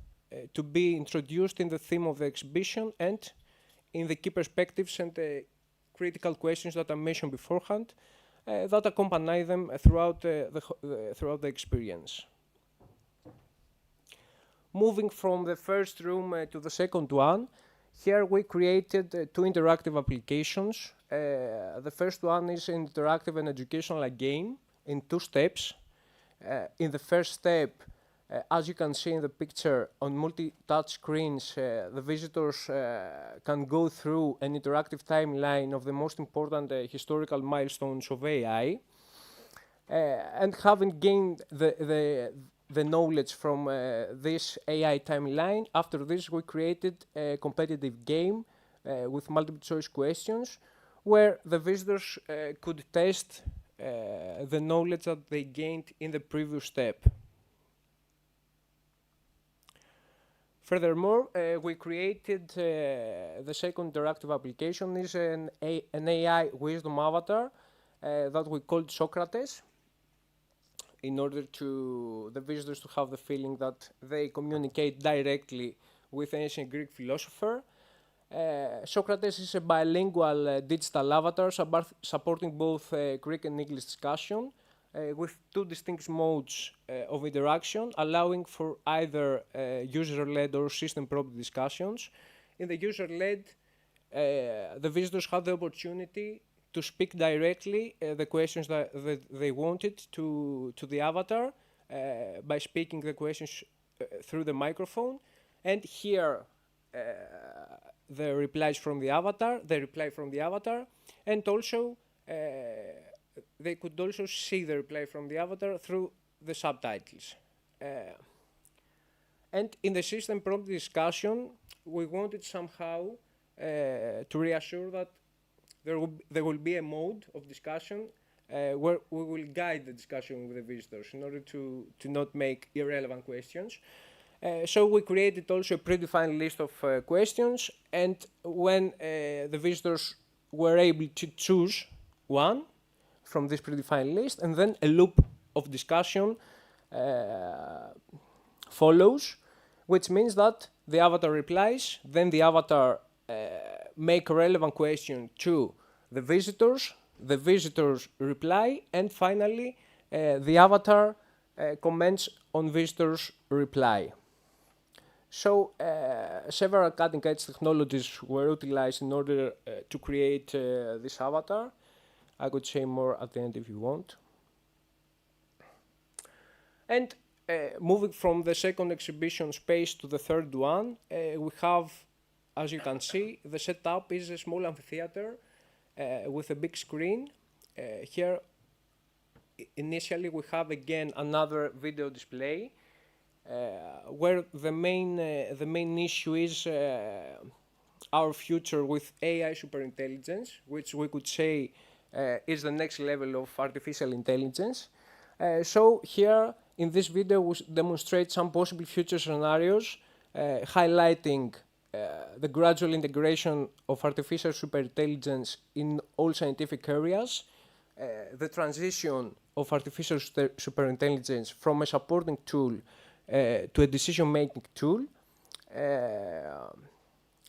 to be introduced in the theme of the exhibition and in the key perspectives and critical questions that I mentioned beforehand, that accompany them throughout the experience. Moving from the first room to the second one, Here we created two interactive applications. The first one is an interactive and educational game in 2 steps. In the first step, as you can see in the picture, on multi-touch screens, the visitors can go through an interactive timeline of the most important historical milestones of AI. And having gained the knowledge from this AI timeline, after this we created a competitive game with multiple choice questions where the visitors could test the knowledge that they gained in the previous step. Furthermore, we created the second interactive application is an AI wisdom avatar that we called Socrates, in order to the visitors to have the feeling that they communicate directly with ancient Greek philosopher. Socrates is a bilingual digital avatar supporting both Greek and English discussion with 2 distinct modes of interaction, allowing for either user-led or system-prompt discussions. In the user-led, the visitors have the opportunity to speak directly the questions that they wanted to the avatar by speaking the questions through the microphone, and hear the replies from the avatar, and also they could also see the reply from the avatar through the subtitles. And in the system prompt discussion, we wanted somehow to reassure that there will be a mode of discussion where we will guide the discussion with the visitors in order to not make irrelevant questions. So we created also a predefined list of questions, and when the visitors were able to choose one from this predefined list, and then a loop of discussion follows, which means that the avatar replies, then the avatar make a relevant question to the visitors reply, and finally the avatar comments on visitors' reply. So several cutting-edge technologies were utilized in order to create this avatar. I could say more at the end if you want. And moving from the second exhibition space to the third one, we have, as you can see, the setup is a small amphitheater with a big screen. Here, initially, we have again another video display where the main issue is our future with AI superintelligence, which we could say is the next level of artificial intelligence. So here in this video we demonstrate some possible future scenarios highlighting the gradual integration of artificial superintelligence in all scientific areas, the transition of artificial superintelligence from a supporting tool to a decision-making tool,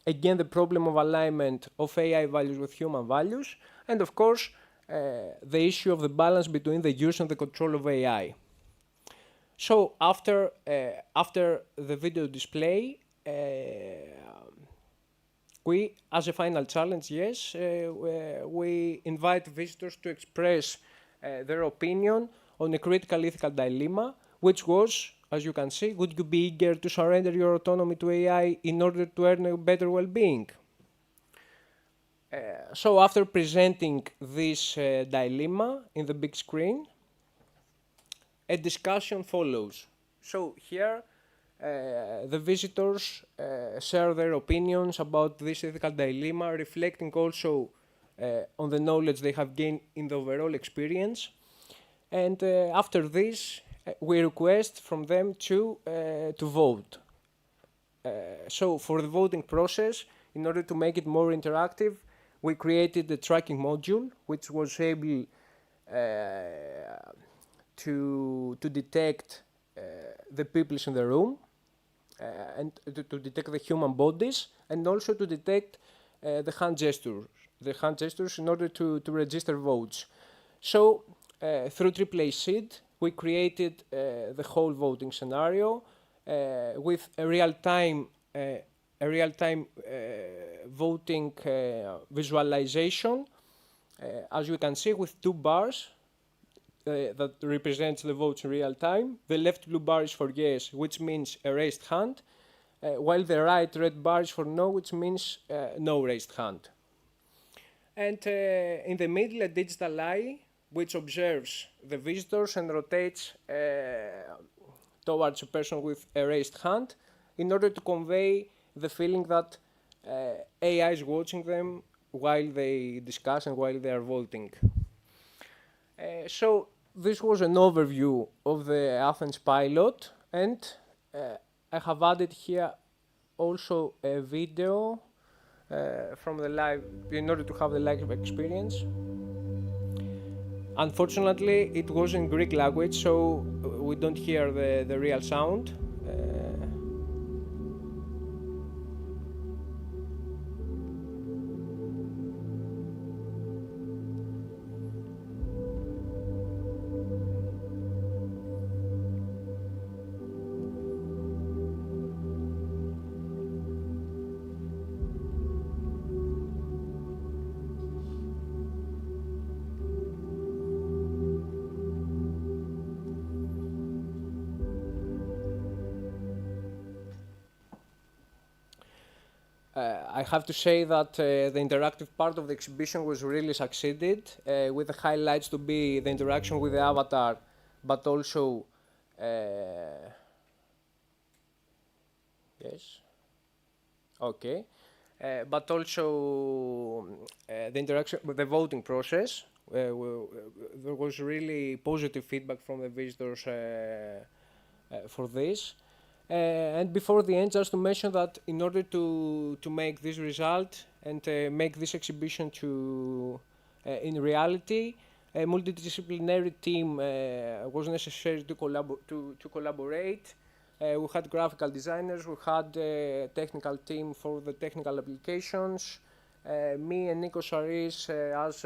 again the problem of alignment of AI values with human values, and of course the issue of the balance between the use and the control of AI. So after the video display, we, as a final challenge, we invite visitors to express their opinion on a critical ethical dilemma, which was, as you can see, would you be eager to surrender your autonomy to AI in order to earn a better well-being? So after presenting this dilemma in the big screen, a discussion follows. So here the visitors share their opinions about this ethical dilemma, reflecting also on the knowledge they have gained in the overall experience. And after this, we request from them to vote. So for the voting process, in order to make it more interactive, we created a tracking module, which was able to detect the peoples in the room, and to detect the human bodies, and also to detect the hand gestures in order to register votes. So through AAA Seed, we created the whole voting scenario with a real-time a real-time voting visualization, as you can see, with two bars that represents the votes in real time. The left blue bar is for yes, which means a raised hand, while the right red bar is for no, which means no raised hand. And in the middle, a digital eye, which observes the visitors and rotates towards a person with a raised hand in order to convey the feeling that AI is watching them while they discuss and while they are voting. So this was an overview of the Athens pilot, and I have added here also a video from the live, in order to have the live experience. Unfortunately, it was in Greek language, so we don't hear the real sound. I have to say that the interactive part of the exhibition was really succeeded, with the highlights to be the interaction with the avatar, but also yes, okay, but also the interaction with the voting process. There was really positive feedback from the visitors for this. And before the end, just to mention that in order to make this result and make this exhibition in reality, a multidisciplinary team was necessary to collaborate. We had graphical designers, we had a technical team for the technical applications, me and Nico Saris as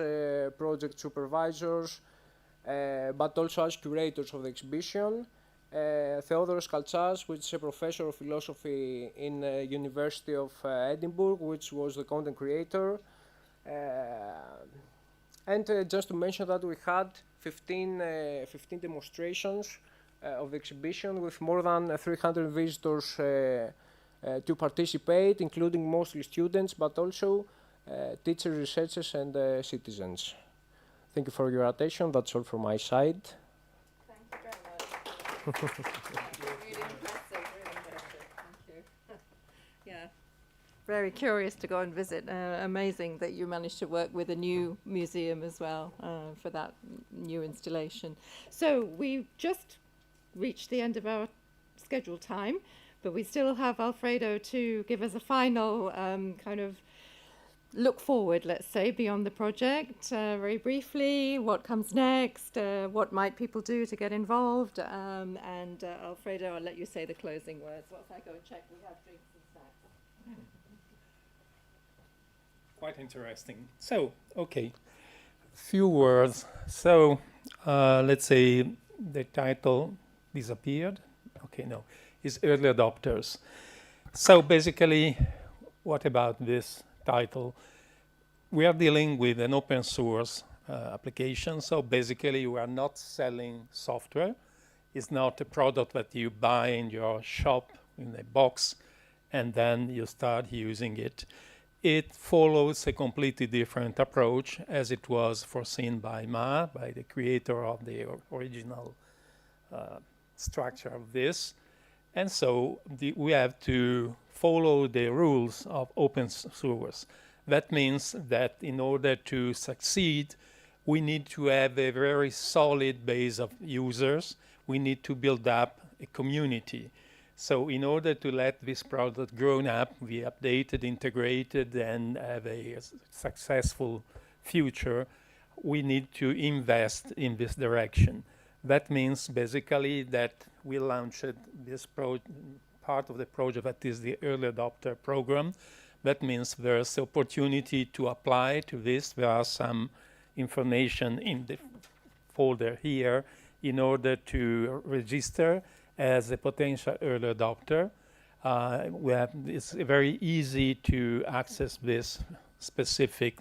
project supervisors, but also as curators of the exhibition. Theodoros Kaltsas, which is a professor of philosophy in University of Edinburgh, which was the content creator. And just to mention that we had 15 demonstrations of the exhibition with more than 300 visitors to participate, including mostly students, but also teachers, researchers, and citizens. Thank you for your attention. That's all from my side.
Really impressive, really impressive. Thank you. Yeah, very curious to go and visit. Amazing that you managed to work with a new museum as well for that new installation. So we've just reached the end of our scheduled time, but we still have Alfredo to give us a final kind of look forward, let's say, beyond the project, very briefly, what comes next, what might people do to get involved, and Alfredo, I'll let you say the closing words. Once I go and check, we have drinks and snacks.
Quite interesting. So, okay, few words. So, let's say the title disappeared. Okay, no, it's early adopters. So basically, what about this title? We are dealing with an open source application, so basically we are not selling software. It's not a product that you buy in your shop in a box and then you start using it. It follows a completely different approach as it was foreseen by Ma, by the creator of the original structure of this. And so we have to follow the rules of open source. That means that in order to succeed, we need to have a very solid base of users. We need to build up a community. So in order to let this product grow up, we updated, integrated, and have a successful future, we need to invest in this direction. That means basically that we launched this part of the project that is the early adopter program. That means there's opportunity to apply to this. There are some information in the folder here in order to register as a potential early adopter. it's very easy to access this specific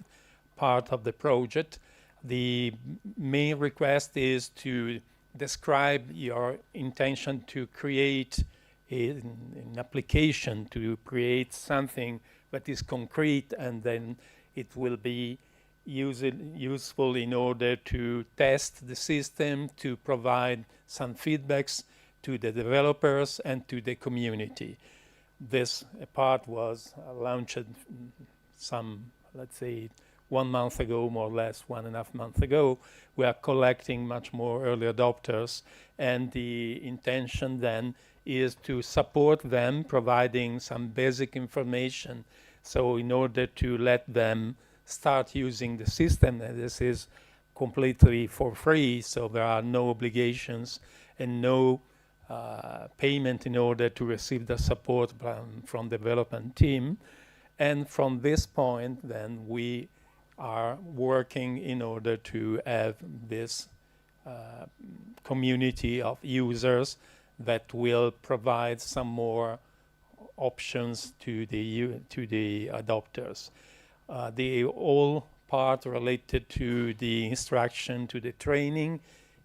part of the project. The main request is to describe your intention to create an application, to create something that is concrete, and then it will be useful in order to test the system, to provide some feedbacks to the developers and to the community. This part was launched some, let's say, 1 month ago, more or less 1.5 months ago. We are collecting much more early adopters, and the intention then is to support them, providing some basic information. So in order to let them start using the system, and this is completely for free, so there are no obligations and no payment in order to receive the support from the development team. And from this point, then we are working in order to have this community of users that will provide some more options to the adopters. The whole part related to the instruction, to the training,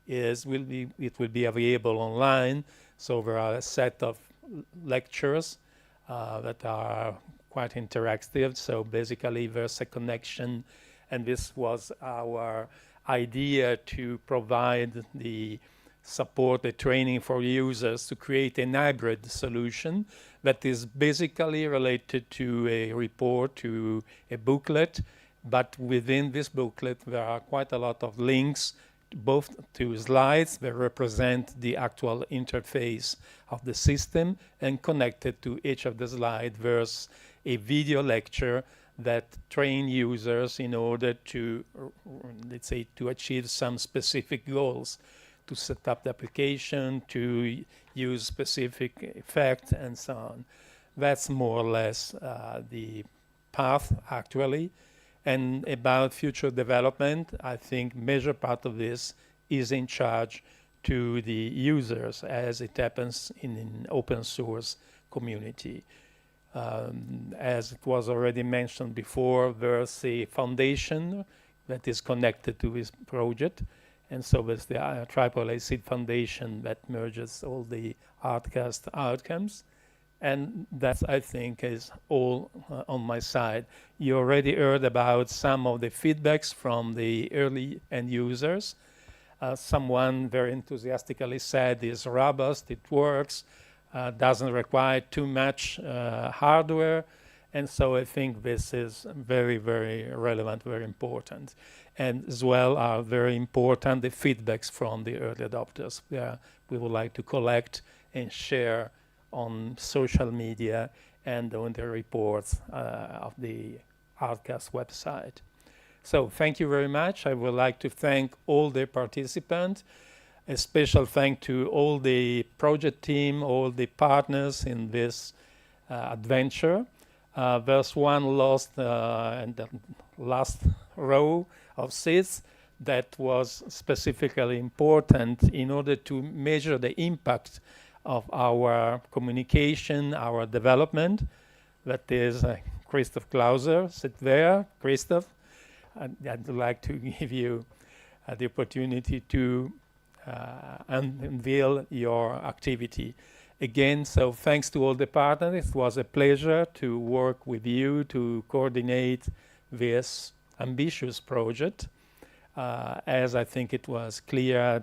it will be available online. So there are a set of lectures that are quite interactive. So basically there's a connection, and this was our idea, to provide the support, the training for users to create a hybrid solution that is basically related to a report, to a booklet, but within this booklet there are quite a lot of links, both to slides that represent the actual interface of the system, and connected to each of the slides there's a video lecture that train users in order to, let's say, to achieve some specific goals, to set up the application, to use specific effects, and so on. That's more or less the path, actually. And about future development, I think major part of this is in charge to the users, as it happens in an open source community. As it was already mentioned before, there's a foundation that is connected to this project. And so there's the AAA Seed Foundation that merges all the Artcast outcomes. And that, I think, is all on my side. You already heard about some of the feedbacks from the early end users. Someone very enthusiastically said it's robust, it works, doesn't require too much hardware. And so I think this is very, very relevant, very important. And as well are very important the feedbacks from the early adopters. We would like to collect and share on social media and on the reports of the Artcast website. So thank you very much. I would like to thank all the participants. A special thank to all the project team, all the partners in this adventure. There's one lost in the last row of seats that was specifically important in order to measure the impact of our communication, our development. That is Christoph Klauser, sit there. Christoph, I'd like to give you the opportunity to unveil your activity. Again, so thanks to all the partners. It was a pleasure to work with you to coordinate this ambitious project. As I think it was clear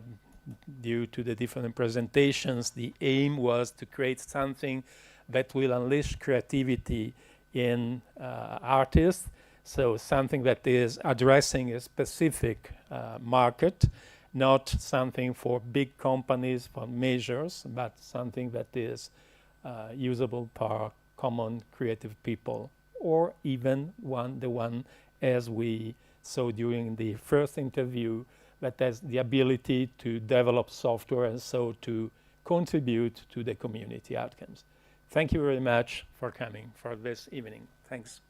due to the different presentations, the aim was to create something that will unleash creativity in artists. So something that is addressing a specific market, not something for big companies, for measures, but something that is usable for common creative people, or even the one as we saw during the first interview, that has the ability to develop software and so to contribute to the community outcomes. Thank you very much for coming for this evening. Thanks.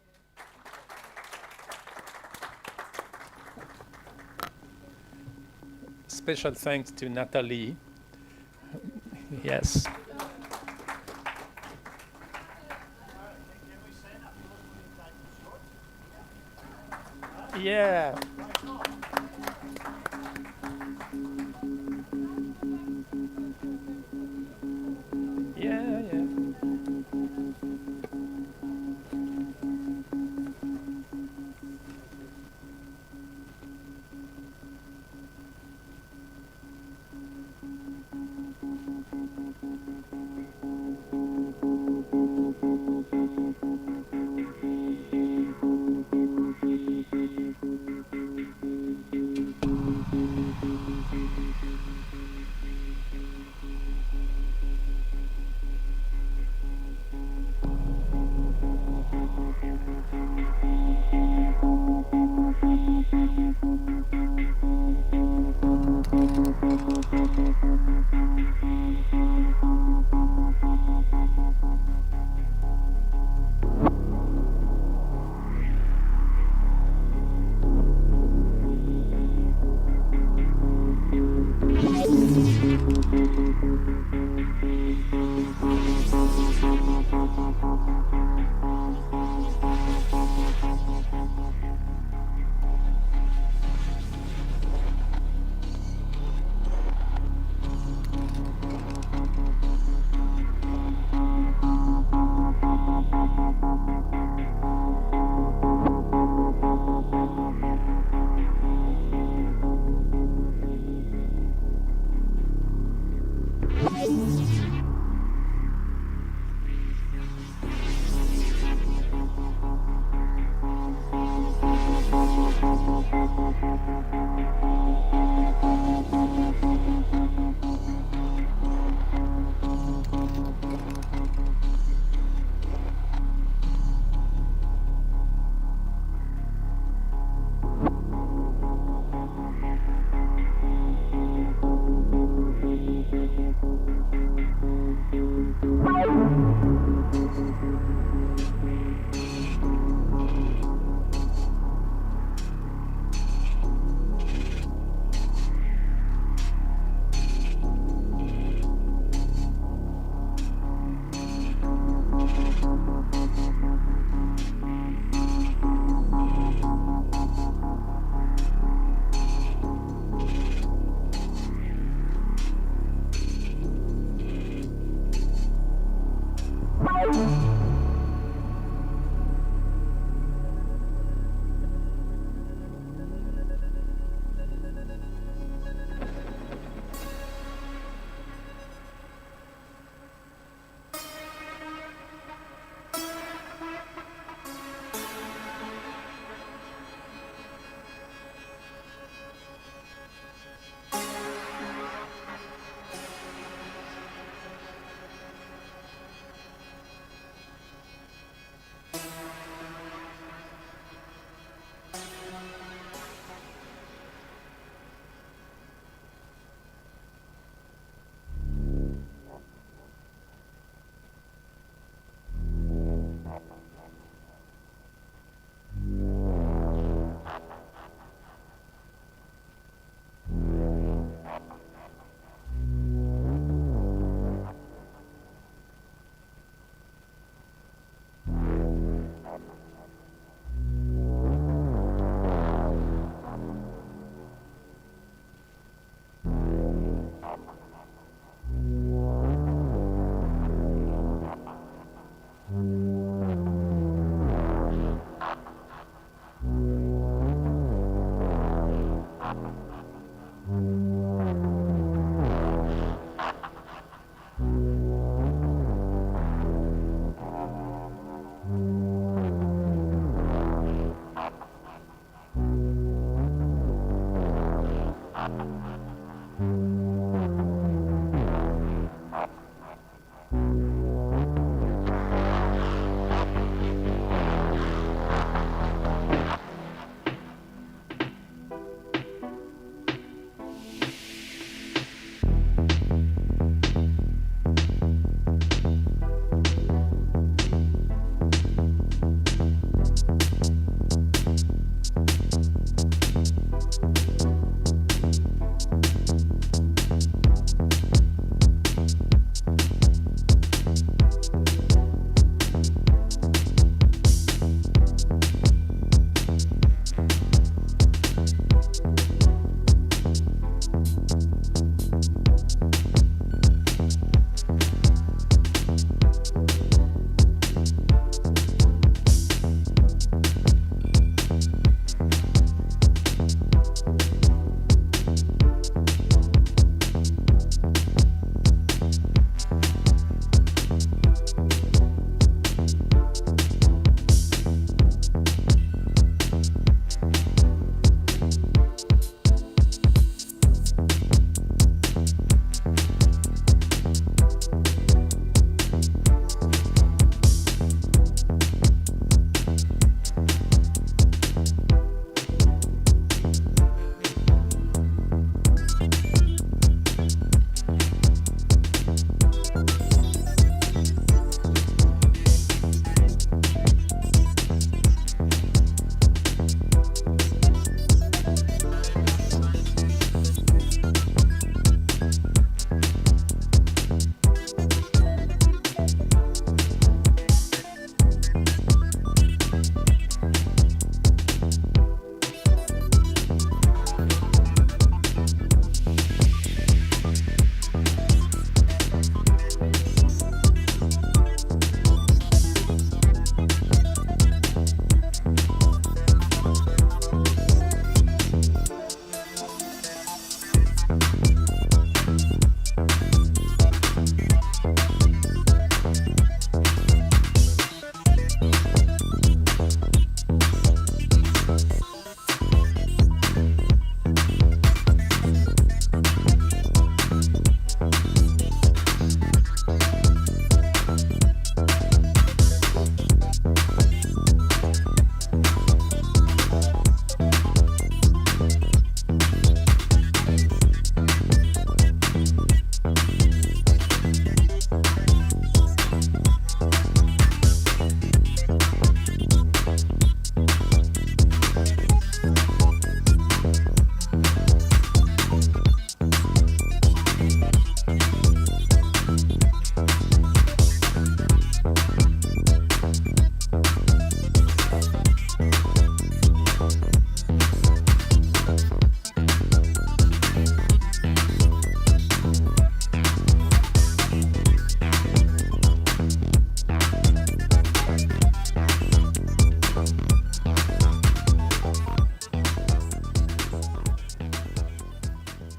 Special thanks to Natalie. Yes.
Yeah.